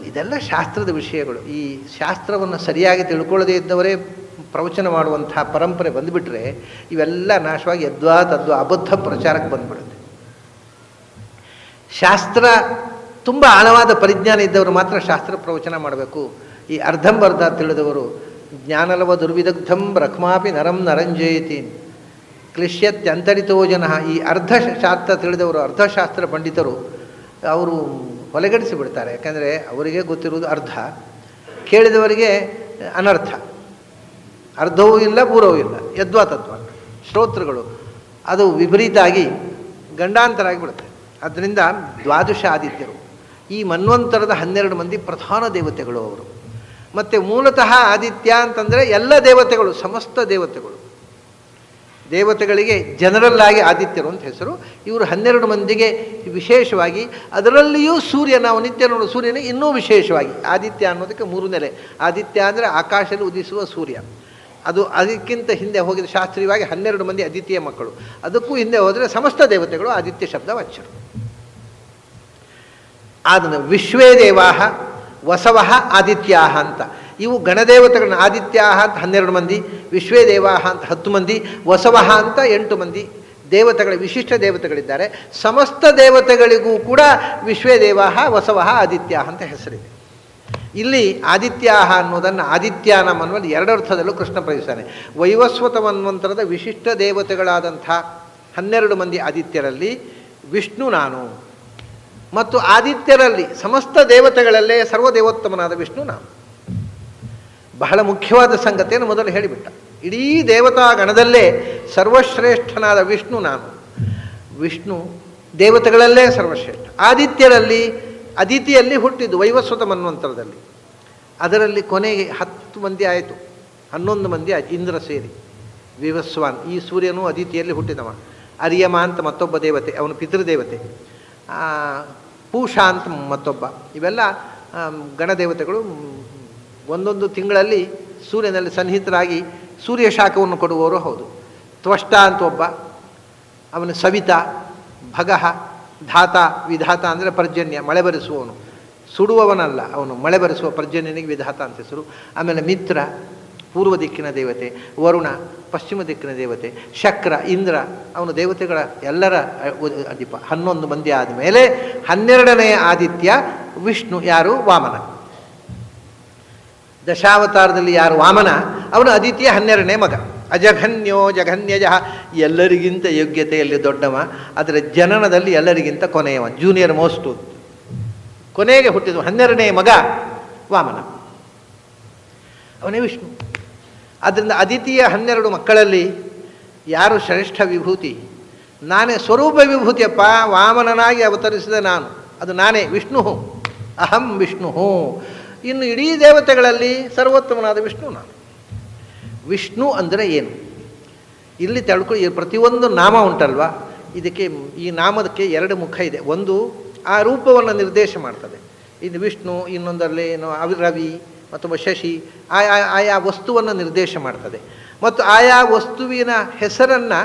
ಇದೆಲ್ಲ ಶಾಸ್ತ್ರದ ವಿಷಯಗಳು. ಈ ಶಾಸ್ತ್ರವನ್ನು ಸರಿಯಾಗಿ ತಿಳ್ಕೊಳ್ಳದೇ ಇದ್ದವರೇ ಪ್ರವಚನ ಮಾಡುವಂತಹ ಪರಂಪರೆ ಬಂದುಬಿಟ್ರೆ ಇವೆಲ್ಲ ನಾಶವಾಗಿ ಯದ್ವಾ ತದ್ವಾ ಅಬದ್ಧ ಪ್ರಚಾರಕ್ಕೆ ಬಂದುಬಿಡುತ್ತೆ. ಶಾಸ್ತ್ರ ತುಂಬ ಆಳವಾದ ಪರಿಜ್ಞಾನ ಇದ್ದವರು ಮಾತ್ರ ಶಾಸ್ತ್ರ ಪ್ರವಚನ ಮಾಡಬೇಕು. ಈ ಅರ್ಧಂಬರ್ಧ ತಿಳಿದವರು ಜ್ಞಾನಲವ ದುರ್ವಿದಗ್ಧಂ ಬ್ರಹ್ಮಾಪಿ ನರಂ ನರಂಜಯತಿ ಕ್ಲಿಶ್ಯತ್ಯಂತರಿತೋ ಜನ. ಈ ಶಾಸ್ತ್ರ ತಿಳಿದವರು, ಅರ್ಧಶಾಸ್ತ್ರ ಪಂಡಿತರು, ಅವರು ಹೊಲೆಗಡಿಸಿ ಬಿಡ್ತಾರೆ. ಯಾಕಂದರೆ ಅವರಿಗೆ ಗೊತ್ತಿರುವುದು ಅರ್ಧ, ಕೇಳಿದವರಿಗೆ ಅನರ್ಥ. ಅರ್ಧವೂ ಇಲ್ಲ, ಪೂರ್ವವೂ ಇಲ್ಲ, ಯದ್ವಾ ತದ್ವಾ. ಶ್ರೋತೃಗಳು ಅದು ವಿಪರೀತ ಆಗಿ ಗಂಡಾಂತರ ಆಗಿಬಿಡುತ್ತೆ. ಅದರಿಂದ ದ್ವಾದಶ ಆದಿತ್ಯರು, ಈ ಮನ್ವಂತರದ 12 ಮಂದಿ ಪ್ರಧಾನ ದೇವತೆಗಳು ಅವರು. ಮತ್ತು ಮೂಲತಃ ಆದಿತ್ಯ ಅಂತಂದರೆ ಎಲ್ಲ ದೇವತೆಗಳು, ಸಮಸ್ತ ದೇವತೆಗಳಿಗೆ ಜನರಲ್ ಆಗಿ ಆದಿತ್ಯರು ಅಂತ ಹೆಸರು. ಇವರು 12 ಮಂದಿಗೆ ವಿಶೇಷವಾಗಿ, ಅದರಲ್ಲಿಯೂ ಸೂರ್ಯ, ನಾವು ನಿತ್ಯ ನೋಡೋ ಸೂರ್ಯನಿಗೆ ಇನ್ನೂ ವಿಶೇಷವಾಗಿ ಆದಿತ್ಯ ಅನ್ನೋದಕ್ಕೆ 3 ನೆಲೆ. ಆದಿತ್ಯ ಅಂದರೆ ಆಕಾಶದಲ್ಲಿ ಉದಿಸುವ ಸೂರ್ಯ. ಅದಕ್ಕಿಂತ ಹಿಂದೆ ಹೋಗಿದ ಶಾಸ್ತ್ರೀಯವಾಗಿ 12 ಮಂದಿ ಆದಿತ್ಯ ಮಕ್ಕಳು. ಅದಕ್ಕೂ ಹಿಂದೆ ಹೋದರೆ ಸಮಸ್ತ ದೇವತೆಗಳು ಆದಿತ್ಯ ಶಬ್ದ ವಾಚ್ಯರು. ಅದನ್ನು ವಿಶ್ವೇ ದೇವಾಹ ವಸವಃ ಆದಿತ್ಯಾಹ ಅಂತ. ಇವು ಗಣದೇವತೆಗಳನ್ನ ಆದಿತ್ಯಾಹ ಅಂತ 12 ಮಂದಿ, ವಿಶ್ವೇ ದೇವಾಹ ಅಂತ 10 ಮಂದಿ, ವಸವಃ ಅಂತ 8 ಮಂದಿ ದೇವತೆಗಳ ವಿಶಿಷ್ಟ ದೇವತೆಗಳಿದ್ದಾರೆ. ಸಮಸ್ತ ದೇವತೆಗಳಿಗೂ ಕೂಡ ವಿಶ್ವೇ ದೇವಾಹ ವಸವಃ ಆದಿತ್ಯಾಹ ಅಂತ ಹೆಸರಿದೆ. ಇಲ್ಲಿ ಆದಿತ್ಯಾಹ ಅನ್ನೋದನ್ನು ಆದಿತ್ಯಾನಂ ಅನ್ನುವಲ್ಲಿ 2 ಅರ್ಥದಲ್ಲೂ ಕೃಷ್ಣ ಪ್ರಯೋಗಿಸ್ತಾನೆ. ವೈವಸ್ವತ ಮನ್ವಂತರದ ವಿಶಿಷ್ಟ ದೇವತೆಗಳಾದಂಥ 12 ಮಂದಿ ಆದಿತ್ಯರಲ್ಲಿ ವಿಷ್ಣು ನಾನು, ಮತ್ತು ಆದಿತ್ಯರಲ್ಲಿ ಸಮಸ್ತ ದೇವತೆಗಳಲ್ಲೇ ಸರ್ವದೇವೋತ್ತಮನಾದ ವಿಷ್ಣು ನಾನು. ಬಹಳ ಮುಖ್ಯವಾದ ಸಂಗತಿಯನ್ನು ಮೊದಲು ಹೇಳಿಬಿಟ್ಟ. ಇಡೀ ದೇವತಾ ಗಣದಲ್ಲೇ ಸರ್ವಶ್ರೇಷ್ಠನಾದ ವಿಷ್ಣು ನಾನು. ವಿಷ್ಣು ದೇವತೆಗಳಲ್ಲೇ ಸರ್ವಶ್ರೇಷ್ಠ. ಆದಿತ್ಯರಲ್ಲಿ ಅದಿತಿಯಲ್ಲಿ ಹುಟ್ಟಿದ್ದು ವೈವಸ್ವತ ಮನ್ವಂತರದಲ್ಲಿ. ಅದರಲ್ಲಿ ಕೊನೆಗೆ 10 ಮಂದಿ ಆಯಿತು, 11 ಮಂದಿ ಆಯಿತು ಇಂದ್ರ ಸೇರಿ. ವಿವಸ್ವಾನ್, ಈ ಸೂರ್ಯನು ಅದಿತಿಯಲ್ಲಿ ಹುಟ್ಟಿದವ. ಅರ್ಯಮ ಅಂತ ಮತ್ತೊಬ್ಬ ದೇವತೆ, ಅವನು ಪಿತೃದೇವತೆ. ಪೂಷಾ ಅಂತ ಮತ್ತೊಬ್ಬ. ಇವೆಲ್ಲ ಗಣದೇವತೆಗಳು. ಒಂದೊಂದು ತಿಂಗಳಲ್ಲಿ ಸೂರ್ಯನಲ್ಲಿ ಸನ್ನಿಹಿತರಾಗಿ ಸೂರ್ಯ ಶಾಖವನ್ನು ಕೊಡುವವರು ಹೌದು. ತ್ವಷ್ಟ ಅಂತ ಒಬ್ಬ, ಅವನು ಸವಿತಾ, ಭಗಃ, ಧಾತ, ವಿಧಾತ ಅಂದರೆ ಪರ್ಜನ್ಯ, ಮಳೆ ಬರೆಸುವವನು. ಸುಡುವವನಲ್ಲ ಅವನು, ಮಳೆ ಬರೆಸುವ ಪರ್ಜನ್ಯನಿಗೆ ವಿಧಾತ ಅಂತ ಹೆಸರು. ಆಮೇಲೆ ಮಿತ್ರ, ಪೂರ್ವ ದಿಕ್ಕಿನ ದೇವತೆ. ವರುಣ, ಪಶ್ಚಿಮ ದಿಕ್ಕಿನ ದೇವತೆ. ಶಕ್ರ, ಇಂದ್ರ, ಅವನು ದೇವತೆಗಳ ಎಲ್ಲರ ಅಧಿಪ. 11 ಮಂದಿ ಆದಮೇಲೆ 12ನೇ ಆದಿತ್ಯ ವಿಷ್ಣು. ಯಾರು? ವಾಮನ. ದಶಾವತಾರದಲ್ಲಿ ಯಾರು ವಾಮನ, ಅವನು ಆದಿತ್ಯ 12ನೇ ಮಗ. ಅಜಘನ್ಯೋ ಜಘನ್ಯಜ, ಎಲ್ಲರಿಗಿಂತ ಯೋಗ್ಯತೆಯಲ್ಲಿ ದೊಡ್ಡವ, ಆದರೆ ಜನನದಲ್ಲಿ ಎಲ್ಲರಿಗಿಂತ ಕೊನೆಯವ, ಜೂನಿಯರ್ ಮೋಸ್ಟು. ಕೊನೆಗೆ ಹುಟ್ಟಿದ 12ನೇ ಮಗ ವಾಮನ, ಅವನೇ ವಿಷ್ಣು. ಆದ್ದರಿಂದ ಅದಿತಿಯ 12 ಮಕ್ಕಳಲ್ಲಿ ಯಾರು ಶ್ರೇಷ್ಠ ವಿಭೂತಿ? ನಾನೇ ಸ್ವರೂಪ ವಿಭೂತಿಯಪ್ಪ. ವಾಮನನಾಗಿ ಅವತರಿಸಿದ ನಾನು, ಅದು ನಾನೇ ವಿಷ್ಣು. ಅಹಂ ವಿಷ್ಣು. ಇನ್ನು ಇಡೀ ದೇವತೆಗಳಲ್ಲಿ ಸರ್ವೋತ್ತಮನಾದ ವಿಷ್ಣು ನಾನು. ವಿಷ್ಣು ಅಂದರೆ ಏನು? ಇಲ್ಲಿ ತಿಳ್ಕೊಳ್ಳಿ. ಪ್ರತಿಯೊಂದು ನಾಮ ಉಂಟಲ್ವ, ಈ ನಾಮದಕ್ಕೆ 2 ಮುಖ ಇದೆ. ಒಂದು ಆ ರೂಪವನ್ನು ನಿರ್ದೇಶ ಮಾಡ್ತದೆ, ಇದು ವಿಷ್ಣು, ಇನ್ನೊಂದರಲ್ಲಿ ಏನು ರವಿ, ಮತ್ತೊಬ್ಬ ಶಶಿ, ಆಯಾ ವಸ್ತುವನ್ನು ನಿರ್ದೇಶ ಮಾಡ್ತದೆ. ಮತ್ತು ಆಯಾ ವಸ್ತುವಿನ ಹೆಸರನ್ನು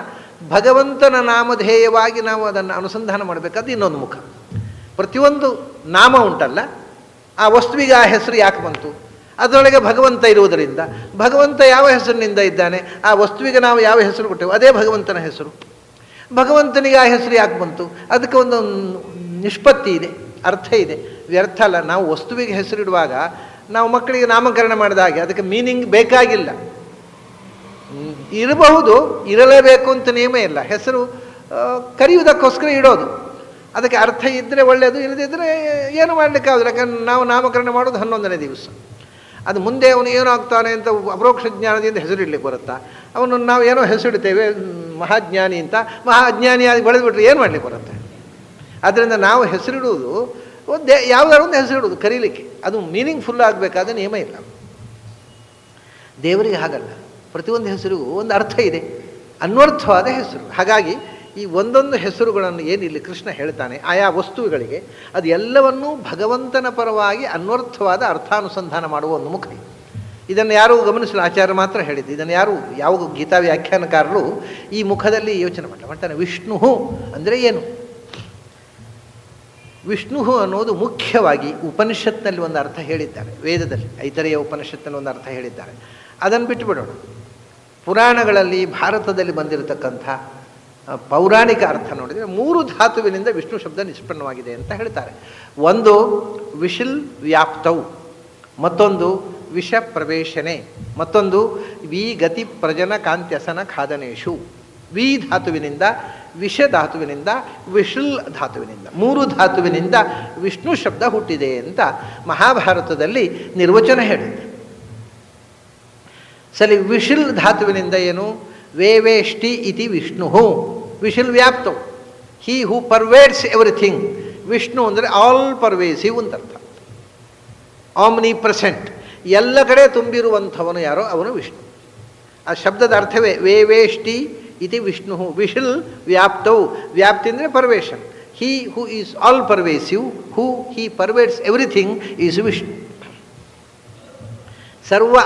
ಭಗವಂತನ ನಾಮಧೇಯವಾಗಿ ನಾವು ಅದನ್ನು ಅನುಸಂಧಾನ ಮಾಡಬೇಕಾದ್ರೆ ಇನ್ನೊಂದು ಮುಖ. ಪ್ರತಿಯೊಂದು ನಾಮ ಉಂಟಲ್ಲ, ಆ ವಸ್ತುವಿಗೆ ಆ ಹೆಸರು ಯಾಕೆ ಬಂತು? ಅದರೊಳಗೆ ಭಗವಂತ ಇರುವುದರಿಂದ, ಭಗವಂತ ಯಾವ ಹೆಸರಿನಿಂದ ಇದ್ದಾನೆ, ಆ ವಸ್ತುವಿಗೆ ನಾವು ಯಾವ ಹೆಸರು ಕೊಟ್ಟೆವು ಅದೇ ಭಗವಂತನ ಹೆಸರು. ಭಗವಂತನಿಗೆ ಆ ಹೆಸರು ಯಾಕೆ ಬಂತು? ಅದಕ್ಕೆ ಒಂದು ನಿಷ್ಪತ್ತಿ ಇದೆ, ಅರ್ಥ ಇದೆ, ವ್ಯರ್ಥ ಅಲ್ಲ. ನಾವು ವಸ್ತುವಿಗೆ ಹೆಸರಿಡುವಾಗ ನಾವು ಮಕ್ಕಳಿಗೆ ನಾಮಕರಣ ಮಾಡಿದ ಹಾಗೆ ಅದಕ್ಕೆ ಮೀನಿಂಗ್ ಬೇಕಾಗಿಲ್ಲ. ಇರಬಹುದು, ಇರಲೇಬೇಕು ಅಂತ ನಿಯಮ ಇಲ್ಲ. ಹೆಸರು ಕರೆಯುವುದಕ್ಕೋಸ್ಕರ ಇಡೋದು, ಅದಕ್ಕೆ ಅರ್ಥ ಇದ್ದರೆ ಒಳ್ಳೆಯದು, ಇಲ್ಲದಿದ್ದರೆ ಏನು ಮಾಡಲಿಕ್ಕಾಗೋದಿಲ್ಲ. ಯಾಕಂದ್ರೆ ನಾವು ನಾಮಕರಣ ಮಾಡೋದು 11ನೇ ದಿವಸ. ಅದು ಮುಂದೆ ಅವನು ಏನೋ ಆಗ್ತಾನೆ ಅಂತ ಅಪರೋಕ್ಷ ಜ್ಞಾನದಿಂದ ಹೆಸರಿಡ್ಲಿಕ್ಕೆ ಬರುತ್ತಾ? ಅವನು ನಾವು ಏನೋ ಹೆಸರಿಡ್ತೇವೆ ಮಹಾಜ್ಞಾನಿ ಅಂತ, ಮಹಾಜ್ಞಾನಿಯಾಗಿ ಬೆಳೆದುಬಿಟ್ರೆ ಏನು ಮಾಡಲಿಕ್ಕೆ ಬರುತ್ತೆ? ಆದ್ದರಿಂದ ನಾವು ಹೆಸರಿಡುವುದು ಯಾವುದಾದ್ರು ಒಂದು ಹೆಸರಿಡುವುದು ಕರೀಲಿಕ್ಕೆ, ಅದು ಮೀನಿಂಗ್ಫುಲ್ ಆಗಬೇಕಾದ ನಿಯಮ ಇಲ್ಲ. ದೇವರಿಗೆ ಹಾಗಲ್ಲ, ಪ್ರತಿಯೊಂದು ಹೆಸರಿಗೂ ಒಂದು ಅರ್ಥ ಇದೆ, ಅನ್ವರ್ಥವಾದ ಹೆಸರು. ಹಾಗಾಗಿ ಈ ಒಂದೊಂದು ಹೆಸರುಗಳನ್ನು ಏನಿಲ್ಲಿ ಕೃಷ್ಣ ಹೇಳ್ತಾನೆ ಆಯಾ ವಸ್ತುಗಳಿಗೆ, ಅದು ಎಲ್ಲವನ್ನೂ ಭಗವಂತನ ಪರವಾಗಿ ಅನ್ವರ್ಥವಾದ ಅರ್ಥಾನುಸಂಧಾನ ಮಾಡುವ ಒಂದು ಮುಖ. ಇದನ್ನು ಯಾರೂ ಗಮನಿಸಲು ಆಚಾರ್ಯ ಮಾತ್ರ ಹೇಳಿದ್ದು. ಇದನ್ನು ಯಾರು ಯಾವ ಗೀತಾ ವ್ಯಾಖ್ಯಾನಕಾರರು ಈ ಮುಖದಲ್ಲಿ ಯೋಚನೆ ಮಾಡ್ತಾನೆ. ವಿಷ್ಣು ಅಂದರೆ ಏನು? ವಿಷ್ಣು ಅನ್ನೋದು ಮುಖ್ಯವಾಗಿ ಉಪನಿಷತ್ನಲ್ಲಿ ಒಂದು ಅರ್ಥ ಹೇಳಿದ್ದಾರೆ, ವೇದದಲ್ಲಿ ಐತರೇಯ ಉಪನಿಷತ್ನಲ್ಲಿ ಒಂದು ಅರ್ಥ ಹೇಳಿದ್ದಾರೆ. ಅದನ್ನು ಬಿಟ್ಟು ಬಿಡೋಣ. ಪುರಾಣಗಳಲ್ಲಿ ಭಾರತದಲ್ಲಿ ಬಂದಿರತಕ್ಕಂಥ ಪೌರಾಣಿಕ ಅರ್ಥ ನೋಡಿದರೆ 3 ಧಾತುವಿನಿಂದ ವಿಷ್ಣು ಶಬ್ದ ನಿಷ್ಪನ್ನವಾಗಿದೆ ಅಂತ ಹೇಳ್ತಾರೆ. ಒಂದು ವಿಶಿಲ್ ವ್ಯಾಪ್ತವು, ಮತ್ತೊಂದು ವಿಷ ಪ್ರವೇಶನೆ, ಮತ್ತೊಂದು ವಿ ಗತಿ ಪ್ರಜನ ಕಾಂತ್ಯಸನ ಖಾದನೇಶು. ವಿ ಧಾತುವಿನಿಂದ, ವಿಷ ಧಾತುವಿನಿಂದ, ವಿಶಿಲ್ ಧಾತುವಿನಿಂದ, 3 ಧಾತುವಿನಿಂದ ವಿಷ್ಣು ಶಬ್ದ ಹುಟ್ಟಿದೆ ಅಂತ ಮಹಾಭಾರತದಲ್ಲಿ ನಿರ್ವಚನ ಹೇಳಿದೆ. ಸರಿ, ವಿಶಿಲ್ ಧಾತುವಿನಿಂದ ಏನು? ವೇವೇಷ್ಟಿ ಇತಿ ವಿಷ್ಣು, ವಿಶಿಲ್ ವ್ಯಾಪ್ತವು, ಹಿ ಹೂ ಪರ್ವೇಡ್ಸ್ ಎವ್ರಿಥಿಂಗ್. ವಿಷ್ಣು ಅಂದರೆ ಆಲ್ ಪರ್ವೇಸಿವ್ ಅಂತ ಅರ್ಥ, ಆಮ್ನಿ ಪ್ರೆಸೆಂಟ್, ಎಲ್ಲ ಕಡೆ ತುಂಬಿರುವಂಥವನು ಯಾರೋ ಅವನು ವಿಷ್ಣು. ಆ ಶಬ್ದದ ಅರ್ಥವೇ ವೇವೇಷ್ಟಿ ಇತಿ ವಿಷ್ಣು, ವಿಶಿಲ್ ವ್ಯಾಪ್ತವು, ವ್ಯಾಪ್ತಿ ಅಂದರೆ pervasion. He who is all pervasive, who he pervades everything is Vishnu. ಸರ್ವ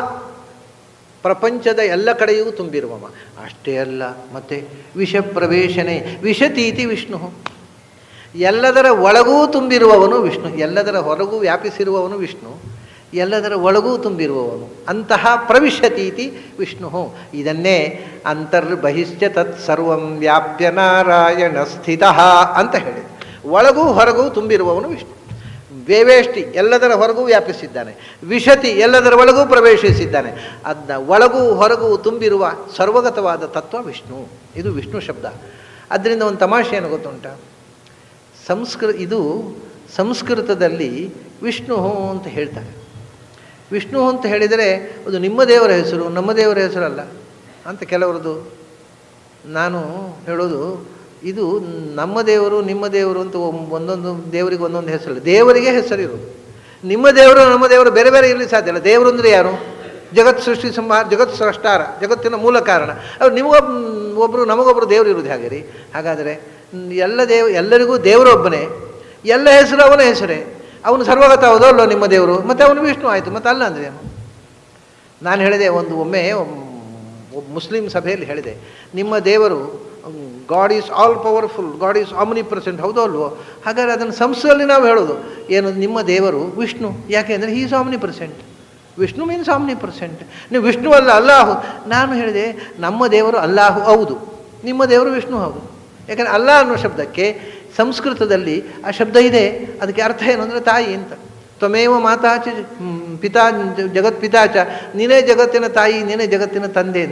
ಪ್ರಪಂಚದ ಎಲ್ಲ ಕಡೆಯೂ ತುಂಬಿರುವವ. ಅಷ್ಟೇ ಅಲ್ಲ, ಮತ್ತೆ ವಿಷ ಪ್ರವೇಶನೆ, ವಿಷತೀತಿ ವಿಷ್ಣು, ಎಲ್ಲದರ ಒಳಗೂ ತುಂಬಿರುವವನು ವಿಷ್ಣು. ಎಲ್ಲದರ ಹೊರಗೂ ವ್ಯಾಪಿಸಿರುವವನು ವಿಷ್ಣು, ಎಲ್ಲದರ ಒಳಗೂ ತುಂಬಿರುವವನು. ಅಂತಹ ಪ್ರವಿಶತೀತಿ ವಿಷ್ಣು. ಇದನ್ನೇ ಅಂತರ್ಬಹಿಶ್ಚ ತತ್ ಸರ್ವಂ ವ್ಯಾಪ್ಯ ನಾರಾಯಣ ಸ್ಥಿತ ಅಂತ ಹೇಳಿದೆ. ಒಳಗೂ ಹೊರಗೂ ತುಂಬಿರುವವನು ವಿಷ್ಣು. ವೇವೇಷ್ಟಿ, ಎಲ್ಲದರ ಹೊರಗೂ ವ್ಯಾಪಿಸಿದ್ದಾನೆ. ವಿಶತಿ, ಎಲ್ಲದರ ಒಳಗೂ ಪ್ರವೇಶಿಸಿದ್ದಾನೆ. ಅದನ್ನ ಒಳಗೂ ಹೊರಗೂ ತುಂಬಿರುವ ಸರ್ವಗತವಾದ ತತ್ವ ವಿಷ್ಣು. ಇದು ವಿಷ್ಣು ಶಬ್ದ. ಅದರಿಂದ ಒಂದು ತಮಾಷೆ ಏನು ಗೊತ್ತುಂಟ? ಇದು ಸಂಸ್ಕೃತದಲ್ಲಿ ವಿಷ್ಣು ಅಂತ ಹೇಳ್ತಾರೆ. ವಿಷ್ಣು ಅಂತ ಹೇಳಿದರೆ ಅದು ನಿಮ್ಮ ದೇವರ ಹೆಸರು, ನಮ್ಮ ದೇವರ ಹೆಸರಲ್ಲ ಅಂತ ಕೆಲವರದು. ನಾನು ಹೇಳೋದು, ಇದು ನಮ್ಮ ದೇವರು ನಿಮ್ಮ ದೇವರು ಅಂತ ಒಂದೊಂದು ದೇವರಿಗೆ ಒಂದೊಂದು ಹೆಸರು. ದೇವರಿಗೆ ಹೆಸರಿರೋದು. ನಿಮ್ಮ ದೇವರು ನಮ್ಮ ದೇವರು ಬೇರೆ ಬೇರೆ ಇರಲಿ ಸಾಧ್ಯ ಇಲ್ಲ. ದೇವರು ಅಂದರೆ ಯಾರು? ಜಗತ್ ಸೃಷ್ಟಿ ಸಂಹಾರ, ಜಗತ್ ಸೃಷ್ಟಾರ, ಜಗತ್ತಿನ ಮೂಲ ಕಾರಣ. ಅವ್ರು ನಿಮಗೊಬ್ಬರು ನಮಗೊಬ್ಬರು ದೇವರು ಇರೋದು ಹಾಗೆ ರೀ. ಹಾಗಾದರೆ ಎಲ್ಲರಿಗೂ ದೇವರೊಬ್ಬನೇ, ಎಲ್ಲ ಹೆಸರು ಅವನ ಹೆಸರೇ. ಅವನು ಸರ್ವಗತ ಹೌದೋ ಅಲ್ಲೋ ನಿಮ್ಮ ದೇವರು, ಮತ್ತು ಅವನು ವಿಷ್ಣು ಆಯಿತು. ಮತ್ತು ಅಲ್ಲ ಅಂದರೆ ಏನು? ನಾನು ಹೇಳಿದೆ ಒಮ್ಮೆ ಮುಸ್ಲಿಂ ಸಭೆಯಲ್ಲಿ ಹೇಳಿದೆ, ನಿಮ್ಮ ದೇವರು God is all powerful, God is omnipresent, ಹೌದೋ ಅಲ್ವೋ? ಹಾಗಾದರೆ ಅದನ್ನು ಸಂಸ್ಕೃತದಲ್ಲಿ ನಾವು ಹೇಳೋದು ಏನು? ನಿಮ್ಮ ದೇವರು ವಿಷ್ಣು. ಯಾಕೆ ಅಂದರೆ he is Omni present. Vishnu means Omni present. ನೀವು ವಿಷ್ಣು ಅಲ್ಲ, ಅಲ್ಲಾಹು. ನಾನು ಹೇಳಿದೆ ನಮ್ಮ ದೇವರು ಅಲ್ಲಾಹು ಹೌದು, ನಿಮ್ಮ ದೇವರು ವಿಷ್ಣು ಹೌದು. ಯಾಕಂದರೆ ಅಲ್ಲಾ ಅನ್ನೋ ಶಬ್ದಕ್ಕೆ ಸಂಸ್ಕೃತದಲ್ಲಿ ಆ ಶಬ್ದ ಇದೆ. ಅದಕ್ಕೆ ಅರ್ಥ ಏನು ಅಂದರೆ ತಾಯಿ ಅಂತ. ತ್ವಮೇವ ಮಾತಾಚ ಪಿತಾ ಜಗತ್ಪಿತಾಚ, ನೀನೇ ಜಗತ್ತಿನ ತಾಯಿ, ನೀನೇ ಜಗತ್ತಿನ ತಂದೆ.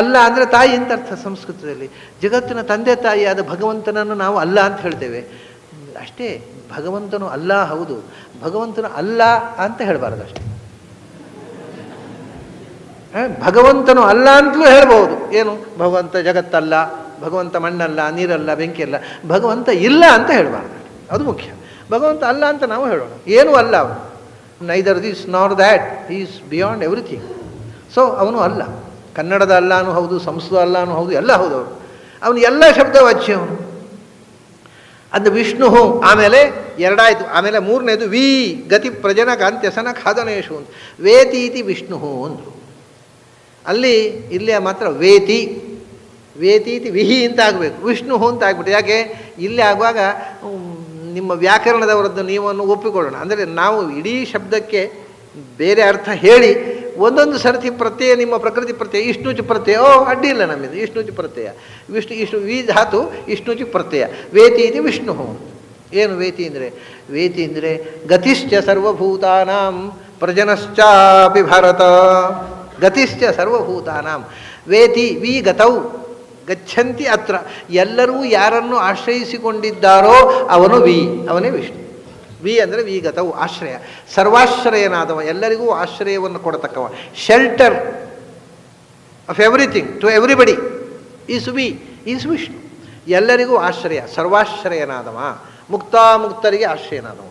ಅಲ್ಲ ಅಂದರೆ ತಾಯಿ ಅಂತ ಅರ್ಥ ಸಂಸ್ಕೃತದಲ್ಲಿ. ಜಗತ್ತಿನ ತಂದೆ ತಾಯಿಯಾದ ಭಗವಂತನನ್ನು ನಾವು ಅಲ್ಲ ಅಂತ ಹೇಳ್ತೇವೆ ಅಷ್ಟೇ. ಭಗವಂತನು ಅಲ್ಲ ಹೌದು, ಭಗವಂತನು ಅಲ್ಲ ಅಂತ ಹೇಳಬಾರದು ಅಷ್ಟೇ. ಭಗವಂತನು ಅಲ್ಲ ಅಂತಲೂ ಹೇಳ್ಬೋದು. ಏನು? ಭಗವಂತ ಜಗತ್ತಲ್ಲ, ಭಗವಂತ ಮಣ್ಣಲ್ಲ, ನೀರಲ್ಲ, ಬೆಂಕಿಯಲ್ಲ, ಭಗವಂತ ಇಲ್ಲ ಅಂತ ಹೇಳಬಾರ್ದು. ಅದು ಮುಖ್ಯ. ಭಗವಂತ ಅಲ್ಲ ಅಂತ ನಾವು ಹೇಳೋಣ. ಏನೂ ಅಲ್ಲ ಅವನು. ನೈದರ್ ದಿಸ್ ನಾರ್ that, he is beyond everything. So ಅವನು ಅಲ್ಲ. ಕನ್ನಡದ ಅಲ್ಲಾನು ಹೌದು, ಸಂಸ್ಕೃತ ಅಲ್ಲಾನು ಹೌದು, ಎಲ್ಲ ಹೌದು. ಅವನು ಎಲ್ಲ ಶಬ್ದವಾಚ್ಯ ಅವನು. ಅದು ವಿಷ್ಣು. ಆಮೇಲೆ ಎರಡಾಯಿತು. ಆಮೇಲೆ ಮೂರನೇದು ವಿ ಗತಿ ಪ್ರಜನ ಕಾಂತ್ಯಸನ ಖಾದನೇಶು ಅಂತ ವೇತೀತಿ ವಿಷ್ಣು ಅಂದರು. ಅಲ್ಲಿ ಇಲ್ಲೇ ಮಾತ್ರ ವೇತಿ ವೇತೀತಿ ವಿಹಿ ಅಂತ ಆಗಬೇಕು, ವಿಷ್ಣು ಅಂತ ಆಗ್ಬಿಟ್ಟು. ಯಾಕೆ ಇಲ್ಲಿ ಆಗುವಾಗ ನಿಮ್ಮ ವ್ಯಾಕರಣದವರದ್ದು ನೀವನ್ನು ಒಪ್ಪಿಕೊಳ್ಳೋಣ. ಅಂದರೆ ನಾವು ಇಡೀ ಶಬ್ದಕ್ಕೆ ಬೇರೆ ಅರ್ಥ ಹೇಳಿ ಒಂದೊಂದು ಸರ್ತಿ ಪ್ರತ್ಯಯ, ನಿಮ್ಮ ಪ್ರಕೃತಿ ಪ್ರತ್ಯಯ, ಇಷ್ಣುಚು ಪ್ರತ್ಯಯ, ಅಡ್ಡಿ ಇಲ್ಲ ನಮ್ಮಿದು ಇಷ್ಣುಚು ಪ್ರತ್ಯಯ, ಇಷ್ಟು ವಿ ಧಾತು ಇಷ್ಣುಚು ಪ್ರತ್ಯಯ. ವೇತಿ ಇದು ವಿಷ್ಣು. ಏನು ವೇತಿ ಅಂದರೆ? ವೇತಿ ಅಂದರೆ ಗತಿಶ್ಚ ಸರ್ವಭೂತಾನಾಂ ಪ್ರಜನಶ್ಚಾಪಿ ಭಾರತ. ಗತಿಶ್ಚ ಸರ್ವಭೂತಾನಾಂ ವೇತಿ ವಿ ಗತೌ ಗಚ್ಚಂತಿ ಅತ್ರ. ಎಲ್ಲರೂ ಯಾರನ್ನು ಆಶ್ರಯಿಸಿಕೊಂಡಿದ್ದಾರೋ ಅವನು ವಿ, ಅವನೇ ವಿಷ್ಣು. ವಿ ಅಂದರೆ ವಿ ಗತವು ಆಶ್ರಯ, ಸರ್ವಾಶ್ರಯನಾದವ, ಎಲ್ಲರಿಗೂ ಆಶ್ರಯವನ್ನು ಕೊಡತಕ್ಕವ. Shelter of everything to everybody is ವಿ, ಈಸ್ ವಿಷ್ಣು. ಎಲ್ಲರಿಗೂ ಆಶ್ರಯ, ಸರ್ವಾಶ್ರಯನಾದವ, ಮುಕ್ತಾಮುಕ್ತರಿಗೆ ಆಶ್ರಯನಾದವ.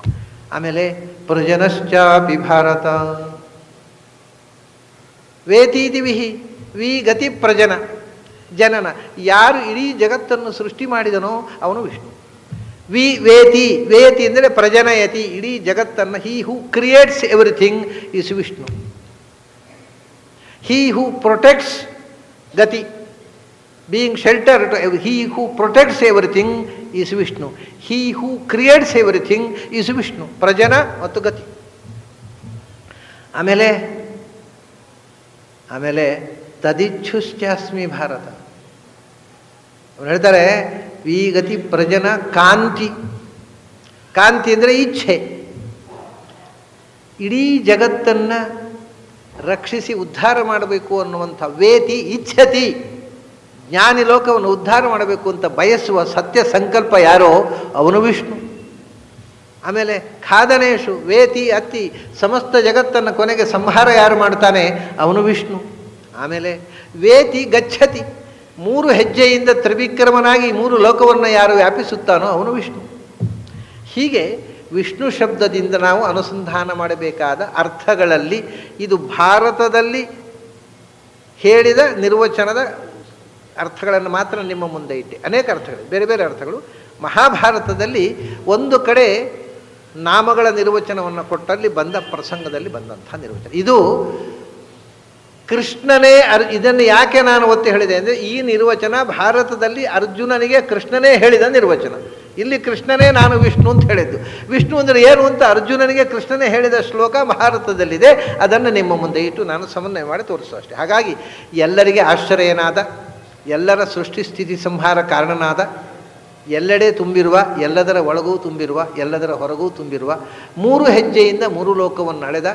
ಆಮೇಲೆ ಪ್ರಜನಶ್ಚಾಪಿ ಭಾರತ. ವೇತೀತಿ ವಿಹಿ ವಿ ಗತಿ ಪ್ರಜನ, ಜನನ. ಯಾರು ಇಡೀ ಜಗತ್ತನ್ನು ಸೃಷ್ಟಿ ಮಾಡಿದನೋ ಅವನು ವಿಷ್ಣು. ವಿ ವೇತಿ, ವೇತಿ ಅಂದರೆ ಪ್ರಜನಯತಿ, ಇಡೀ ಜಗತ್ತನ್ನು. He who creates everything is Vishnu. He who protects ಗತಿ, being shelter to he who protects everything is Vishnu. He who creates everything is Vishnu. ಪ್ರಜನ ಮತ್ತು ಗತಿ. ಆಮೇಲೆ ಆಮೇಲೆ ತದಿಚ್ಛುಶ್ಚಾಸ್ಮಿ ಭಾರತ. ಅವ್ರು ಹೇಳ್ತಾರೆ ವಿ ಗತಿ ಪ್ರಜನ ಕಾಂತಿ. ಕಾಂತಿ ಅಂದರೆ ಇಚ್ಛೆ. ಇಡೀ ಜಗತ್ತನ್ನು ರಕ್ಷಿಸಿ ಉದ್ಧಾರ ಮಾಡಬೇಕು ಅನ್ನುವಂಥ ವೇತಿ ಇಚ್ಛತಿ. ಜ್ಞಾನಿ ಲೋಕವನ್ನು ಉದ್ಧಾರ ಮಾಡಬೇಕು ಅಂತ ಬಯಸುವ ಸತ್ಯ ಸಂಕಲ್ಪ ಯಾರೋ ಅವನು ವಿಷ್ಣು. ಆಮೇಲೆ ಖಾದನೇಶು ವೇತಿ ಅತ್ತಿ, ಸಮಸ್ತ ಜಗತ್ತನ್ನು ಕೊನೆಗೆ ಸಂಹಾರ ಯಾರು ಮಾಡ್ತಾನೆ ಅವನು ವಿಷ್ಣು. ಆಮೇಲೆ ವೇತಿ ಗಚ್ಚತಿ, 3 ಹೆಜ್ಜೆಯಿಂದ ತ್ರಿವಿಕ್ರಮನಾಗಿ 3 ಲೋಕವನ್ನು ಯಾರು ವ್ಯಾಪಿಸುತ್ತಾನೋ ಅವನು ವಿಷ್ಣು. ಹೀಗೆ ವಿಷ್ಣು ಶಬ್ದದಿಂದ ನಾವು ಅನುಸಂಧಾನ ಮಾಡಬೇಕಾದ ಅರ್ಥಗಳಲ್ಲಿ ಇದು ಭಾರತದಲ್ಲಿ ಹೇಳಿದ ನಿರ್ವಚನದ ಅರ್ಥಗಳನ್ನು ಮಾತ್ರ ನಿಮ್ಮ ಮುಂದೆ ಇಟ್ಟೆ. ಅನೇಕ ಅರ್ಥಗಳು, ಬೇರೆ ಬೇರೆ ಅರ್ಥಗಳು. ಮಹಾಭಾರತದಲ್ಲಿ ಒಂದು ಕಡೆ ನಾಮಗಳ ನಿರ್ವಚನವನ್ನು ಕೊಟ್ಟಲ್ಲಿ ಬಂದ ಪ್ರಸಂಗದಲ್ಲಿ ಬಂದಂಥ ನಿರ್ವಚನ ಇದು. ಕೃಷ್ಣನೇ ಇದನ್ನು ಯಾಕೆ ನಾನು ಒತ್ತಿ ಹೇಳಿದೆ ಅಂದರೆ, ಈ ನಿರ್ವಚನ ಭಾರತದಲ್ಲಿ ಅರ್ಜುನನಿಗೆ ಕೃಷ್ಣನೇ ಹೇಳಿದ ನಿರ್ವಚನ. ಇಲ್ಲಿ ಕೃಷ್ಣನೇ ನಾನು ವಿಷ್ಣು ಅಂತ ಹೇಳಿದ್ದು. ವಿಷ್ಣು ಅಂದರೆ ಏನು ಅಂತ ಅರ್ಜುನನಿಗೆ ಕೃಷ್ಣನೇ ಹೇಳಿದ ಶ್ಲೋಕ ಭಾರತದಲ್ಲಿದೆ. ಅದನ್ನು ನಿಮ್ಮ ಮುಂದೆ ಇಟ್ಟು ನಾನು ಸಮನ್ವಯ ಮಾಡಿ ತೋರಿಸೋ ಅಷ್ಟೇ. ಹಾಗಾಗಿ ಎಲ್ಲರಿಗೆ ಆಶ್ರಯನಾದ, ಎಲ್ಲರ ಸೃಷ್ಟಿ ಸ್ಥಿತಿ ಸಂಹಾರ ಕಾರಣನಾದ, ಎಲ್ಲೆಡೆ ತುಂಬಿರುವ, ಎಲ್ಲದರ ಒಳಗೂ ತುಂಬಿರುವ, ಎಲ್ಲದರ ಹೊರಗೂ ತುಂಬಿರುವ, 3 ಹೆಜ್ಜೆಯಿಂದ 3 ಲೋಕವನ್ನು ಅಳೆದ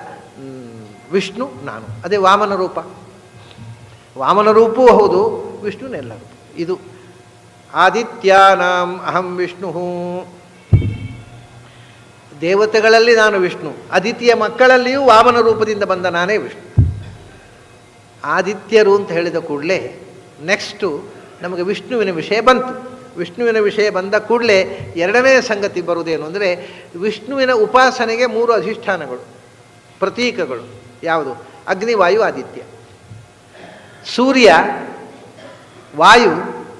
ವಿಷ್ಣು ನಾನು. ಅದೇ ವಾಮನ ರೂಪ. ವಾಮನ ರೂಪವೂ ಹೌದು, ವಿಷ್ಣುನೆಲ್ಲ ರೂಪ. ಇದು ಆದಿತ್ಯಾನಾಂ ಅಹಂ ವಿಷ್ಣು. ದೇವತೆಗಳಲ್ಲಿ ನಾನು ವಿಷ್ಣು, ಆದಿತ್ಯ ಮಕ್ಕಳಲ್ಲಿಯೂ ವಾಮನ ರೂಪದಿಂದ ಬಂದ ನಾನೇ ವಿಷ್ಣು. ಆದಿತ್ಯರು ಅಂತ ಹೇಳಿದ ಕೂಡಲೇ ನೆಕ್ಸ್ಟು ನಮಗೆ ವಿಷ್ಣುವಿನ ವಿಷಯ ಬಂತು. ವಿಷ್ಣುವಿನ ವಿಷಯ ಬಂದ ಕೂಡಲೇ ಎರಡನೇ ಸಂಗತಿ ಬರುವುದೇನು ಅಂದರೆ, ವಿಷ್ಣುವಿನ ಉಪಾಸನೆಗೆ 3 ಅಧಿಷ್ಠಾನಗಳು, ಪ್ರತೀಕಗಳು. ಯಾವುದು? ಅಗ್ನಿ, ವಾಯು, ಆದಿತ್ಯ. ಸೂರ್ಯ, ವಾಯು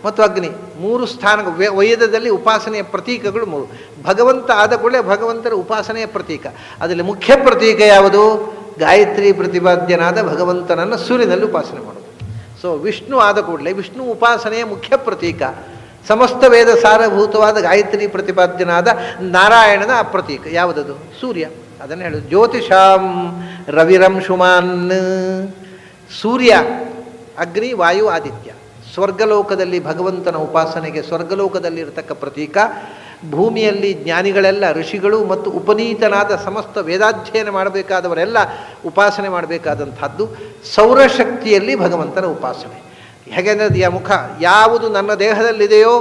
ಮತ್ತು ಅಗ್ನಿ 3 ಸ್ಥಾನಗಳು. ವೇದದಲ್ಲಿ ಉಪಾಸನೆಯ ಪ್ರತೀಕಗಳು 3. ಭಗವಂತ ಆದ ಕೂಡಲೇ ಭಗವಂತನ ಉಪಾಸನೆಯ ಪ್ರತೀಕ. ಅದರಲ್ಲಿ ಮುಖ್ಯ ಪ್ರತೀಕ ಯಾವುದು? ಗಾಯತ್ರಿ ಪ್ರತಿಪಾದ್ಯನಾದ ಭಗವಂತನನ್ನು ಸೂರ್ಯನಲ್ಲಿ ಉಪಾಸನೆ ಮಾಡೋದು. ಸೊ ವಿಷ್ಣು ಆದ ಕೂಡಲೇ ವಿಷ್ಣು ಉಪಾಸನೆಯ ಮುಖ್ಯ ಪ್ರತೀಕ. ಸಮಸ್ತ ವೇದ ಸಾರಭೂತವಾದ ಗಾಯತ್ರಿ ಪ್ರತಿಪಾದ್ಯನಾದ ನಾರಾಯಣನ ಆ ಪ್ರತೀಕ ಯಾವುದದು? ಸೂರ್ಯ. ಅದನ್ನು ಹೇಳೋದು ಜ್ಯೋತಿಷಾಂ ರವಿರಂಶುಮಾನ್. ಸೂರ್ಯ, ಅಗ್ನಿ, ವಾಯು, ಆದಿತ್ಯ. ಸ್ವರ್ಗಲೋಕದಲ್ಲಿ ಭಗವಂತನ ಉಪಾಸನೆಗೆ ಸ್ವರ್ಗಲೋಕದಲ್ಲಿ ಇರತಕ್ಕ ಪ್ರತೀಕ. ಭೂಮಿಯಲ್ಲಿ ಜ್ಞಾನಿಗಳೆಲ್ಲ, ಋಷಿಗಳು ಮತ್ತು ಉಪನೀತನಾದ ಸಮಸ್ತ ವೇದಾಧ್ಯಯನ ಮಾಡಬೇಕಾದವರೆಲ್ಲ ಉಪಾಸನೆ ಮಾಡಬೇಕಾದಂಥದ್ದು ಸೌರಶಕ್ತಿಯಲ್ಲಿ ಭಗವಂತನ ಉಪಾಸನೆ. ಹೇಗೆಂದರೆ ಮುಖ ಯಾವುದು ನನ್ನ ದೇಹದಲ್ಲಿದೆಯೋ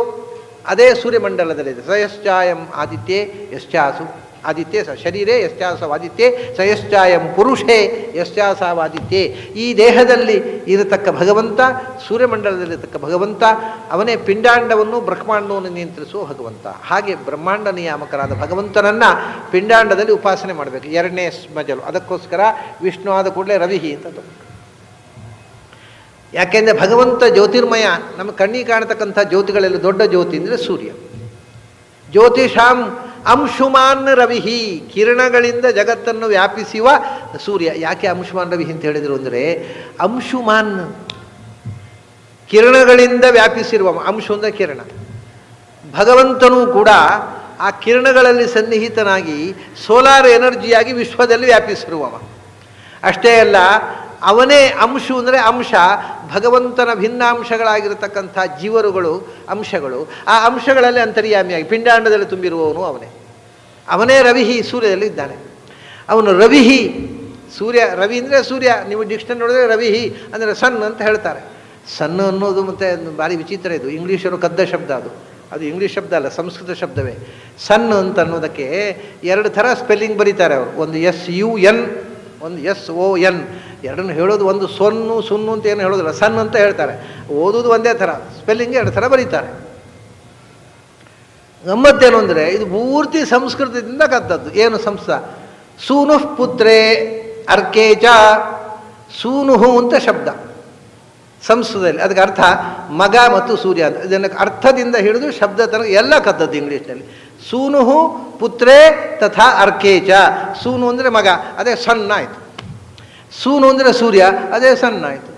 ಅದೇ ಸೂರ್ಯಮಂಡಲದಲ್ಲಿದೆ. ಸಯಶ್ಚಾಯಂ ಆದಿತ್ಯೆ ಯಶ್ಚಾಸು ಆದಿತ್ಯೆ ಸ ಶರೀರೇ ಯಶ್ಚಾಸವಾದಿತ್ಯೆ ಸಯಶ್ಚಾಯಂ ಪುರುಷೇ ಯಶ್ಚಾಸವಾದಿತ್ಯೆ. ಈ ದೇಹದಲ್ಲಿ ಇರತಕ್ಕ ಭಗವಂತ, ಸೂರ್ಯಮಂಡಲದಲ್ಲಿರತಕ್ಕ ಭಗವಂತ, ಅವನೇ ಪಿಂಡಾಂಡವನ್ನು ಬ್ರಹ್ಮಾಂಡವನ್ನು ನಿಯಂತ್ರಿಸುವ ಭಗವಂತ. ಹಾಗೆ ಬ್ರಹ್ಮಾಂಡ ನಿಯಾಮಕರಾದ ಭಗವಂತನನ್ನು ಪಿಂಡಾಂಡದಲ್ಲಿ ಉಪಾಸನೆ ಮಾಡಬೇಕು. 2ನೇ ಮಜಲು. ಅದಕ್ಕೋಸ್ಕರ ವಿಷ್ಣು ಆದ ಕೂಡಲೇ ರವಿಹಿ ಅಂತ ತಗೊಂಡು. ಯಾಕೆಂದರೆ ಭಗವಂತ ಜ್ಯೋತಿರ್ಮಯ. ನಮ್ಮ ಕಣ್ಣಿಗೆ ಕಾಣತಕ್ಕಂಥ ಜ್ಯೋತಿಗಳೆಲ್ಲ ದೊಡ್ಡ ಜ್ಯೋತಿ ಅಂದರೆ ಸೂರ್ಯ. ಜ್ಯೋತಿಷಾಂ ಅಂಶುಮಾನ್ ರವಿಹಿ, ಕಿರಣಗಳಿಂದ ಜಗತ್ತನ್ನು ವ್ಯಾಪಿಸುವ ಸೂರ್ಯ. ಯಾಕೆ ಅಂಶುಮಾನ್ ರವಿ ಅಂತ ಹೇಳಿದರು ಅಂದರೆ, ಅಂಶುಮಾನ್ ಕಿರಣಗಳಿಂದ ವ್ಯಾಪಿಸಿರುವ, ಅಂಶು ಅಂದರೆ ಕಿರಣ. ಭಗವಂತನೂ ಕೂಡ ಆ ಕಿರಣಗಳಲ್ಲಿ ಸನ್ನಿಹಿತನಾಗಿ ಸೋಲಾರ್ ಎನರ್ಜಿಯಾಗಿ ವಿಶ್ವದಲ್ಲಿ ವ್ಯಾಪಿಸಿರುವವ. ಅಷ್ಟೇ ಅಲ್ಲ, ಅವನೇ ಅಂಶು ಅಂದರೆ ಅಂಶ, ಭಗವಂತನ ಭಿನ್ನಾಂಶಗಳಾಗಿರತಕ್ಕಂಥ ಜೀವರುಗಳು ಅಂಶಗಳು, ಆ ಅಂಶಗಳಲ್ಲಿ ಅಂತರ್ಯಾಮಿಯಾಗಿ ಪಿಂಡಾಂಡದಲ್ಲಿ ತುಂಬಿರುವವನು ಅವನೇ. ಅವನೇ ರವಿಹಿ, ಸೂರ್ಯದಲ್ಲಿ ಇದ್ದಾನೆ. ಅವನು ರವಿಹಿ, ಸೂರ್ಯ. ರವಿ ಅಂದರೆ ಸೂರ್ಯ. ನೀವು ಡಿಕ್ಷನರಿ ನೋಡಿದ್ರೆ ರವಿಹಿ ಅಂದರೆ ಸನ್ ಅಂತ ಹೇಳ್ತಾರೆ. ಸನ್ ಅನ್ನೋದು ಮತ್ತು ಭಾರಿ ವಿಚಿತ್ರ ಇದು, ಇಂಗ್ಲೀಷರು ಕದ್ದ ಶಬ್ದ ಅದು. ಅದು ಇಂಗ್ಲೀಷ್ ಶಬ್ದ ಅಲ್ಲ, ಸಂಸ್ಕೃತ ಶಬ್ದವೇ. ಸನ್ ಅಂತ ಅನ್ನೋದಕ್ಕೆ ಎರಡು ಥರ ಸ್ಪೆಲ್ಲಿಂಗ್ ಬರೀತಾರೆ ಅವರು. ಒಂದು SUN, ಒಂದು SON. ಎರಡನ್ನು ಹೇಳೋದು ಒಂದು ಸೊನ್ನು ಸುನ್ನು ಅಂತ ಏನು ಹೇಳೋದಿಲ್ಲ, ಸನ್ ಅಂತ ಹೇಳ್ತಾರೆ. ಓದೋದು ಒಂದೇ ಥರ, ಸ್ಪೆಲ್ಲಿಂಗ್ ಎರಡು ಥರ ಬರೀತಾರೆ. ಗಮ್ಮತ್ತೇನು ಅಂದರೆ, ಇದು ಪೂರ್ತಿ ಸಂಸ್ಕೃತದಿಂದ ಕದ್ದದ್ದು. ಏನು ಸಂಸ್ಕೃತ? ಸೂನುಃ ಪುತ್ರೇ ಅರ್ಕೇಚ, ಸೂನುಹು ಅಂತ ಶಬ್ದ ಸಂಸ್ಕೃತದಲ್ಲಿ. ಅದಕ್ಕೆ ಅರ್ಥ ಮಗ ಮತ್ತು ಸೂರ್ಯ ಅಂತ. ಇದನ್ನು ಅರ್ಥದಿಂದ ಹಿಡಿದು ಶಬ್ದ ತನಕ ಎಲ್ಲ ಕದ್ದದ್ದು ಇಂಗ್ಲೀಷ್ನಲ್ಲಿ. ಸೂನುಹು ಪುತ್ರೇ ತಥಾ ಅರ್ಕೇಚ. ಸೂನು ಅಂದರೆ ಮಗ, ಅದೇ ಸಣ್ಣ ಆಯಿತು. ಸೂನು ಅಂದರೆ ಸೂರ್ಯ, ಅದೇ ಸಣ್ಣ ಆಯಿತು.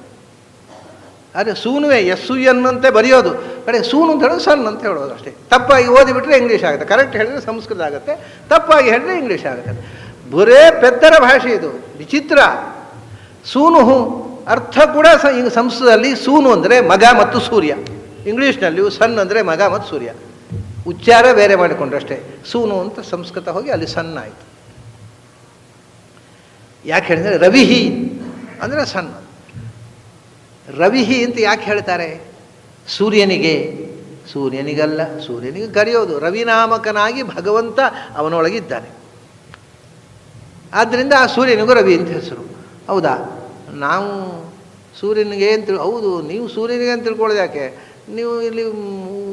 ಅದೇ ಸೂನುವೆ SUN ಅಂತೆ ಬರೆಯೋದು, ಕಡೆ ಸೂನು ಅಂತ ಹೇಳೋದು ಸಣ್ಣ ಅಂತ ಹೇಳೋದು ಅಷ್ಟೇ. ತಪ್ಪಾಗಿ ಓದಿಬಿಟ್ರೆ ಇಂಗ್ಲೀಷ್ ಆಗುತ್ತೆ, ಕರೆಕ್ಟ್ ಹೇಳಿದ್ರೆ ಸಂಸ್ಕೃತ ಆಗುತ್ತೆ, ತಪ್ಪಾಗಿ ಹೇಳಿದ್ರೆ ಇಂಗ್ಲೀಷ್ ಆಗುತ್ತೆ. ಬರೇ ಪೆದ್ದರ ಭಾಷೆ ಇದು, ವಿಚಿತ್ರ. ಸೂನುಹು ಅರ್ಥ ಕೂಡ ಈಗ ಸಂಸ್ಕೃತದಲ್ಲಿ ಸೂನು ಅಂದರೆ ಮಗ ಮತ್ತು ಸೂರ್ಯ, ಇಂಗ್ಲೀಷ್ನಲ್ಲಿಯೂ ಸನ್ ಅಂದರೆ ಮಗ ಮತ್ತು ಸೂರ್ಯ. ಉಚ್ಚಾರ ಬೇರೆ ಮಾಡಿಕೊಂಡ್ರಷ್ಟೇ. ಸೂನು ಅಂತ ಸಂಸ್ಕೃತ ಹೋಗಿ ಅಲ್ಲಿ ಸಣ್ಣ ಆಯಿತು. ಯಾಕೆ ಹೇಳಿದರೆ ರವಿಹಿ ಅಂದರೆ ಸಣ್ಣ. ರವಿಹಿ ಅಂತ ಯಾಕೆ ಹೇಳ್ತಾರೆ? ಸೂರ್ಯನಿಗಲ್ಲ, ಸೂರ್ಯನಿಗೆ ಕರೆಯೋದು. ರವಿನಾಮಕನಾಗಿ ಭಗವಂತ ಅವನೊಳಗಿದ್ದಾನೆ. ಆದ್ದರಿಂದ ಆ ಸೂರ್ಯನಿಗೂ ರವಿ ಅಂತ ಹೆಸರು. ಹೌದಾ? ನಾವು ಸೂರ್ಯನಿಗೆ ಅಂತ ಹೌದು, ನೀವು ಸೂರ್ಯನಿಗೆ ಅಂತ ತಿಳ್ಕೊಳ್ಳೋದು ಯಾಕೆ? ನೀವು ಇಲ್ಲಿ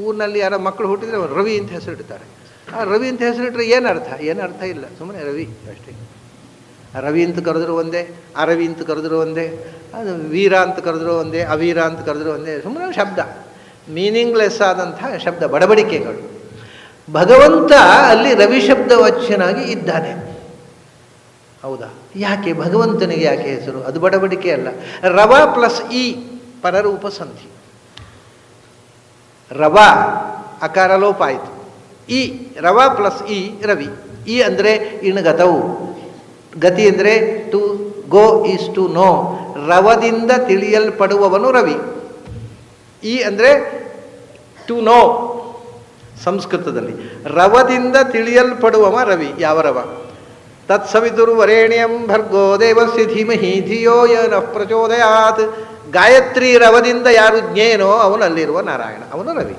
ಊರಿನಲ್ಲಿ ಯಾರೋ ಮಕ್ಕಳು ಹುಟ್ಟಿದ್ರೆ ರವಿ ಅಂತ ಹೆಸರಿಡ್ತಾರೆ. ಆ ರವಿ ಅಂತ ಹೆಸರಿಟ್ರೆ ಏನು ಅರ್ಥ ಇಲ್ಲ, ಸುಮ್ಮನೆ ರವಿ ಅಷ್ಟೇ. ರವಿ ಅಂತ ಕರೆದ್ರು ಒಂದೇ, ಅರವಿ ಅಂತ ಕರೆದ್ರು ಒಂದೇ, ಅದು ವೀರ ಅಂತ ಕರೆದ್ರು ಒಂದೇ, ಅವೀರ ಅಂತ ಕರೆದ್ರು ಒಂದೇ. ಸುಮ್ಮನೆ ಶಬ್ದ, ಮೀನಿಂಗ್ಲೆಸ್ ಆದಂಥ ಶಬ್ದ, ಬಡಬಡಿಕೆಗಳು. ಭಗವಂತ ಅಲ್ಲಿ ರವಿ ಶಬ್ದವಾಚ್ಯನಾಗಿ ಇದ್ದಾನೆ. ಹೌದಾ? ಯಾಕೆ ಭಗವಂತನಿಗೆ ಯಾಕೆ ಹೆಸರು? ಅದು ಬಡಬಡಿಕೆ ಅಲ್ಲ. ರವ ಪ್ಲಸ್ ಇ ಪರರೂಪ ಸಂಧಿ. ರವ ಅಕಾರ ಲೋಪ ಆಯಿತು. ಇ ರವ ಪ್ಲಸ್ ಇ ರವಿ. ಇ ಅಂದರೆ ಇಣಗತವು, ಗತಿ ಅಂದರೆ to go is to know. ರವದಿಂದ ತಿಳಿಯಲ್ಪಡುವವನು ರವಿ. ಇ ಅಂದರೆ ಟು ನೋ ಸಂಸ್ಕೃತದಲ್ಲಿ. ರವದಿಂದ ತಿಳಿಯಲ್ಪಡುವವ ರವಿ. ಯಾವ ರವ? ತತ್ಸವಿತುರ್ವರೇಣ್ಯಂ ಭರ್ಗೋ ದೇವಸ್ಯ ಧೀಮಹಿ ಧಿಯೋ ಯನಃ ಪ್ರಚೋದಯಾತ್. ಗಾಯತ್ರಿ ರವದಿಂದ ಯಾರು ಜ್ಞೇನೋ ಅವನಲ್ಲಿರುವ ನಾರಾಯಣ, ಅವನು ರವಿ.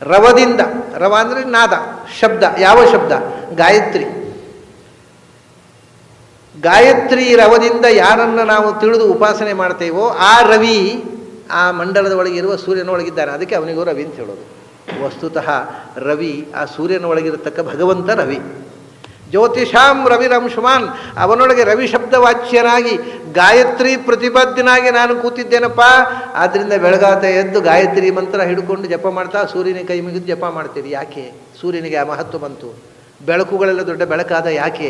ರವದಿಂದ, ರವ ಅಂದರೆ ನಾದ, ಶಬ್ದ. ಯಾವ ಶಬ್ದ? ಗಾಯತ್ರಿ. ಗಾಯತ್ರಿ ರವದಿಂದ ಯಾರನ್ನು ನಾವು ತಿಳಿದು ಉಪಾಸನೆ ಮಾಡ್ತೇವೋ ಆ ರವಿ ಆ ಮಂಡಲದ ಒಳಗಿರುವ ಸೂರ್ಯನೊಳಗಿದ್ದಾನೆ. ಅದಕ್ಕೆ ಅವನಿಗೂ ರವಿ ಅಂತ ಹೇಳೋದು. ವಸ್ತುತಃ ರವಿ ಆ ಸೂರ್ಯನೊಳಗಿರತಕ್ಕ ಭಗವಂತ ರವಿ. ಜ್ಯೋತಿಷಾಂ ರವಿರಂಶುಮಾನ್, ಅವನೊಳಗೆ ರವಿ ಶಬ್ದವಾಚ್ಯನಾಗಿ ಗಾಯತ್ರಿ ಪ್ರತಿಪಾದ್ಯನಾಗಿ ನಾನು ಕೂತಿದ್ದೇನಪ್ಪ. ಆದ್ದರಿಂದ ಬೆಳಗಾತ ಎದ್ದು ಗಾಯತ್ರಿ ಮಂತ್ರ ಹಿಡ್ಕೊಂಡು ಜಪ ಮಾಡ್ತಾ ಸೂರ್ಯನ ಕೈ ಮುಗಿದು ಜಪ ಮಾಡ್ತೀರಿ. ಯಾಕೆ? ಸೂರ್ಯನಿಗೆ ಆ ಮಹತ್ವ ಬಂತು. ಬೆಳಕುಗಳೆಲ್ಲ ದೊಡ್ಡ ಬೆಳಕಾದ ಯಾಕೆ?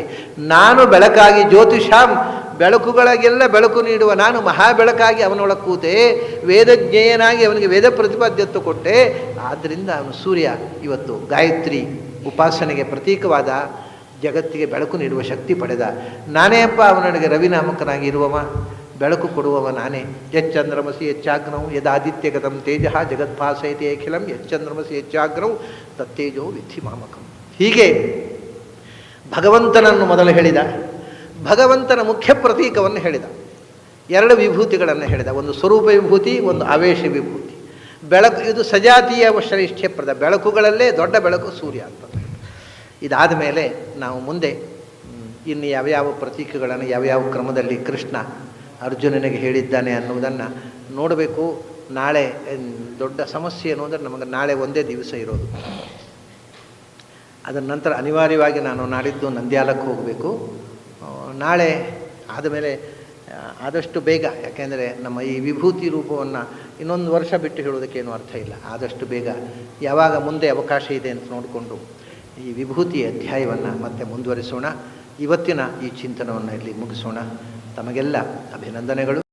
ನಾನು ಬೆಳಕಾಗಿ, ಜ್ಯೋತಿಷಾಂ ಬೆಳಕುಗಳಿಗೆಲ್ಲ ಬೆಳಕು ನೀಡುವ ನಾನು ಮಹಾ ಬೆಳಕಾಗಿ ಅವನೊಳಗೆ ಕೂತೆ, ವೇದಜ್ಞೇಯನಾಗಿ ಅವನಿಗೆ ವೇದ ಪ್ರತಿಪಾದ್ಯತ್ವ ಕೊಟ್ಟೆ. ಆದ್ದರಿಂದ ಅವನು ಸೂರ್ಯ ಇವತ್ತು ಗಾಯತ್ರಿ ಉಪಾಸನೆಗೆ ಪ್ರತೀಕವಾದ, ಜಗತ್ತಿಗೆ ಬೆಳಕು ನೀಡುವ ಶಕ್ತಿ ಪಡೆದ. ನಾನೇ ಅಪ್ಪ ಅವನೊಳಗೆ ರವಿನಾಮಕನಾಗಿ ಇರುವವ, ಬೆಳಕು ಕೊಡುವವ ನಾನೇ. ಯಚ್ಚಂದ್ರಮಸಿ ಯಚ್ಚಾಗ್ನವು ಯದಾದಿತ್ಯಗತಂ ತೇಜ ಜಗದ್ಭಾಸಯತಿ ಅಖಿಲಂ ಯಚ್ಚಂದ್ರಮಸಿ ಯಚ್ಚಾಗ್ನವು ತತ್ತೇಜೋ ವಿಧಿ ಮಾಮಕಂ. ಹೀಗೆ ಭಗವಂತನನ್ನು ಮೊದಲು ಹೇಳಿದ, ಭಗವಂತನ ಮುಖ್ಯ ಪ್ರತೀಕವನ್ನು ಹೇಳಿದ, ಎರಡು ವಿಭೂತಿಗಳನ್ನು ಹೇಳಿದ. ಒಂದು ಸ್ವರೂಪ ವಿಭೂತಿ, ಒಂದು ಆವೇಶ ವಿಭೂತಿ. ಬೆಳಕು ಇದು ಸಜಾತೀಯ ಶ್ರೇಷ್ಠ್ಯಪ್ರದ. ಬೆಳಕುಗಳಲ್ಲೇ ದೊಡ್ಡ ಬೆಳಕು ಸೂರ್ಯ ಅಂತ. ಇದಾದ ಮೇಲೆ ನಾವು ಮುಂದೆ ಇನ್ನು ಯಾವ್ಯಾವ ಪ್ರತೀಕಗಳನ್ನು ಯಾವ್ಯಾವ ಕ್ರಮದಲ್ಲಿ ಕೃಷ್ಣ ಅರ್ಜುನನಿಗೆ ಹೇಳಿದ್ದಾನೆ ಅನ್ನುವುದನ್ನು ನೋಡಬೇಕು. ನಾಳೆ ದೊಡ್ಡ ಸಮಸ್ಯೆ ಏನು ಅಂದರೆ, ನಮಗೆ ನಾಳೆ ಒಂದೇ ದಿವಸ ಇರೋದು. ಅದರ ನಂತರ ಅನಿವಾರ್ಯವಾಗಿ ನಾನು ನಾಡಿದ್ದು ನಂದ್ಯಾಲಕ್ಕೆ ಹೋಗಬೇಕು. ನಾಳೆ ಆದಮೇಲೆ ಆದಷ್ಟು ಬೇಗ, ಯಾಕೆಂದರೆ ನಮ್ಮ ಈ ವಿಭೂತಿ ರೂಪವನ್ನು ಇನ್ನೊಂದು ವರ್ಷ ಬಿಟ್ಟು ಹೇಳೋದಕ್ಕೇನು ಅರ್ಥ ಇಲ್ಲ. ಆದಷ್ಟು ಬೇಗ ಯಾವಾಗ ಮುಂದೆ ಅವಕಾಶ ಇದೆ ಅಂತ ನೋಡಿಕೊಂಡು ಈ ವಿಭೂತಿ ಅಧ್ಯಾಯವನ್ನು ಮತ್ತೆ ಮುಂದುವರಿಸೋಣ. ಇವತ್ತಿನ ಈ ಚಿಂತನವನ್ನು ಇಲ್ಲಿ ಮುಗಿಸೋಣ. ತಮಗೆಲ್ಲ ಅಭಿನಂದನೆಗಳು.